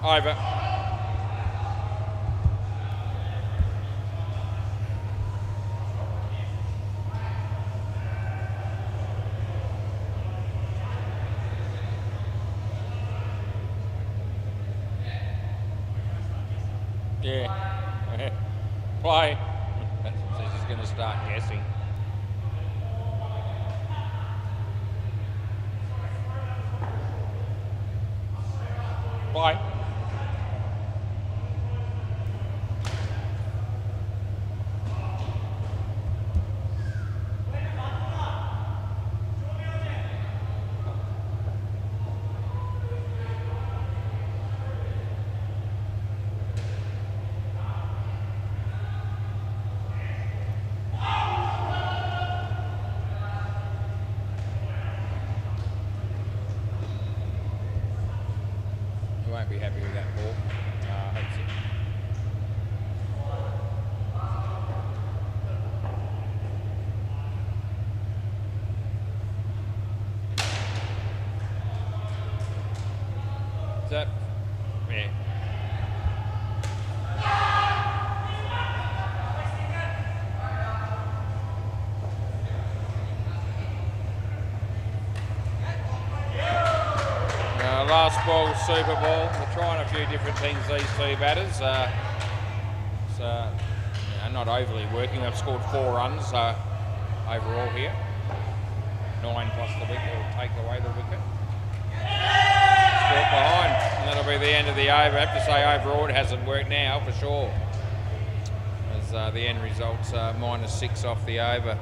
Over. Yeah. Play. So she's going to start guessing. Play. Won't be happy with that ball. I hope so. Is that? Yeah. Last ball, Super Ball. We're trying a few different things, these two batters. Not overly working. They've scored 4 runs overall here. 9 plus the wicket will take away the wicket. Scored behind, and that'll be the end of the over. I have to say overall it hasn't worked now for sure. As the end result's -6 off the over.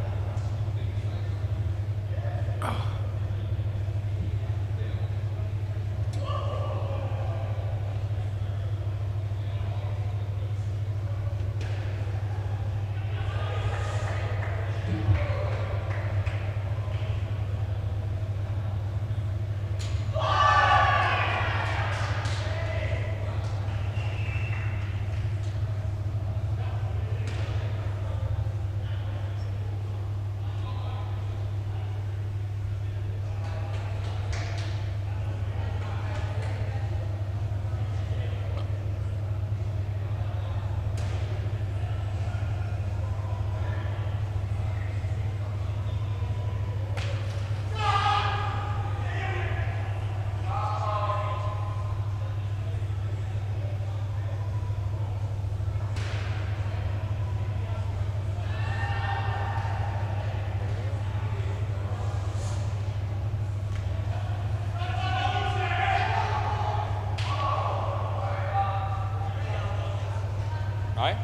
Hey?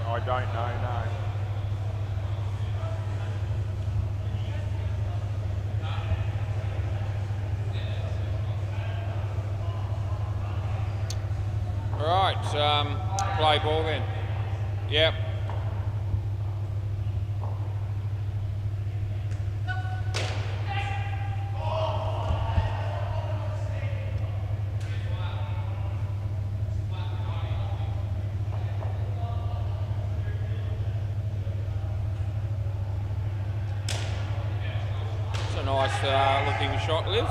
I don't know, no. Right, play ball then. Yep. nice looking shot, Liv.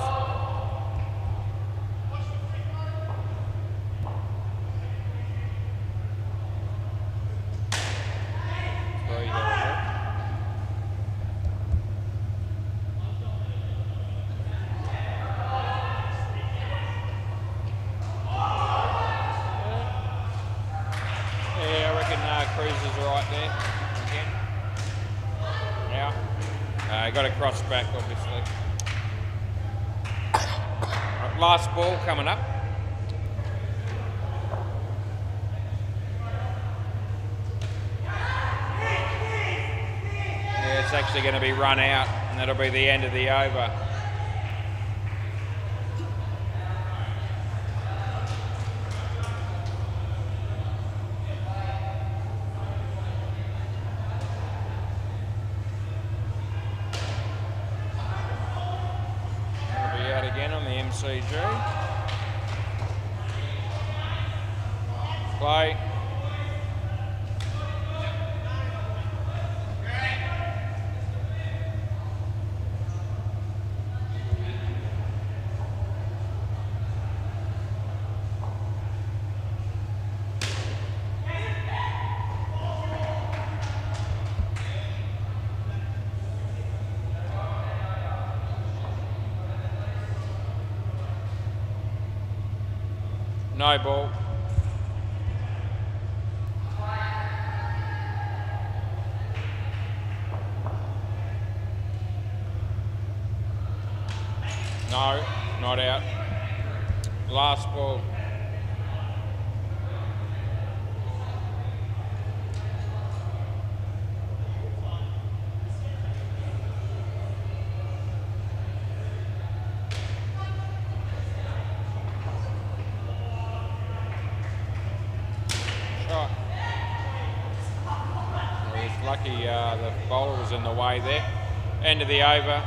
Cruiser's right there again. Now, got a cross back, obviously. Right, last ball coming up. Yeah, it's actually going to be run out, and that'll be the end of the over. CG. Play. No ball. No, not out. Last ball. Lucky the bowler was in the way there. End of the over.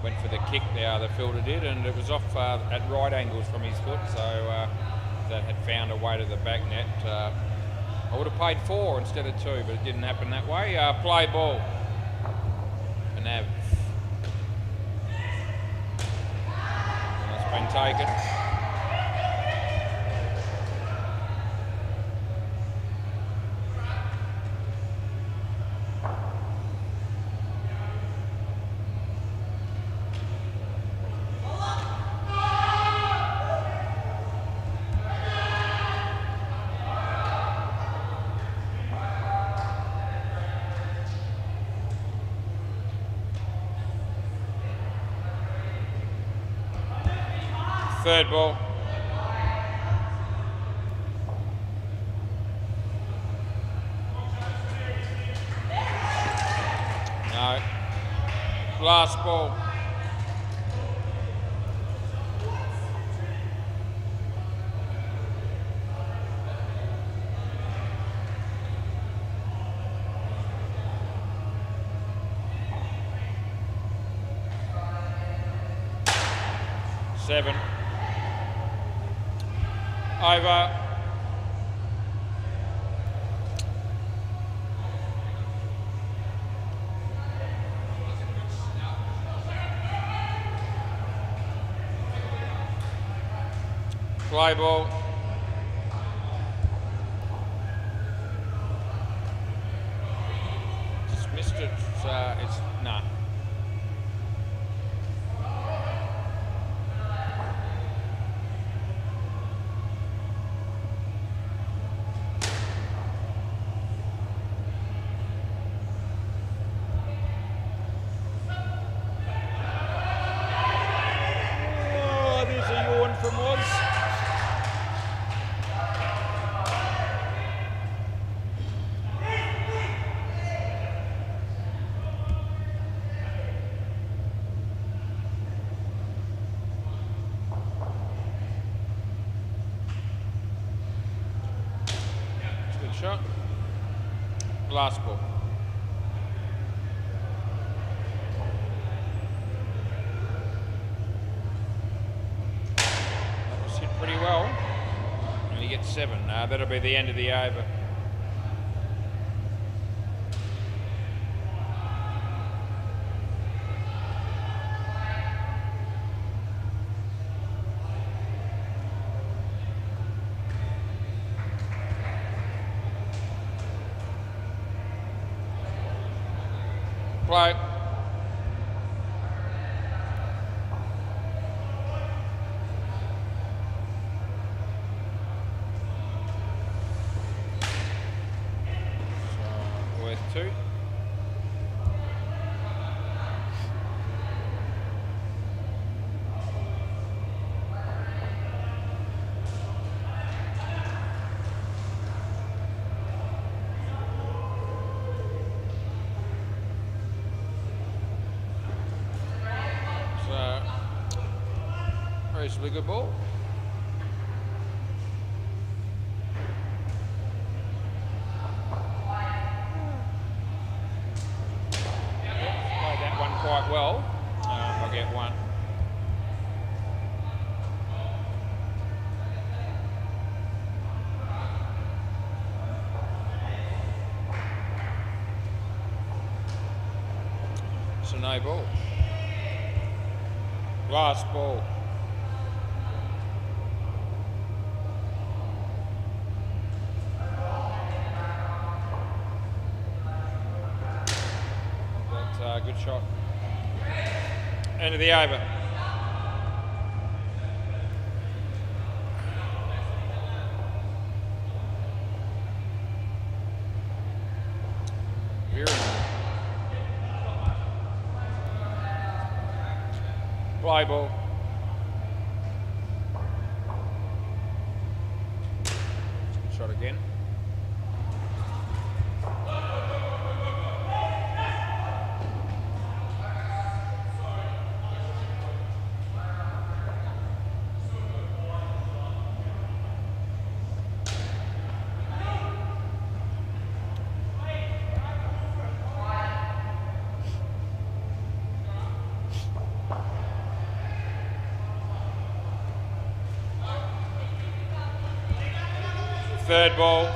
Went for the kick, the fielder did, and it was off at right angles from his foot, so that had found a way to the back net. I would have paid 4 instead of 2, but it didn't happen that way. Play ball. Nav. That's been taken. Third ball. No. Last ball. Seven. Over. Play ball. Just missed it. It's nah. From Oz. Good shot. Last ball. Pretty well, and he gets 7. That'll be the end of the over. Play. So, worth 2. Reasonably good ball. Played that one quite well. I'll get 1. So no ball. Last ball. Good shot. End of the over. Very nice. Play ball. Shot again. Third ball.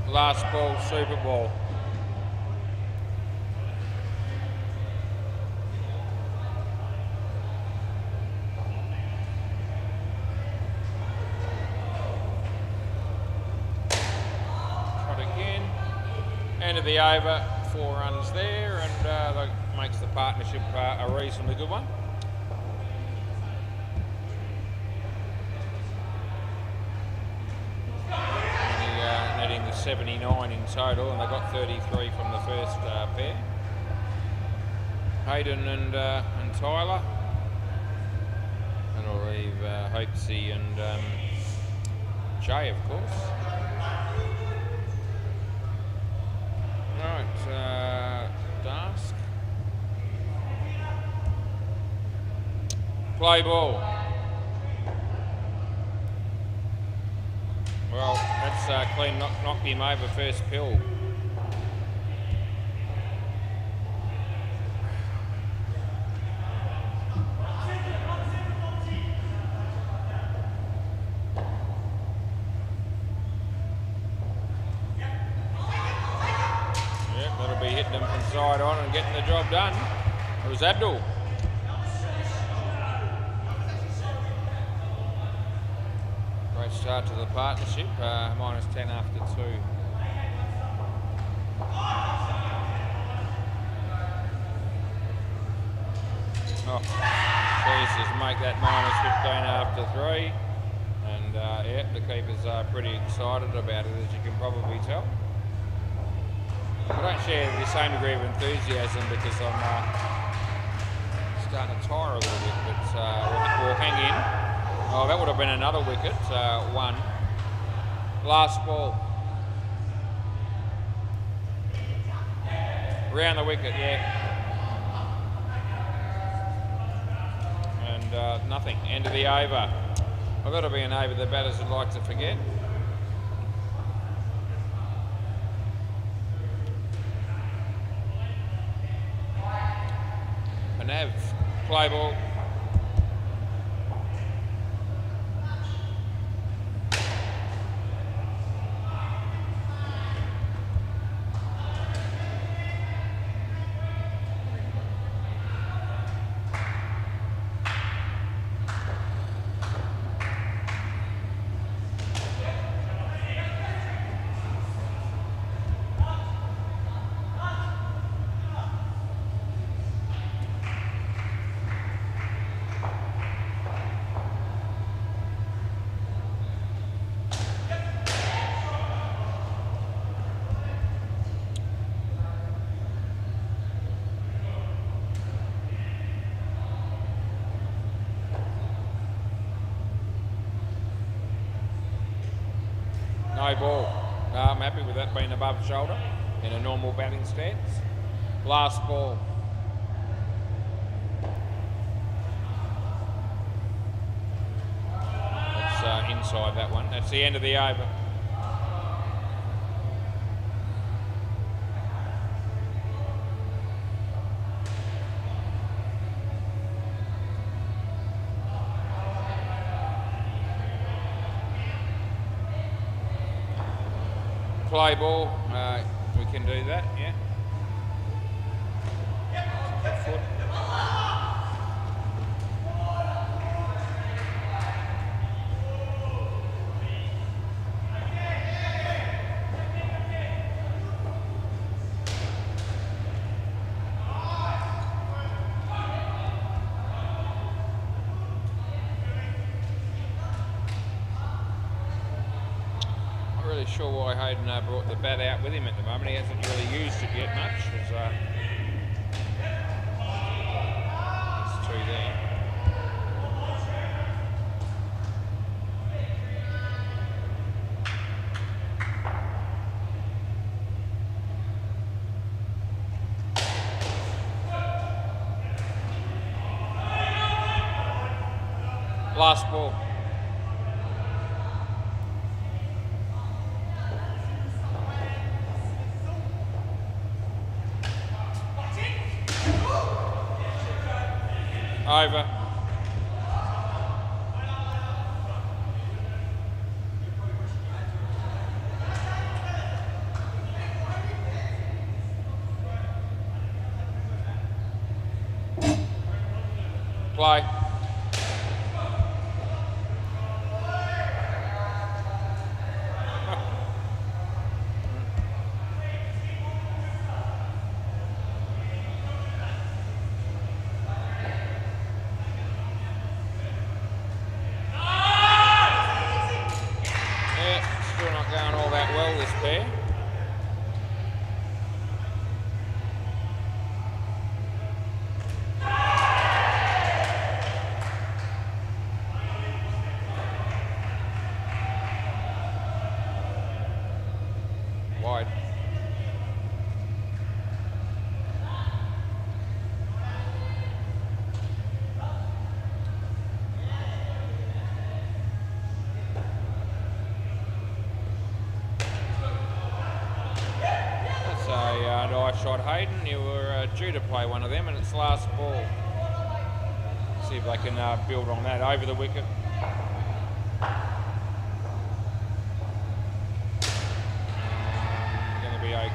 Last ball, Super Bowl. Shot again. End of the over, 4 runs there, and that makes the partnership a reasonably good one. Netting the 79 in total, and they got 33 from the first pair. Hayden and Tyler, and I'll leave Hopesy and Jay, of course. Right, Dask. Play ball. Well, that's clean, knocked him over first pill. Be hitting them from side on and getting the job done. It was Abdul. Great start to the partnership, minus 10 after 2. Oh, Jesus, make that minus 15 after 3. And yeah, the keepers are pretty excited about it, as you can probably tell. I don't share the same degree of enthusiasm because I'm starting to tire a little bit, but we'll hang in. Oh, that would have been another wicket, 1. Last ball. Round the wicket, yeah. And nothing, end of the over. I've got to be an over the batters would like to forget. Nav, play ball. No ball. I'm happy with that being above shoulder in a normal batting stance. Last ball. That's inside that one. That's the end of the over. Play ball, we can do that, yeah. Foot. Sure why Hayden brought the bat out with him at the moment. He hasn't really used it yet much. There's two there. Last ball. Over. Play. Wide. That's a nice shot, Hayden. You were due to play one of them, and it's last ball. See if they can build on that over the wicket.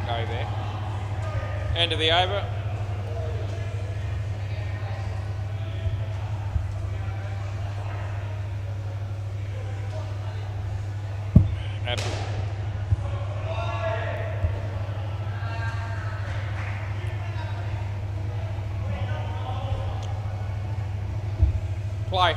Okay there. End of the over. Play.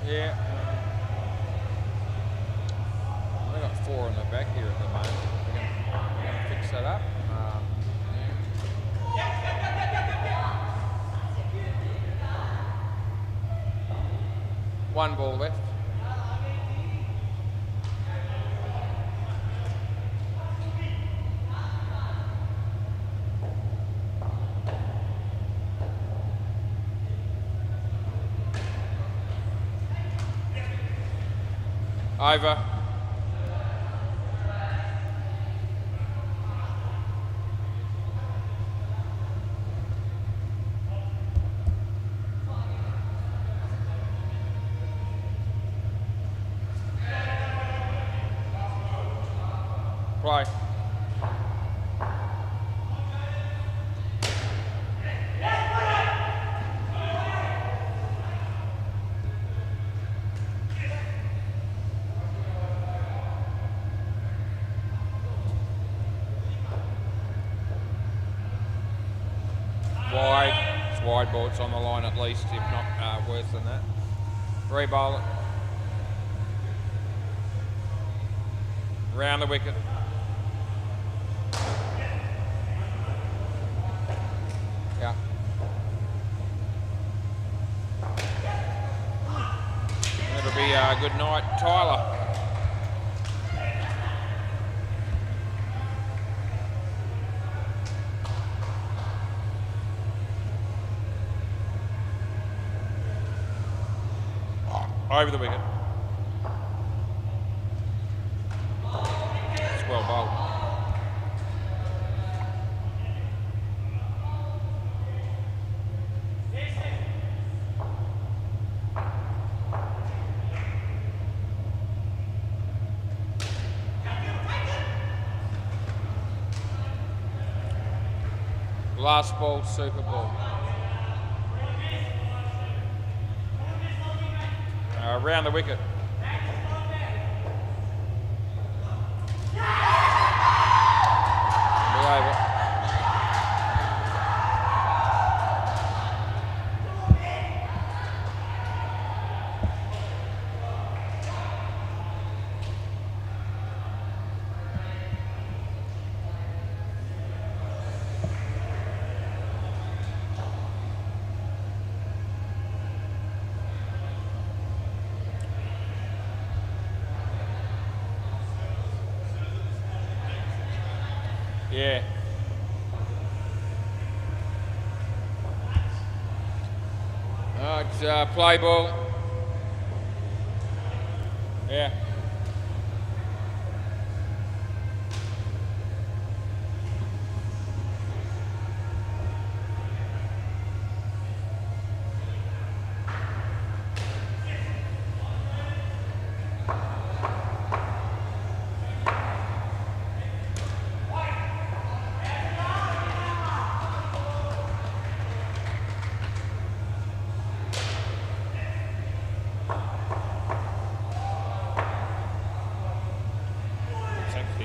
Yeah. We've got 4 on the back here at the moment. We're going to fix that up. One ball left. Over. Play. Wide. It's wide ball. It's on the line at least, if not worse than that. Re-bowl it. Round the wicket. Yeah. That'll be a good night, Tyler. Over the wicket. It's well bowled. Last ball, super ball. Around the wicket. Be over. Yeah. It's play ball. Yeah.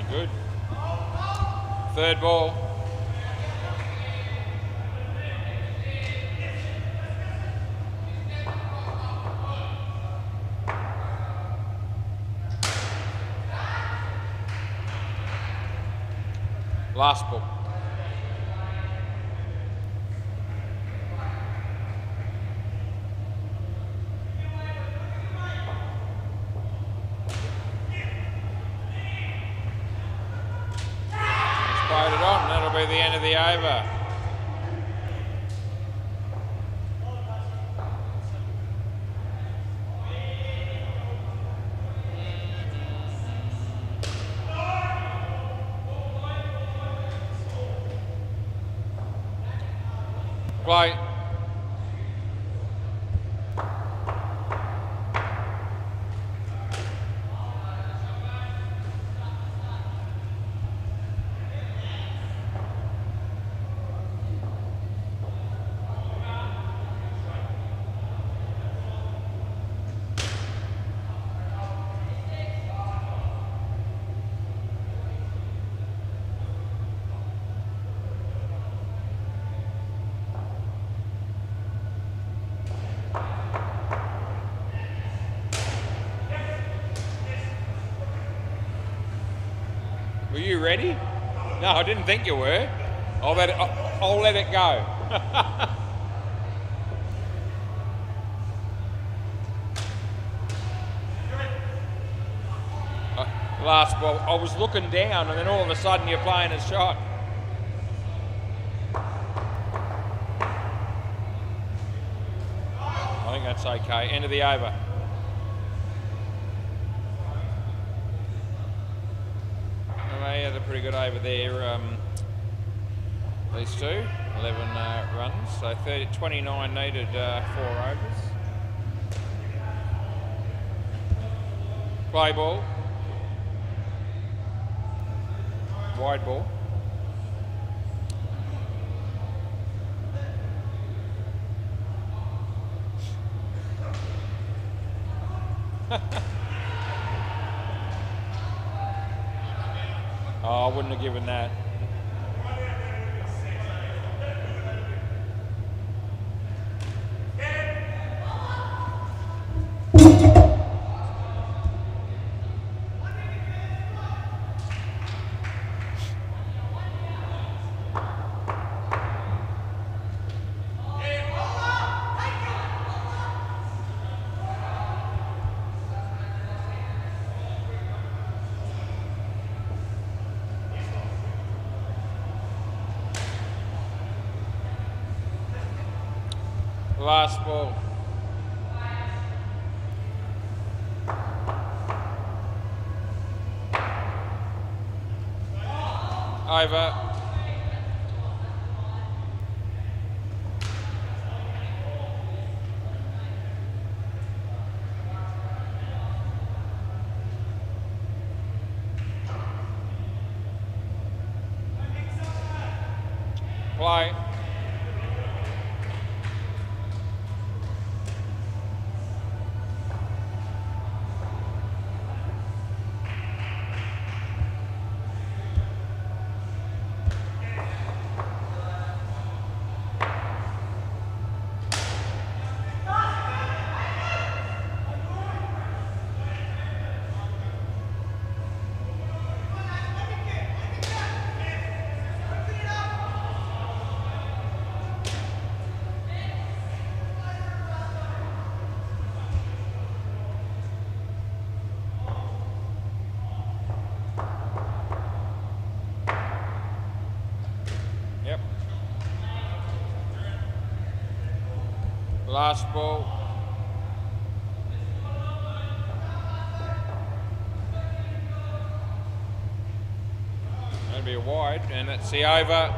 Good. Third ball. Last ball. Played it on, that'll be the end of the over. Play. Were you ready? No, I didn't think you were. I'll let it go. Last ball, I was looking down and then all of a sudden you're playing a shot. I think that's okay. End of the over. They had a pretty good over there. These two, 11 runs, so 29 needed 4 overs. Play ball. wide ball. Oh, I wouldn't have given that. Last ball. Over. Play. Yep. Last ball. That'd be a wide, and that's the over.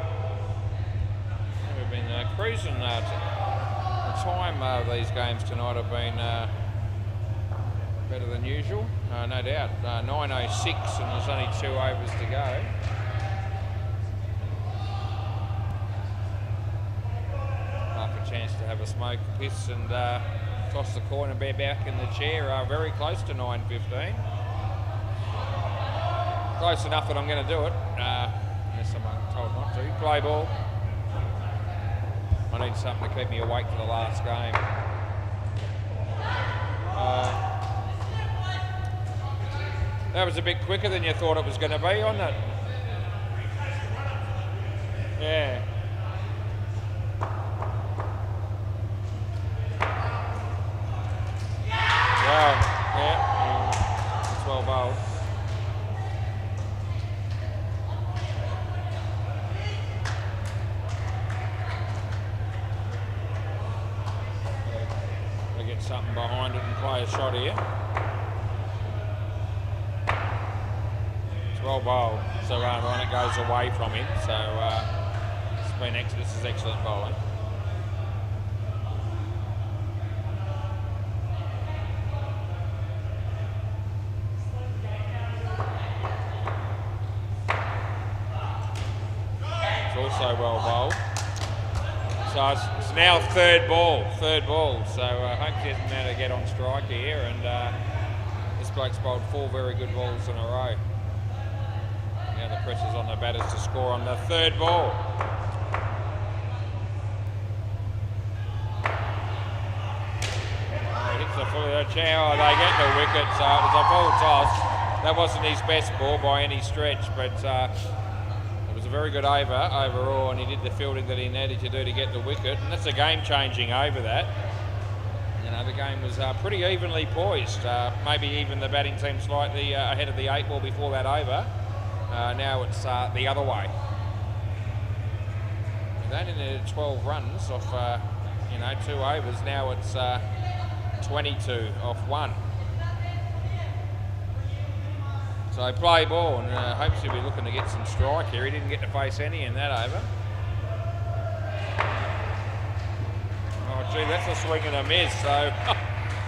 We've been cruising. The time of these games tonight have been better than usual, no doubt. 9:06, and there's only 2 overs to go. Chance to have a smoke, piss, and toss the coin and be back in the chair. Very close to 9:15. Close enough that I'm going to do it, unless I'm told not to. Play ball. I need something to keep me awake for the last game. That was a bit quicker than you thought it was going to be, wasn't it? Yeah. Wow, yeah, it's well bowled. We'll get something behind it and play a shot here. It's well bowled, so when it goes away from him, so this is excellent bowling. Also well bowled. So it's now third ball. So hopefully he doesn't matter to get on strike here, and this bloke's bowled 4 very good balls in a row. Now the pressure's on the batters to score on the third ball. Hits the fully they get the wicket, so it was a full toss. That wasn't his best ball by any stretch, but it was a very good over overall, and he did the fielding that he needed to do to get the wicket, and that's a game-changing over that. You know, the game was pretty evenly poised. Maybe even the batting team slightly ahead of the 8 ball before that over. Now it's the other way. They only needed 12 runs off, 2 overs. Now it's 22 off 1. So play ball, and hopes he'll be looking to get some strike here. He didn't get to face any in that over. Oh gee, that's a swing and a miss, so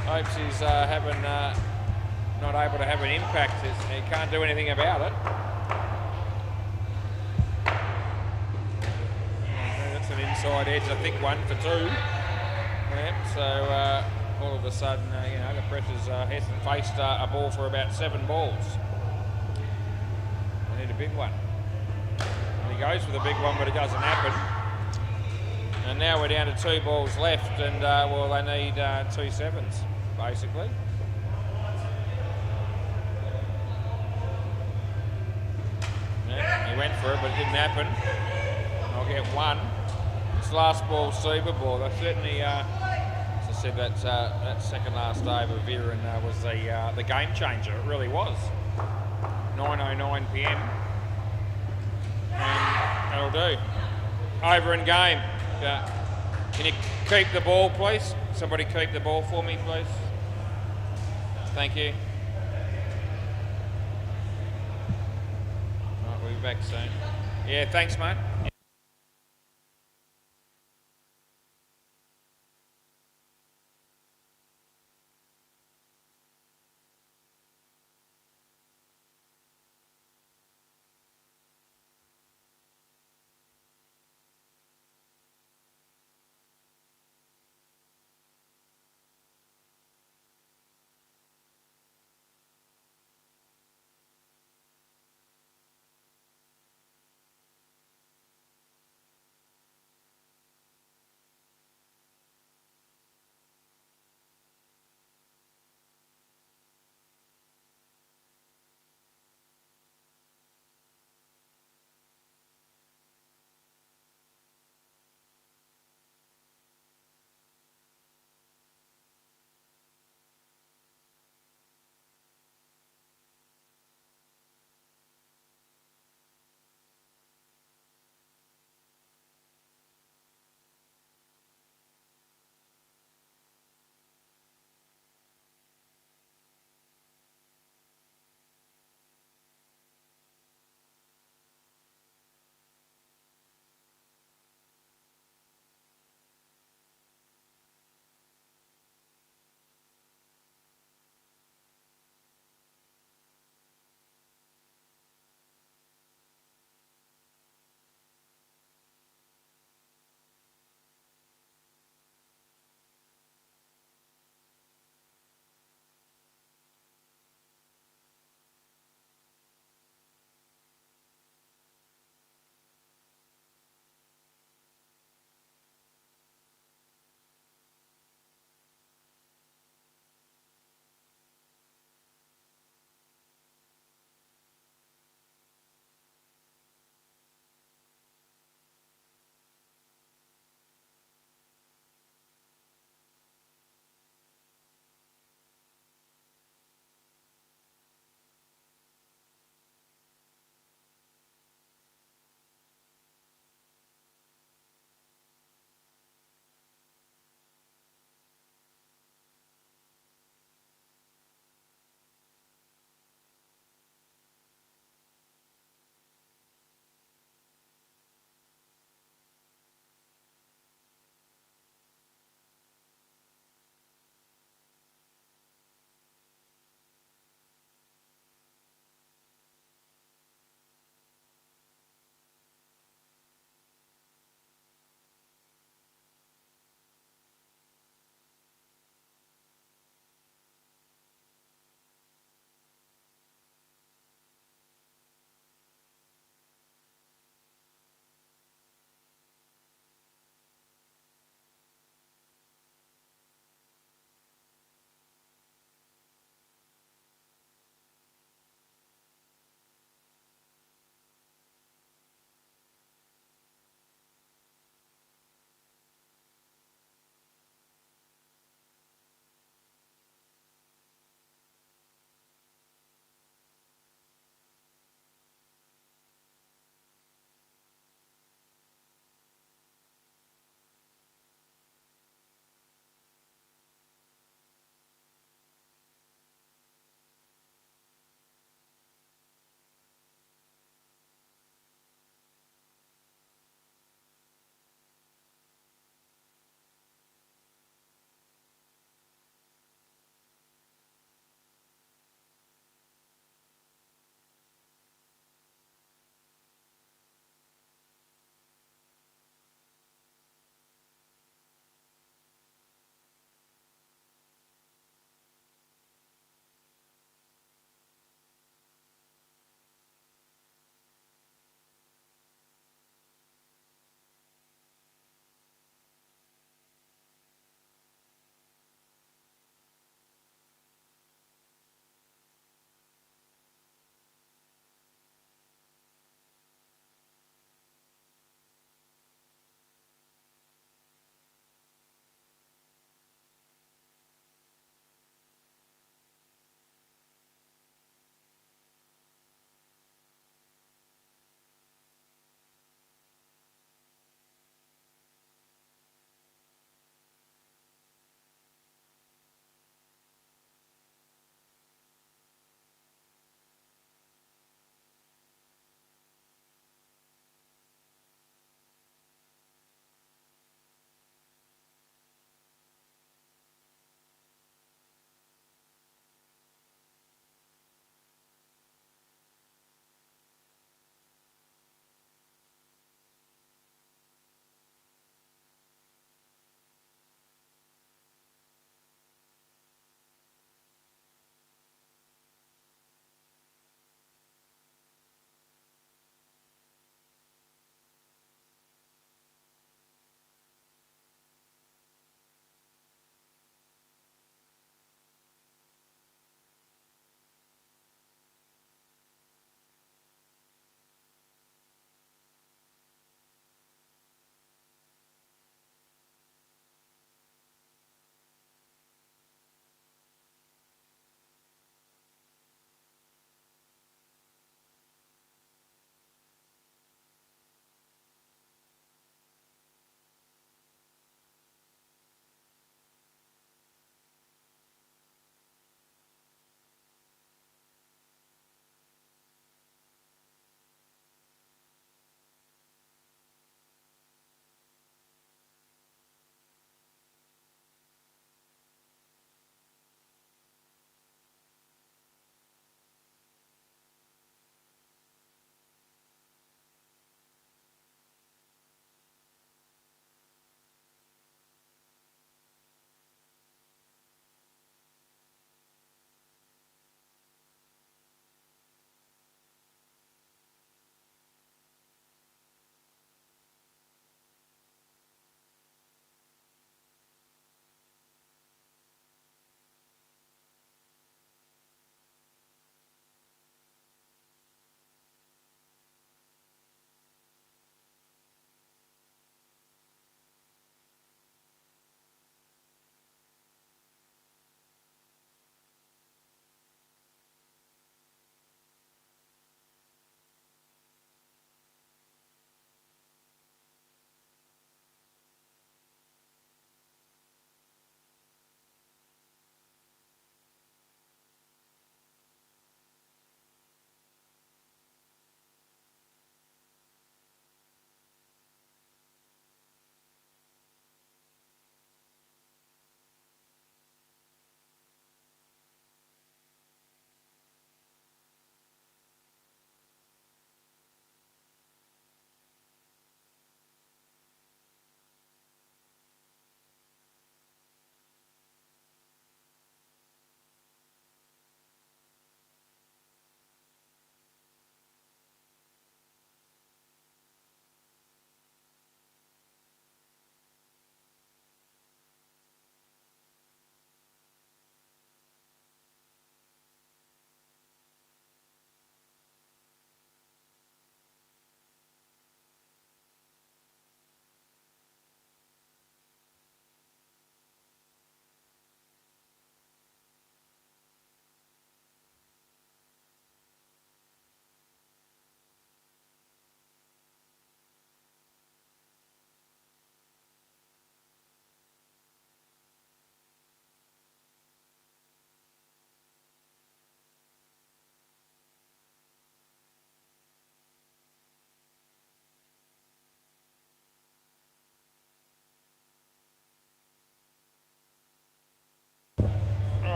hopes he's not able to have an impact. He can't do anything about it. inside edge, I think 1 for 2. Yep, so all of a sudden, you know, the Pressures hasn't faced a ball for about 7 balls. They need a big one. And he goes for the big one, but it doesn't happen. And now we're down to 2 balls left, and well, they need 2 sevens, basically. Yeah, he went for it, but it didn't happen. I'll get 1. This last ball, super ball. They certainly, as I said, that second last over of Viren was the game changer. It really was. 9:09 p.m. And that'll do. Over in game. Can you keep the ball, please? Somebody keep the ball for me, please. Thank you. Right, we'll be back soon. Yeah, thanks, mate.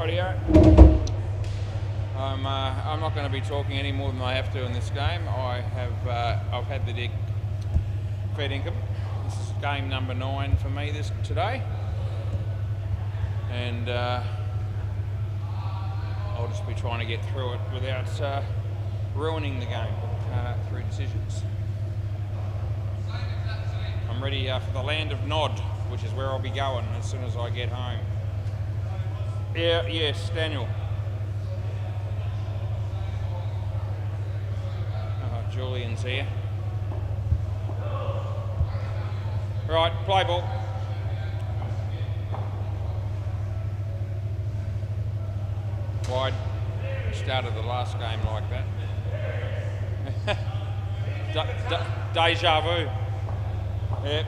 Rightio. I'm not going to be talking any more than I have to in this game. I've had the dig fed income. This is game number 9 for me today, and I'll just be trying to get through it without ruining the game through decisions. I'm ready for the land of Nod, which is where I'll be going as soon as I get home. Yeah, yes, Daniel. Julian's here. Right, play ball. Wide. Started the last game like that. Deja vu. Yep.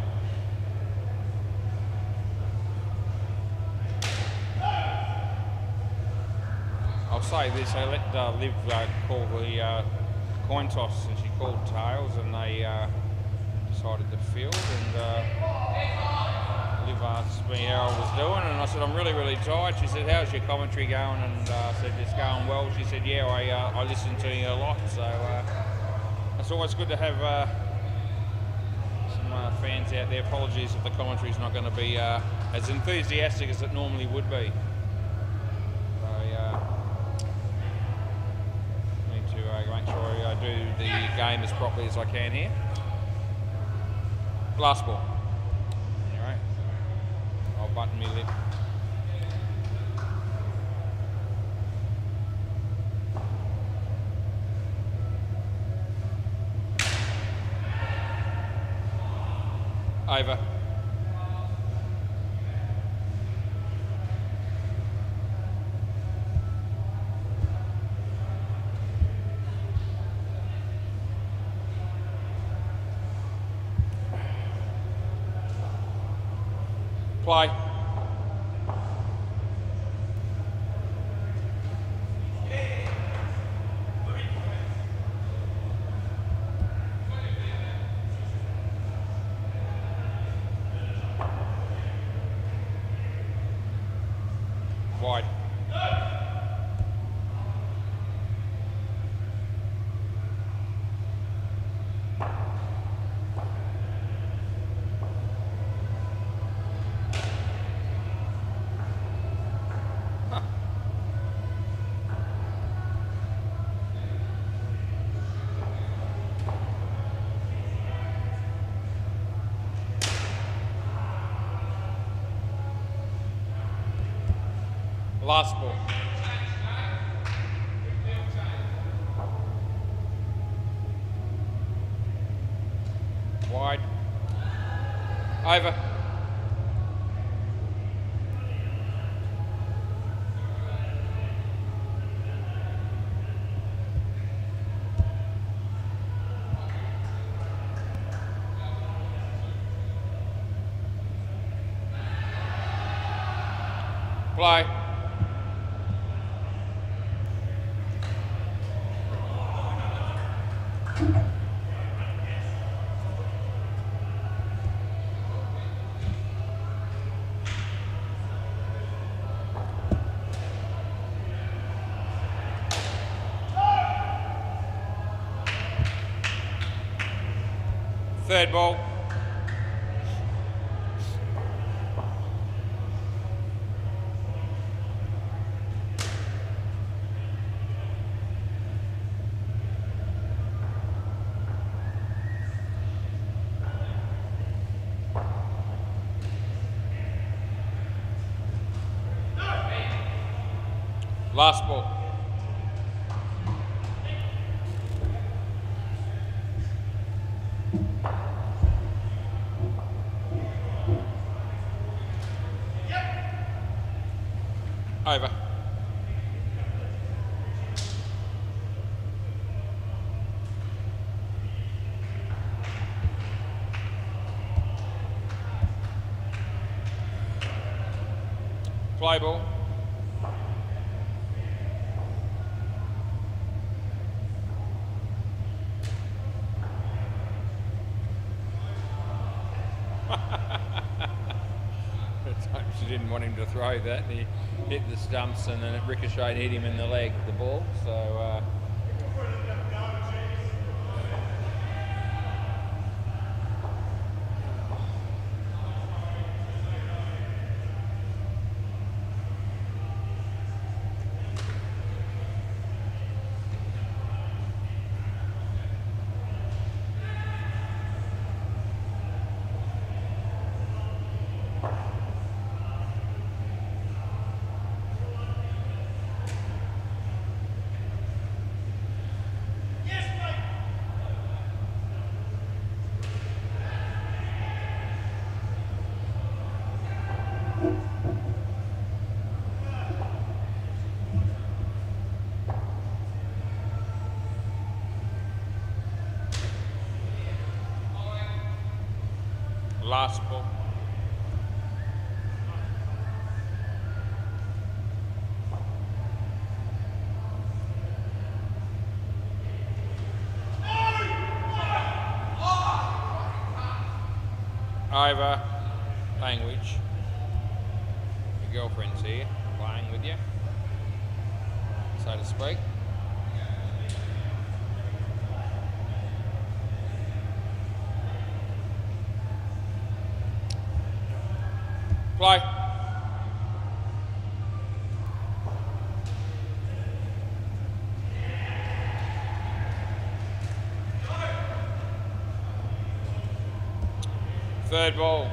I'll say this, I let Liv call the coin toss, and she called tails, and they decided to field, and Liv asked me how I was doing, and I said, I'm really, really tired. She said, how's your commentary going? And I said, it's going well. She said, yeah, I listen to you a lot, so it's always good to have some fans out there. Apologies if the commentary's not going to be as enthusiastic as it normally would be. Make sure I do the game as properly as I can here. Last ball. Alright. I'll button me lip. Over. Play. Wide. Last ball. Wide. Over. Play. Third ball. Last ball. Over. Play ball. Don't obviously didn't want him to throw that. He hit the stumps and then it ricocheted, hit him in the leg, the ball. So last ball. Over. Language. Your girlfriend's here, playing with you, so to speak. Play. Third ball.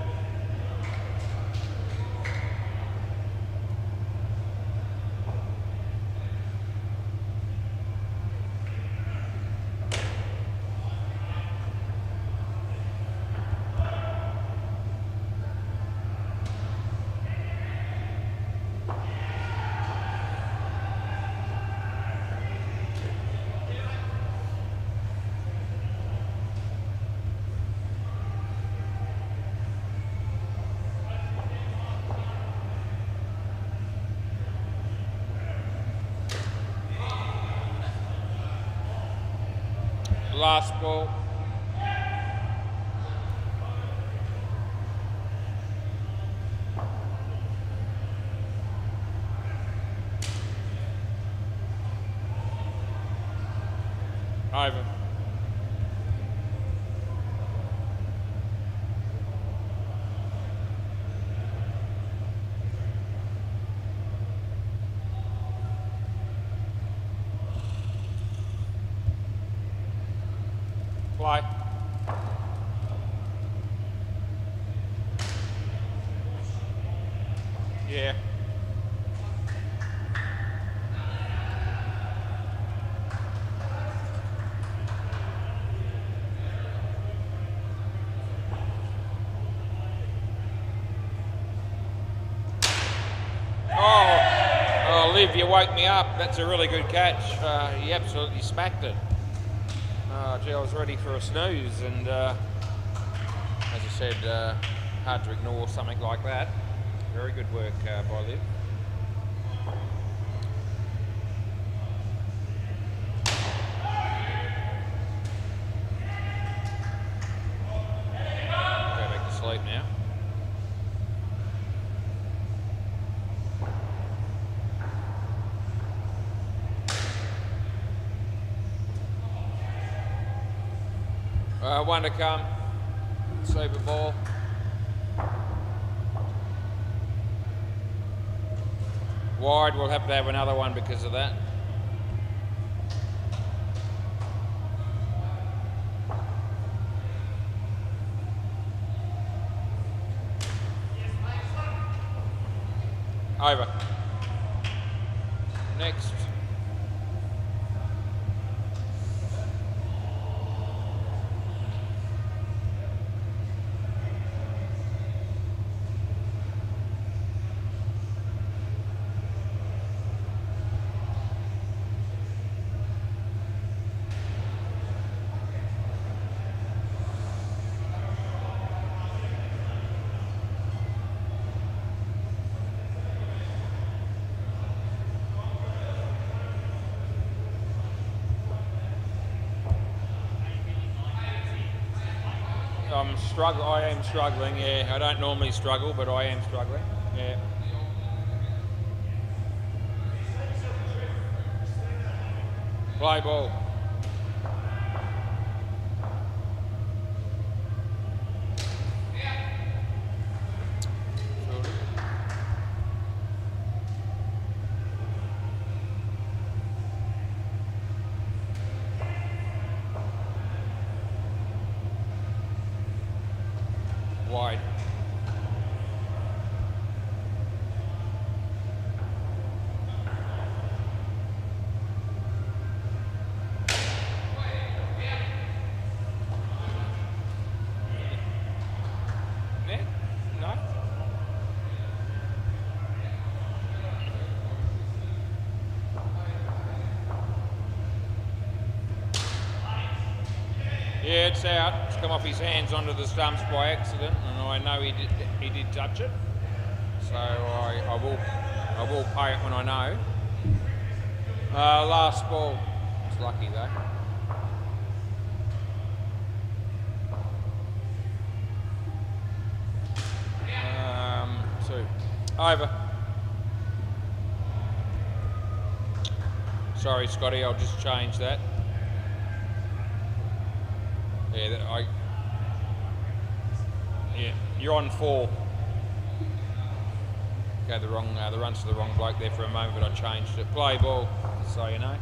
Last ball. Over. Play. Yeah. Oh, Liv, you woke me up. That's a really good catch. You absolutely smacked it. Gee, I was ready for a snooze, and as I said, hard to ignore something like that. Very good work by Liv. Go back to sleep now. One to come. Super ball. Wide, we'll have to have another one because of that. Over. Next. I am struggling, yeah. I don't normally struggle, but I am struggling. Yeah. Play ball. Wide. Yeah? No? Yeah, it's out. It's come off his hands onto the stumps by accident, and I know he did touch it. So I will pay it when I know. Last ball. It's lucky though. Two. Over. Sorry, Scotty. I'll just change that. Yeah, Yeah, you're on 4. Okay, the runs to the wrong bloke there for a moment, but I changed it. Play ball, so you know.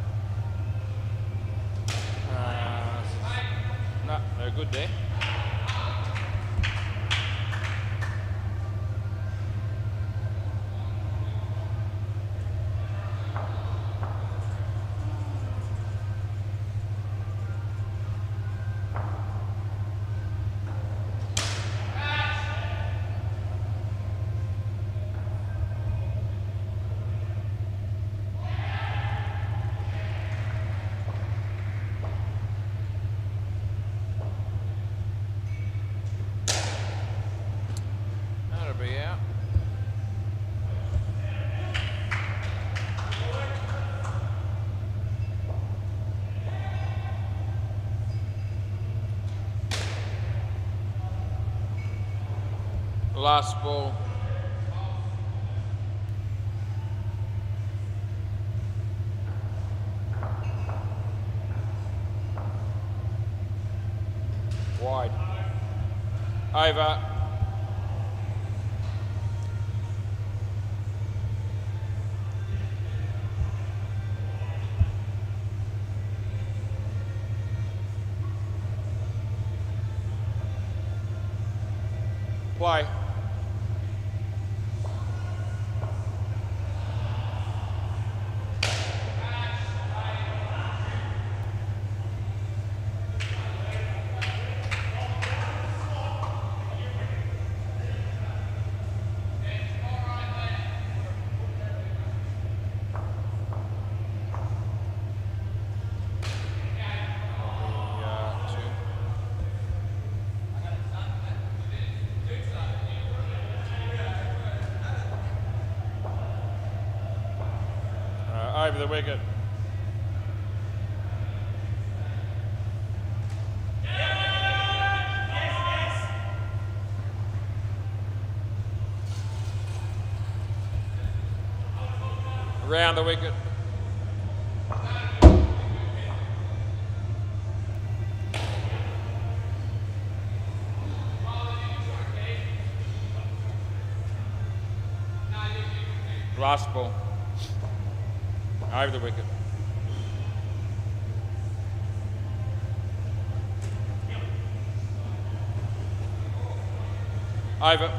No, they're good there. That'll be out. Last ball. Wide. Over. Play. Over the wicket. Around the wicket. Last ball. Over the wicket. Over.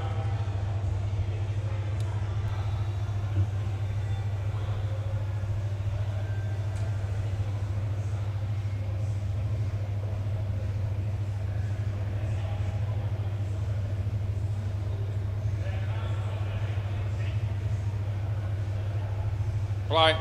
Play.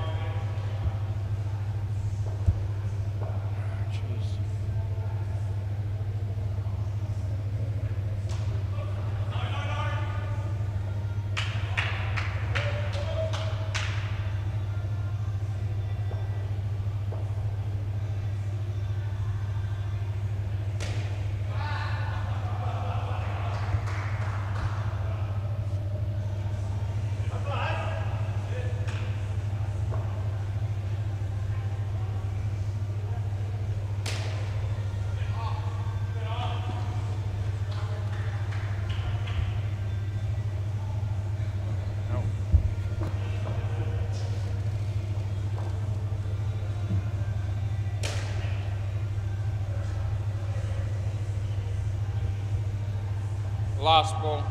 Last ball.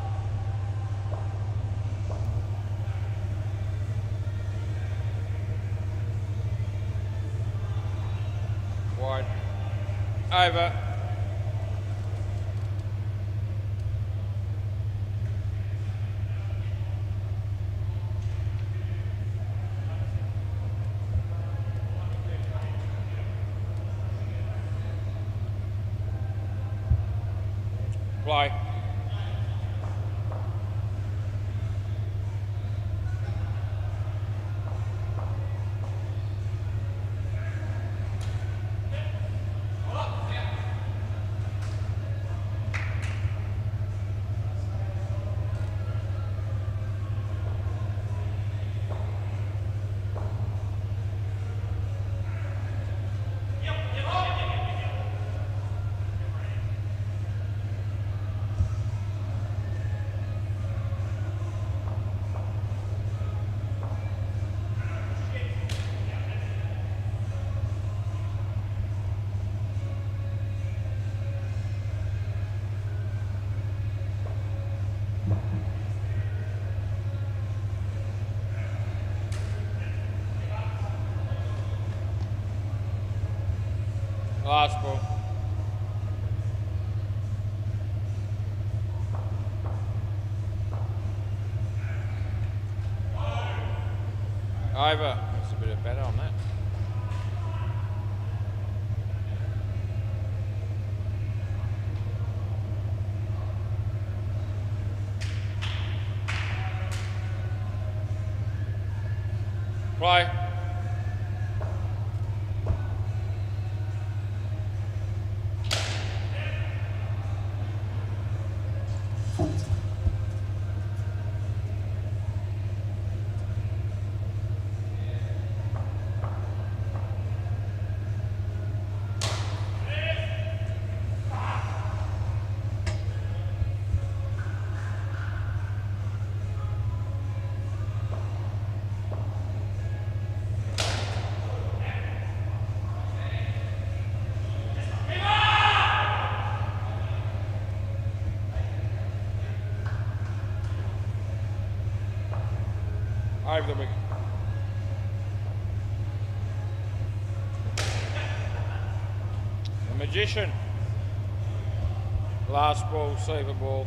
Wide. Over. Play. Last ball. Over. That's a bit of better on that. Play. Over the wicket. The Magician. Last ball, super ball.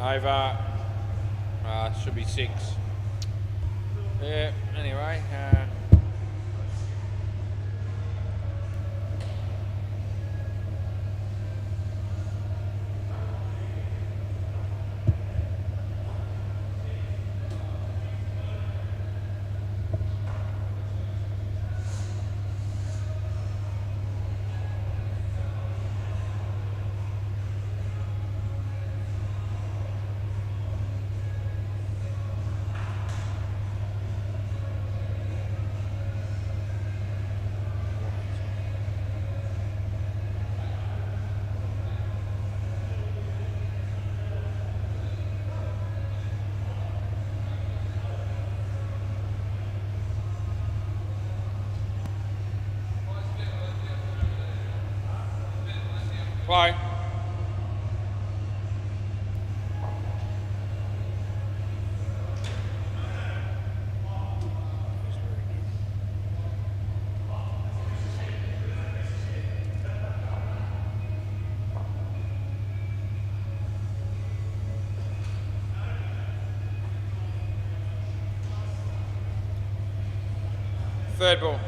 Over. Should be 6. Yeah, anyway. Play. Third ball.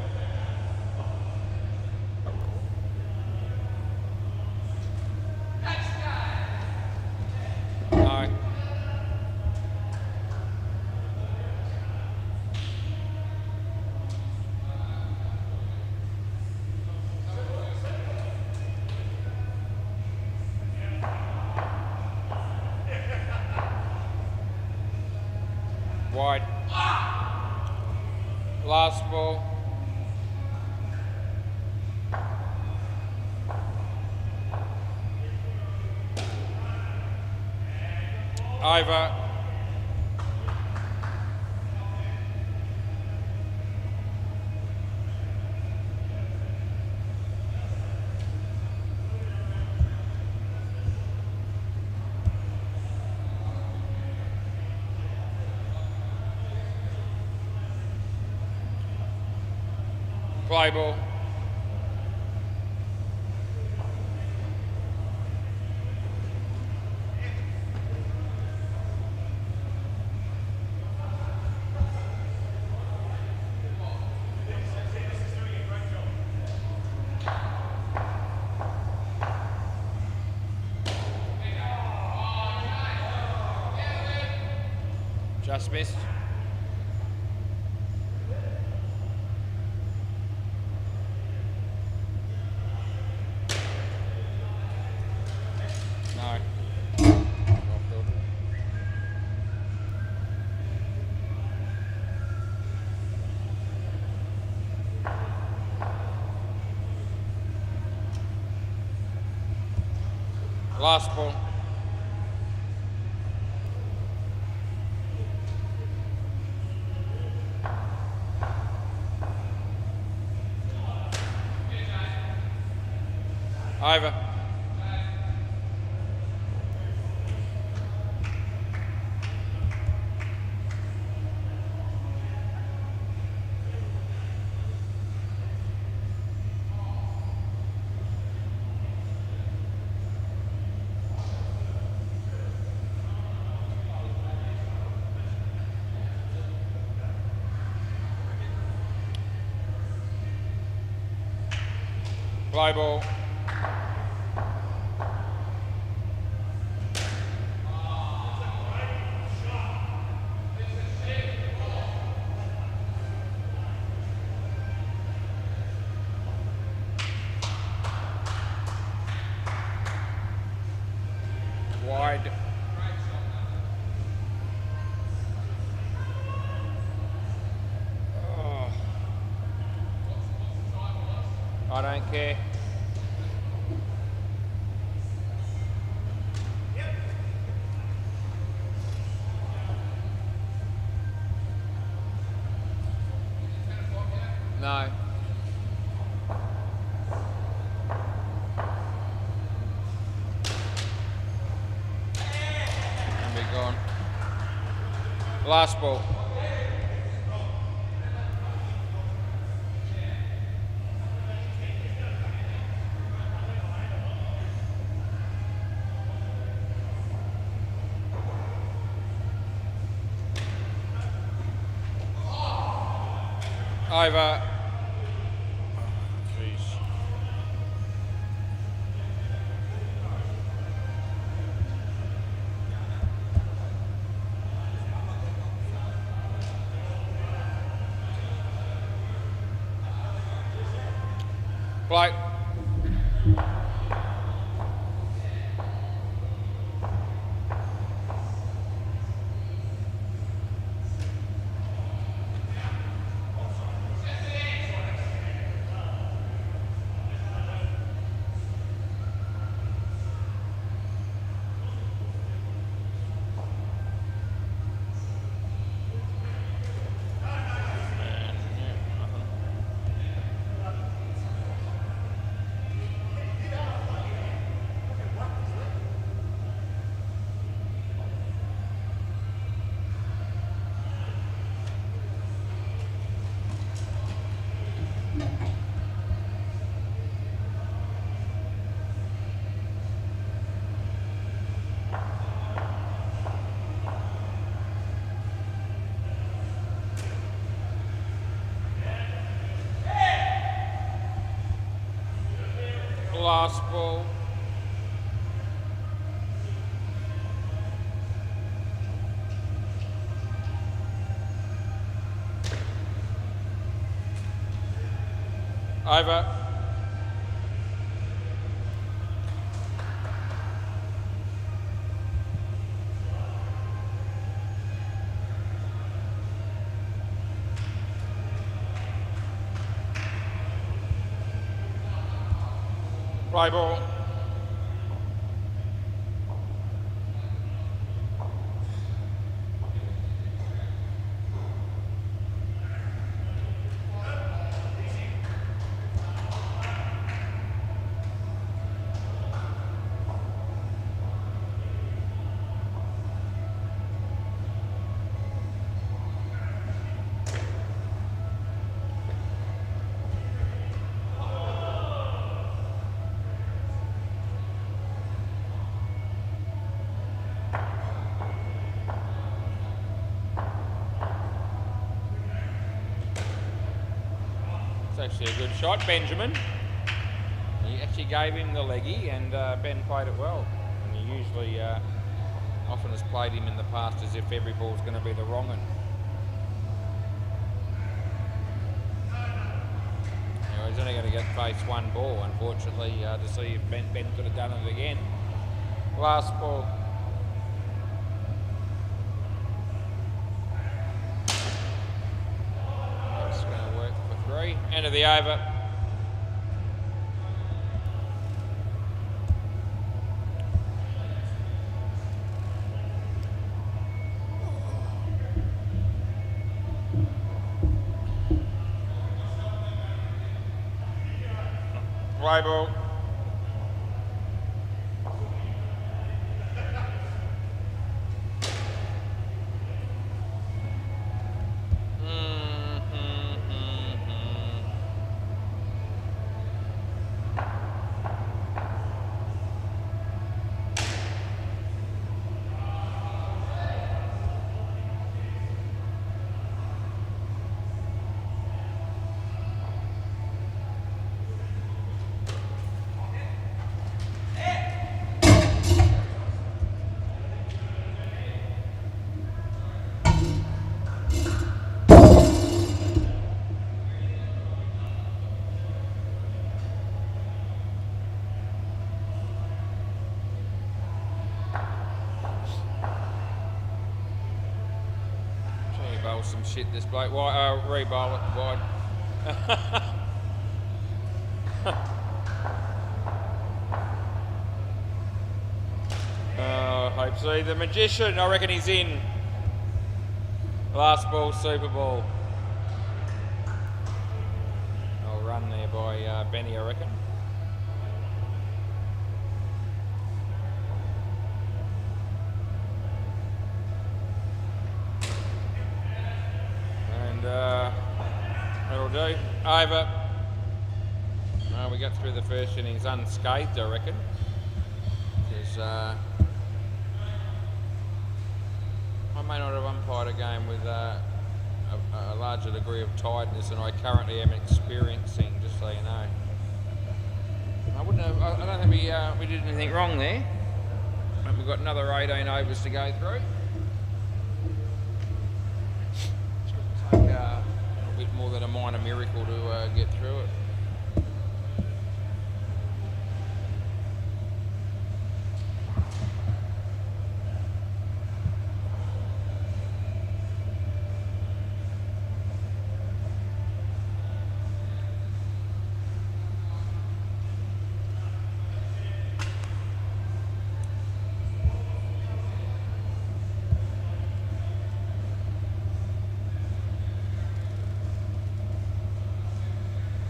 No. Wide. Last ball. Over. Play ball. Just missed. No. Last ball. Over. Play ball. Wide. Oh. I don't care. No. And be gone. Last ball. Over. Jeez. Play. Last ball. Over. Play ball. actually a good shot, Benjamin. He actually gave him the leggy, and Ben played it well. And he usually often has played him in the past as if every ball's going to be the wrong one. He's only going to get face one ball, unfortunately, to see if Ben could have done it again. Last ball. That's going to work for 3. End of the over. Play ball. Some shit this bloke. Re-bowl it wide. Hope so. The magician, I reckon he's in. Last ball, Super Bowl. I'll run there by Benny, I reckon. That'll do. Over. We got through the first innings unscathed, I reckon. Because I may not have umpired a game with a larger degree of tiredness than I currently am experiencing, just so you know. I don't think we did anything wrong there. But we've got another 18 overs to go through. A bit more than a minor miracle to get through it.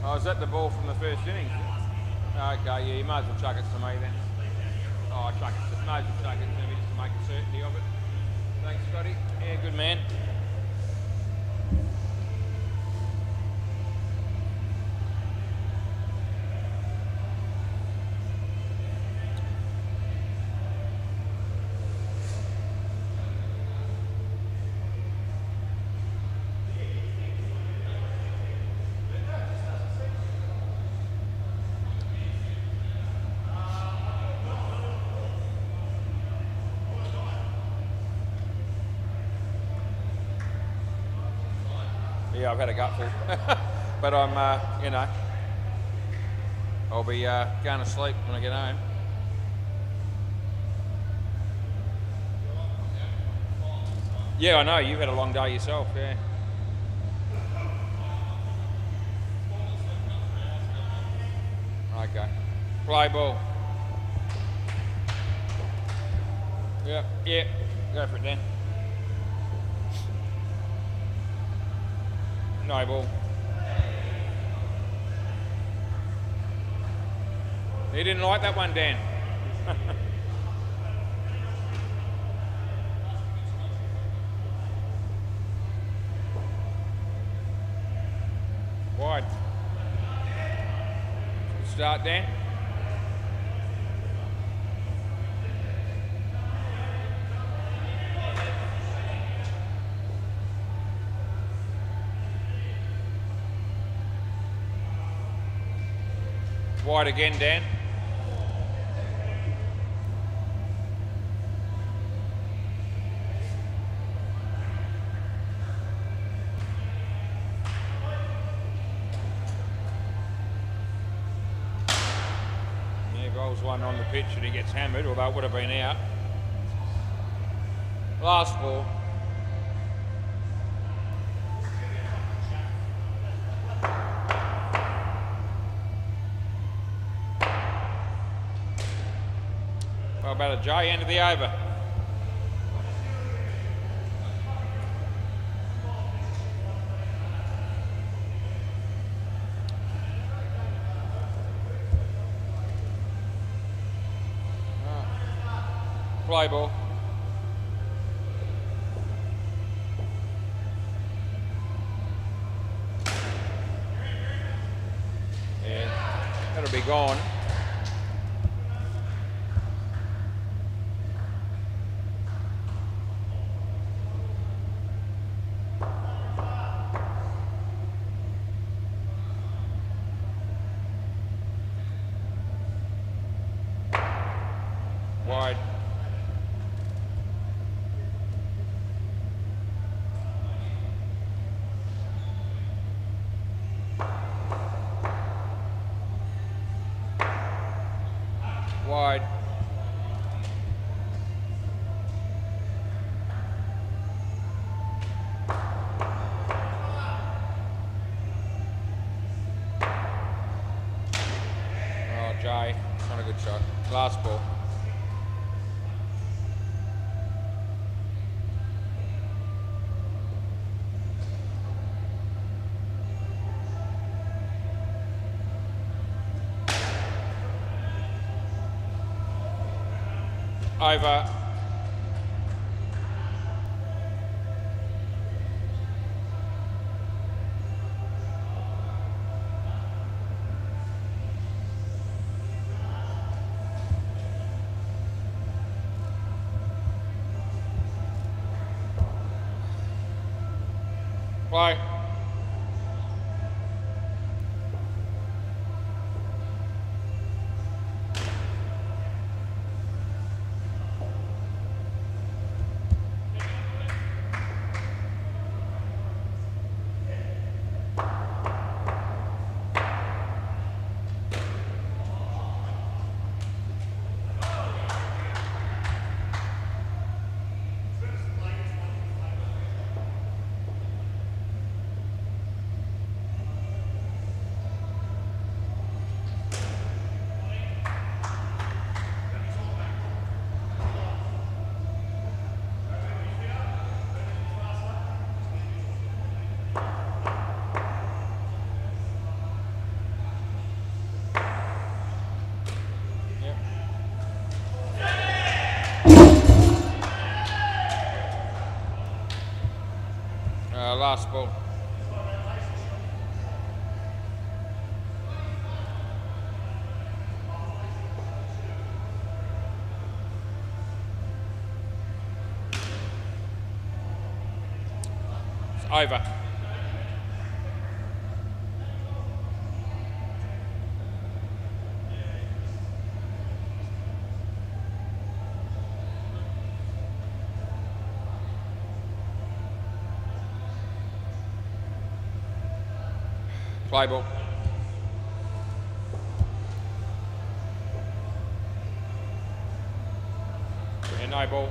Oh, is that the ball from the first innings? Okay, yeah, you might as well chuck it to me then. Oh, chuck it. Might as well chuck it to me just to make a certainty of it. Thanks, Scotty. Yeah, good man. Yeah, I've had a gutful, but I'm, you know, I'll be going to sleep when I get home. Yeah, I know, you've had a long day yourself, yeah. Okay. Play ball. Yep, yeah, go for it, Dan. No ball. He didn't like that one, Dan. Wide. Good start, Dan. Wide again, Dan. Yeah, rolls one on the pitch and he gets hammered, although it would have been out. Last ball. Well, about a J, end of the over. Play ball. Yeah, that'll be gone. Wide. Wide. Oh, Jay, not a good shot. Last ball. Over. Play. Last ball. It's over. Play ball. And no ball.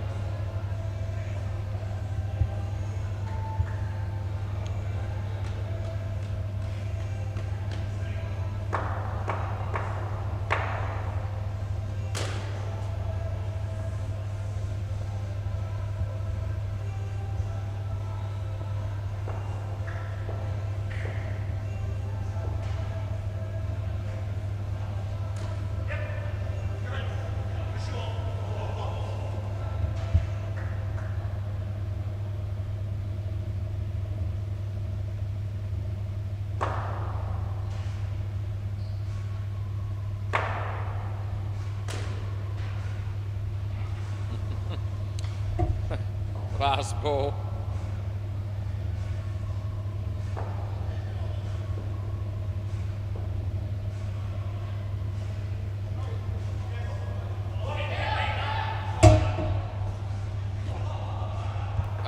Last ball.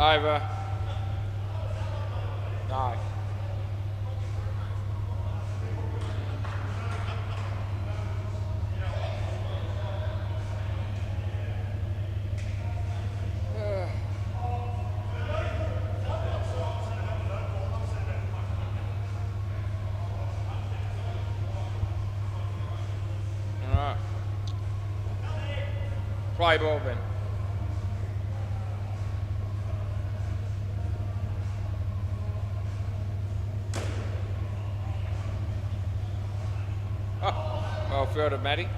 Over. No. Alright. Play ball then. Oh, well fielded, Matty.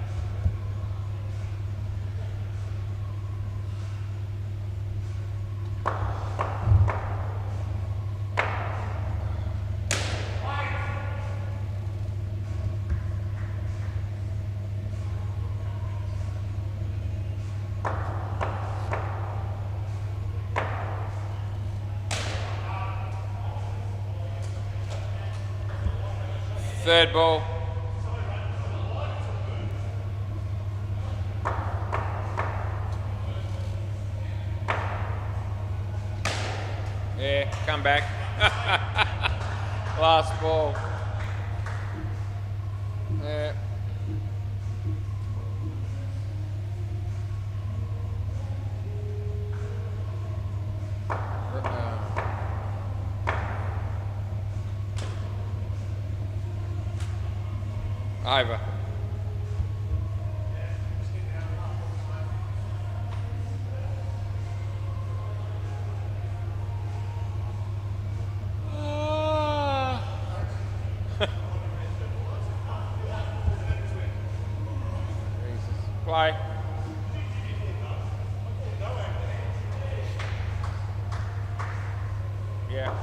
Third ball. Yeah, come back. Last ball. Yeah. Over. Play. Yeah.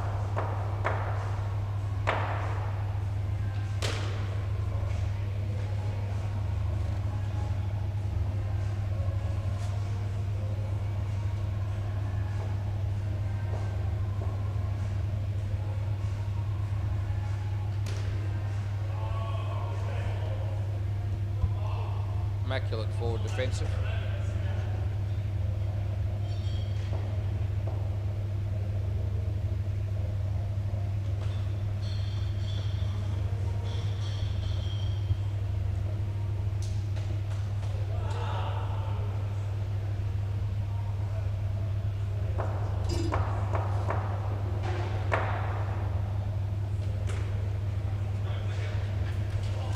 Immaculate forward defensive.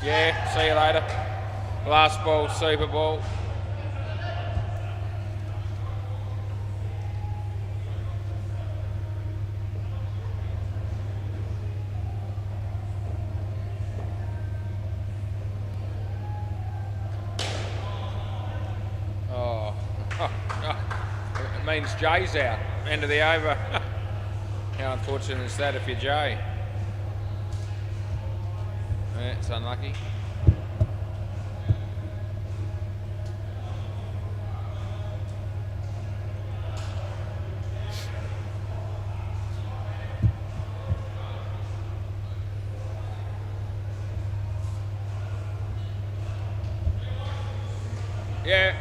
Yeah, see you later. Last ball, Super Bowl. Oh, it means Jay's out. End of the over. How unfortunate is that if you're Jay? Yeah, it's unlucky. Yeah.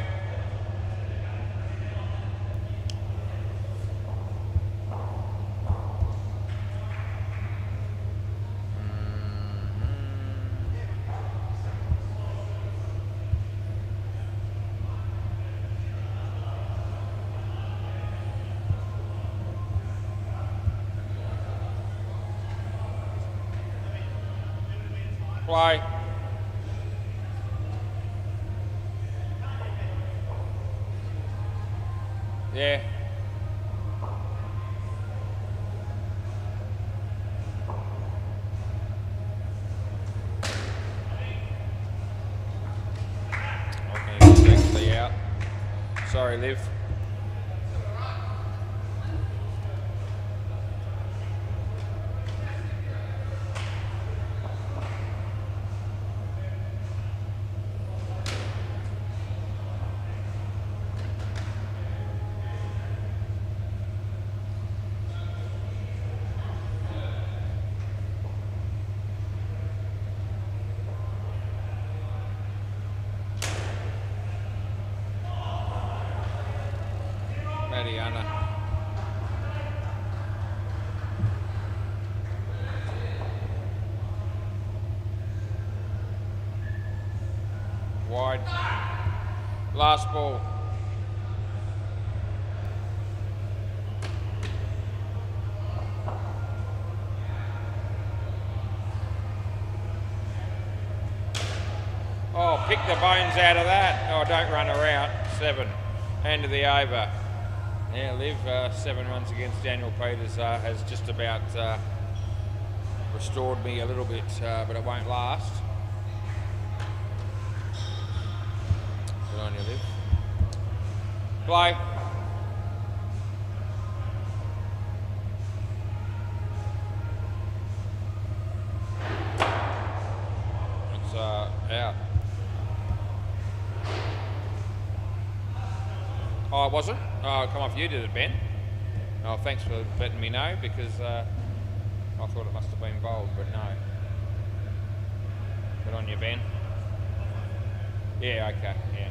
Play. Yeah. Okay, he's actually out. Sorry, Liv. Mariana. Wide. Last ball. Oh, pick the bones out of that. Oh, don't run her out. 7. End of the over. Yeah, Liv, 7 runs against Daniel Peters has just about restored me a little bit, but it won't last. Good on you, Liv. Play. It's out. Oh, it wasn't? Oh, come off, you did it, Ben. Oh, thanks for letting me know, because I thought it must have been bowled, but no. Good on you, Ben. Yeah, okay, yeah.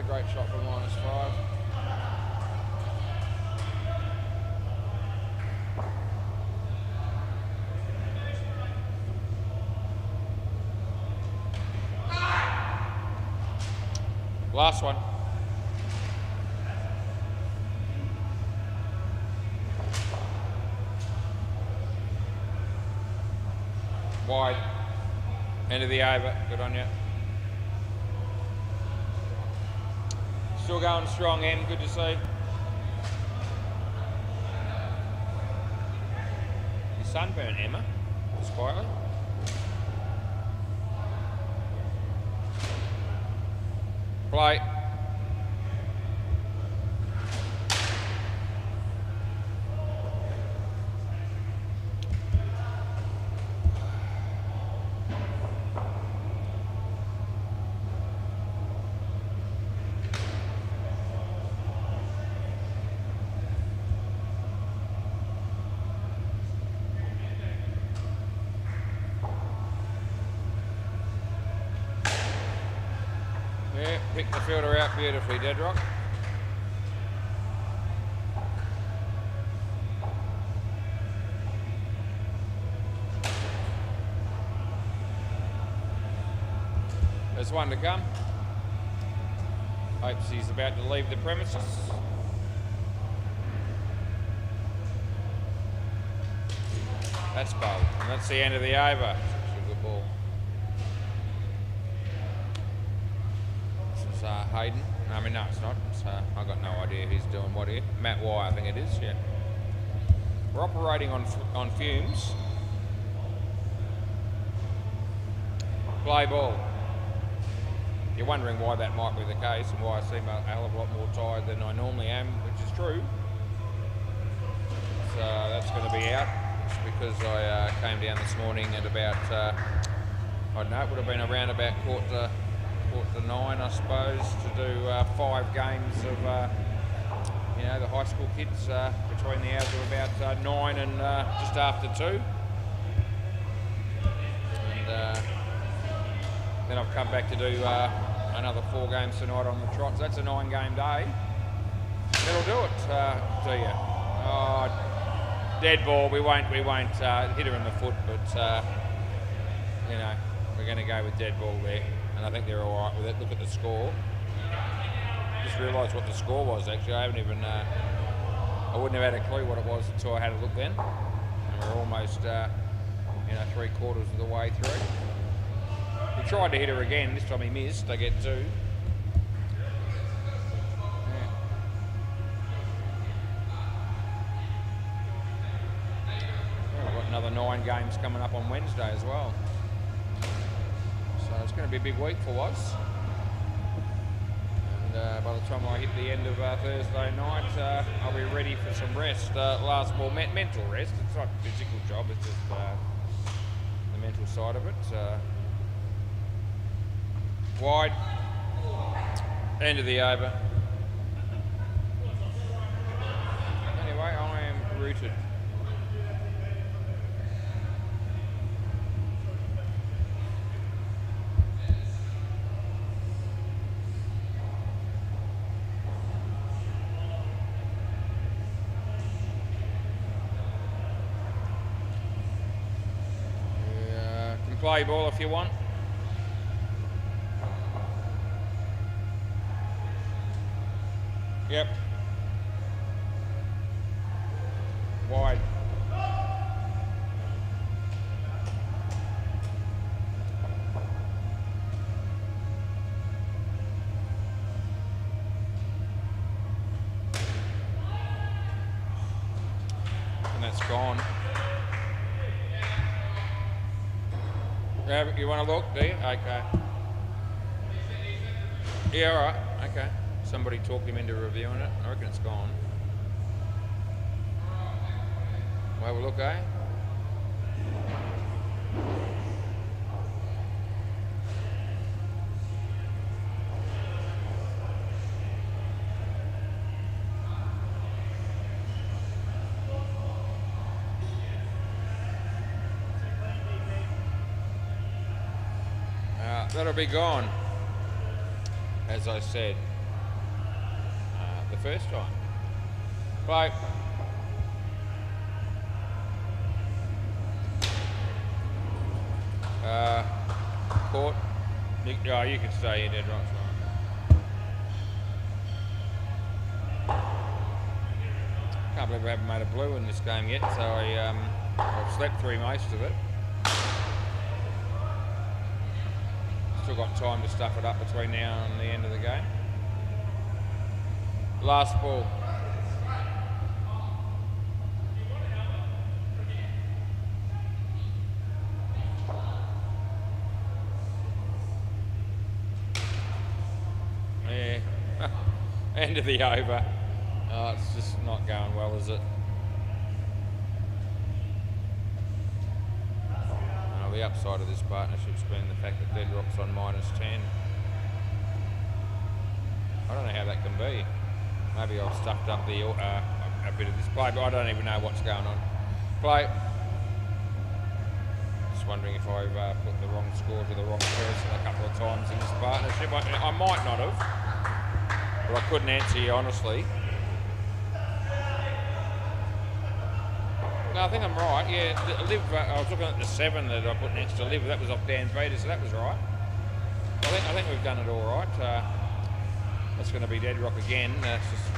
Great shot for -5. Last one. Wide. End of the over. Good on you. Still going strong, Em. Good to see. You sunburnt, Emma, just quietly. Play. Pick the fielder out beautifully, Deadrock. There's one to come. Hopes he's about to leave the premises. That's bowled, and that's the end of the over. It's a good ball. Hayden. I mean, no, it's not. I've got no idea who's doing what here. Matt Y, I think it is, yeah. We're operating on fumes. Play ball. You're wondering why that might be the case and why I seem a hell of a lot more tired than I normally am, which is true. So that's going to be out. It's because I came down this morning at about, I don't know, it would have been around about quarter to 9, I suppose, to do 5 games of, you know, the high school kids between the hours of about 9 and just after 2. And then I've come back to do another 4 games tonight on the trot. So that's a 9-game day. That'll do it to you. Oh, dead ball. We won't hit her in the foot, but you know, we're going to go with dead ball there. And I think they're all right with it. Look at the score. Just realised what the score was, actually. I haven't even, I wouldn't have had a clue what it was until I had a look then. And we're almost, you know, 3/4 of the way through. He tried to hit her again. This time he missed. They get 2. Yeah. Well, we've got another 9 games coming up on Wednesday as well. So it's going to be a big week for us. And by the time I hit the end of Thursday night, I'll be ready for some rest. Last ball, mental rest. It's not a physical job, it's just the mental side of it. Wide. End of the over. anyway. I am rooted. Can play ball if you want. Yep. Wide. And that's gone. You want to look, do you? Okay. Yeah, all right. Okay. Somebody talked him into reviewing it. I reckon it's gone. Well, we'll look, eh? That'll be gone, as I said the first time. Play. Court. You can stay in there, right? Can't believe I haven't made a blue in this game yet, so I've slept through most of it. Still got time to stuff it up between now and the end of the game. Last ball. Yeah. End of the over. Oh, it's just not going well, is it? The upside of this partnership's been the fact that Deadrock's on -10. I don't know how that can be. Maybe I've stuffed up the a bit of this play, but I don't even know what's going on. Play. Just wondering if I've put the wrong score to the wrong person a couple of times in this partnership. I might not have, but I couldn't answer you honestly. No, I think I'm right. Yeah, Liv. I was looking at the 7 that I put next to Liv. That was off Dan Vader, so that was right. I think we've done it all right. That's going to be Deadrock again. It's just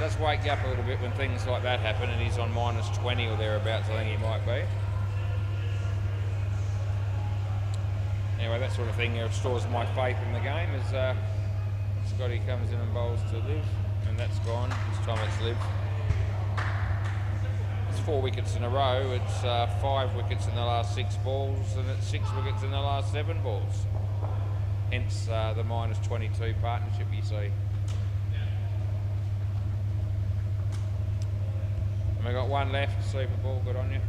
does wake you up a little bit when things like that happen, and he's on -20 or thereabouts. I think he might be. Anyway, that sort of thing restores my faith in the game as Scotty comes in and bowls to Liv, and that's gone. This time it's Liv. 4 wickets in a row, it's 5 wickets in the last 6 balls, and it's 6 wickets in the last 7 balls. Hence the -22 partnership you see. And we got one left, Super Ball, good on you.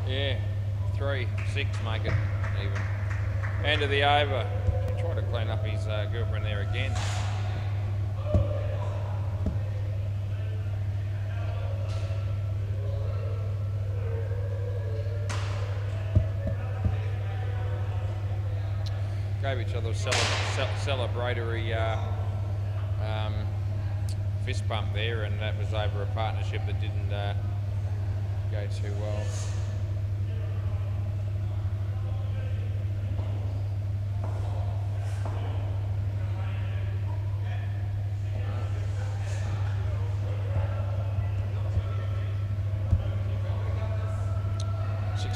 Yeah, 3, 6 make it even. End of the over. Try to clean up his girlfriend there again. Gave each other a celebratory fist bump there, and that was over a partnership that didn't go too well.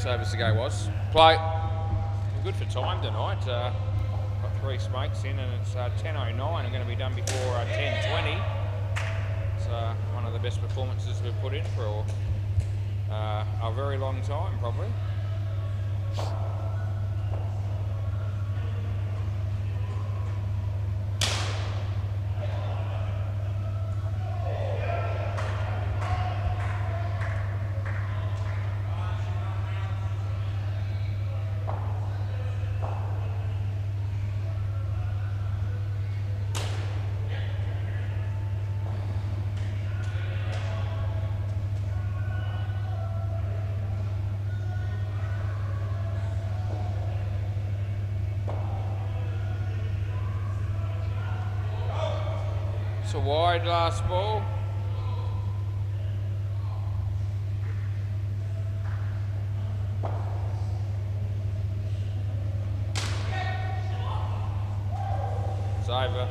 Overs to go was. Play. We're good for time tonight. Got 3 smokes in, and it's 10:09. I'm going to be done before 10:20. It's one of the best performances we've put in for a very long time, probably. It's a wide last ball. It's over.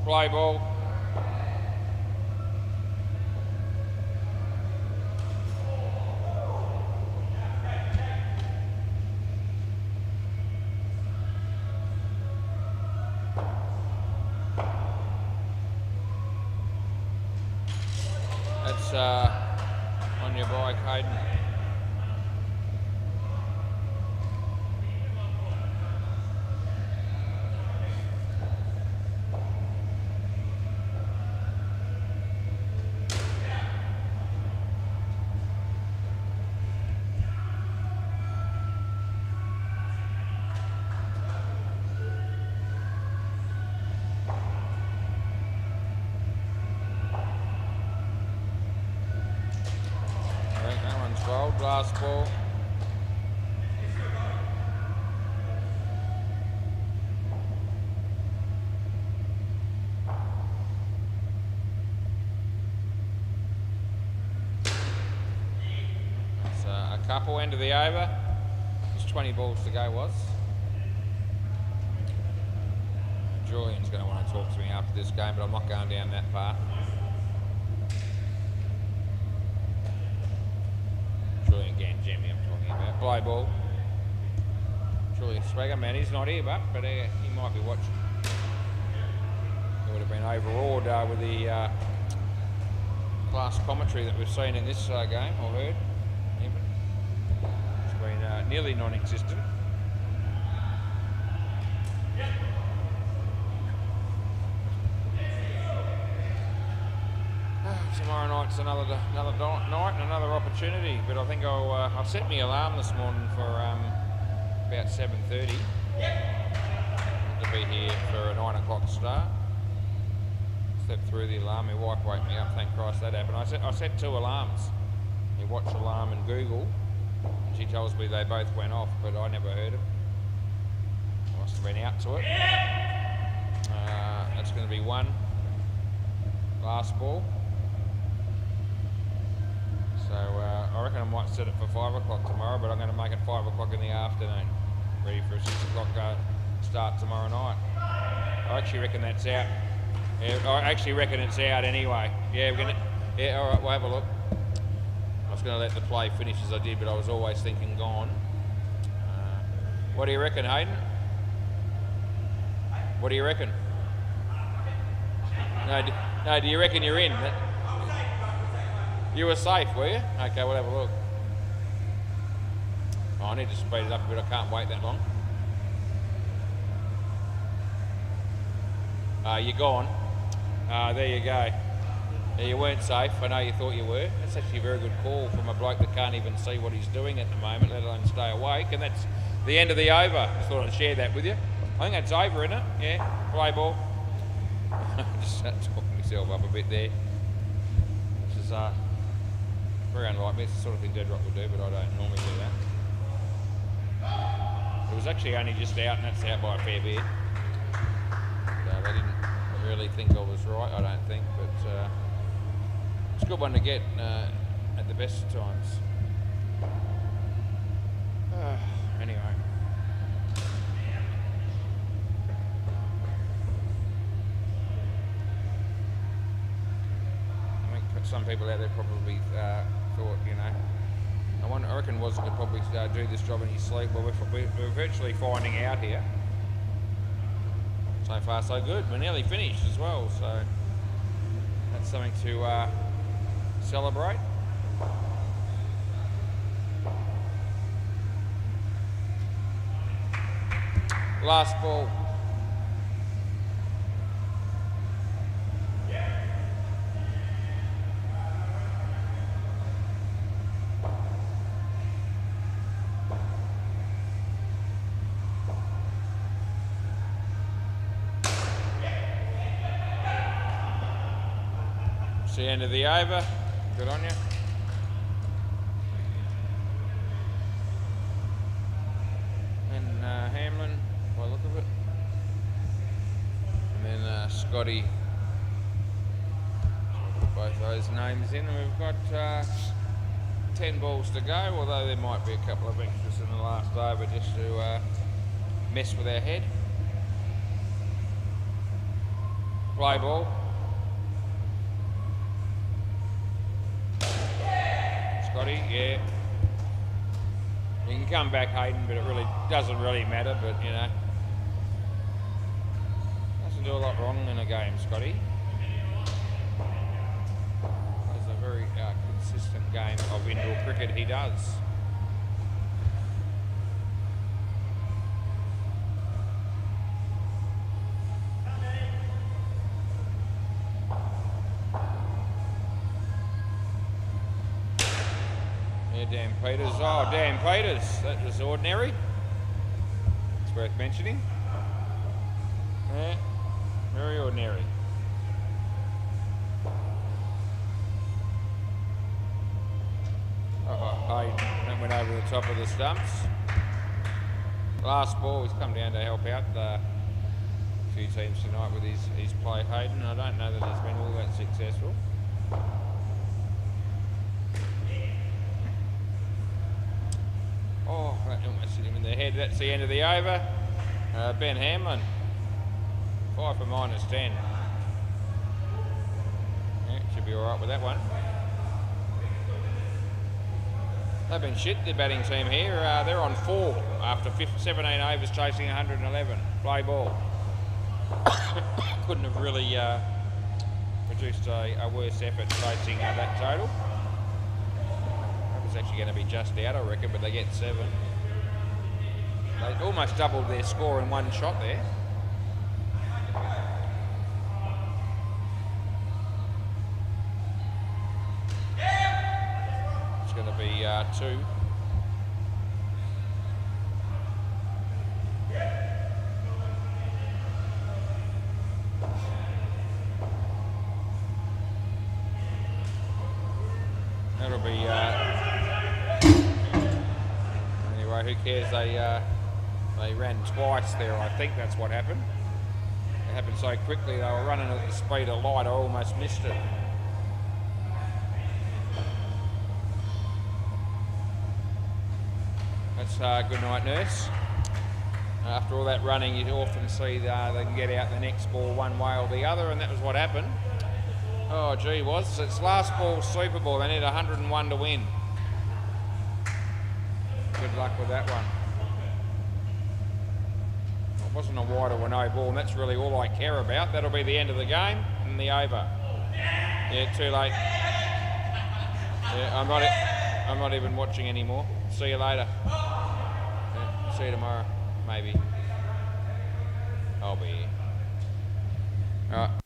Play ball. That's on your bike, Hayden. Last ball. It's a couple, end of the over. There's 20 balls to go, was. Julian's going to want to talk to me after this game, but I'm not going down that path. Julian Jimmy I'm talking about. Play ball. Julian Swagger, man, he's not here, but he might be watching. He would have been overawed with the class commentary that we've seen in this game, or heard, even. It's been nearly non-existent. Tomorrow night's another night and another opportunity, but I think I'll set my alarm this morning for about 7:30 to be here for a 9 o'clock start. Slept through the alarm, my wife woke me up, thank Christ that happened. I set 2 alarms. You watch alarm and Google, and she tells me they both went off, but I never heard them. I must have been out to it. That's going to be 1 last ball. So I reckon I might set it for 5 o'clock tomorrow, but I'm going to make it 5 o'clock in the afternoon, ready for a 6 o'clock start tomorrow night. I actually reckon that's out. Yeah, I actually reckon it's out anyway. Yeah, we're gonna. Yeah, all right, we'll have a look. I was going to let the play finish as I did, but I was always thinking gone. What do you reckon, Hayden? What do you reckon? No, do you reckon you're in? You were safe, were you? Okay, we'll have a look. Oh, I need to speed it up a bit. I can't wait that long. You're gone. There you go. You weren't safe. I know you thought you were. That's actually a very good call from a bloke that can't even see what he's doing at the moment, let alone stay awake. And that's the end of the over. Just thought I'd share that with you. I think that's over, isn't it? Yeah. Play ball. Just talking myself up a bit there. This is very unlike me. It's the sort of thing Dead Rock would do, but I don't normally do that. It was actually only just out, and that's out by a fair bit. So they didn't really think I was right, I don't think, but it's a good one to get at the best of times. Anyway. I think some people out there probably thought, you know, I reckon Wazza could probably do this job in his sleep. Well, we're virtually finding out here. So far, so good. We're nearly finished as well, so that's something to celebrate. Last ball. the end of the over. Good on you. And Hamlin, by the look of it. And then Scotty. So put both those names in, and we've got 10 balls to go, although there might be a couple of extras in the last over just to mess with our head. Play ball. Scotty, yeah. You can come back, Hayden, but it really doesn't really matter, but you know. Doesn't do a lot wrong in a game, Scotty. Plays a very consistent game of indoor cricket, he does. Dan Peters. Oh, Dan Peters. That was ordinary. It's worth mentioning. Yeah, very ordinary. Oh, that went over the top of the stumps. Last ball, he's come down to help out a few teams tonight with his play, Hayden. I don't know that he's been all that successful. Oh, that almost hit him in the head. That's the end of the over. Ben Hamlin, 5 for -10. Yeah, should be all right with that one. They've been shit, the batting team here. They're on 4 after 17 overs chasing 111. Play ball. Couldn't have really produced a worse effort chasing that total. It's actually going to be just out, I reckon, but they get 7. They almost doubled their score in one shot there. It's going to be 2. That'll be anyway, who cares? They ran twice there. I think that's what happened. It happened so quickly. They were running at the speed of light. I almost missed it. That's good night, nurse. After all that running, you often see they can get out the next ball one way or the other, and that was what happened. Oh, gee, it's last ball Super Bowl. They need 101 to win. Good luck with that one. It wasn't a wide or a no ball, and that's really all I care about. That'll be the end of the game and the over. Yeah, too late. Yeah, I'm not even watching anymore. See you later. Yeah, see you tomorrow, maybe. I'll be here. All right.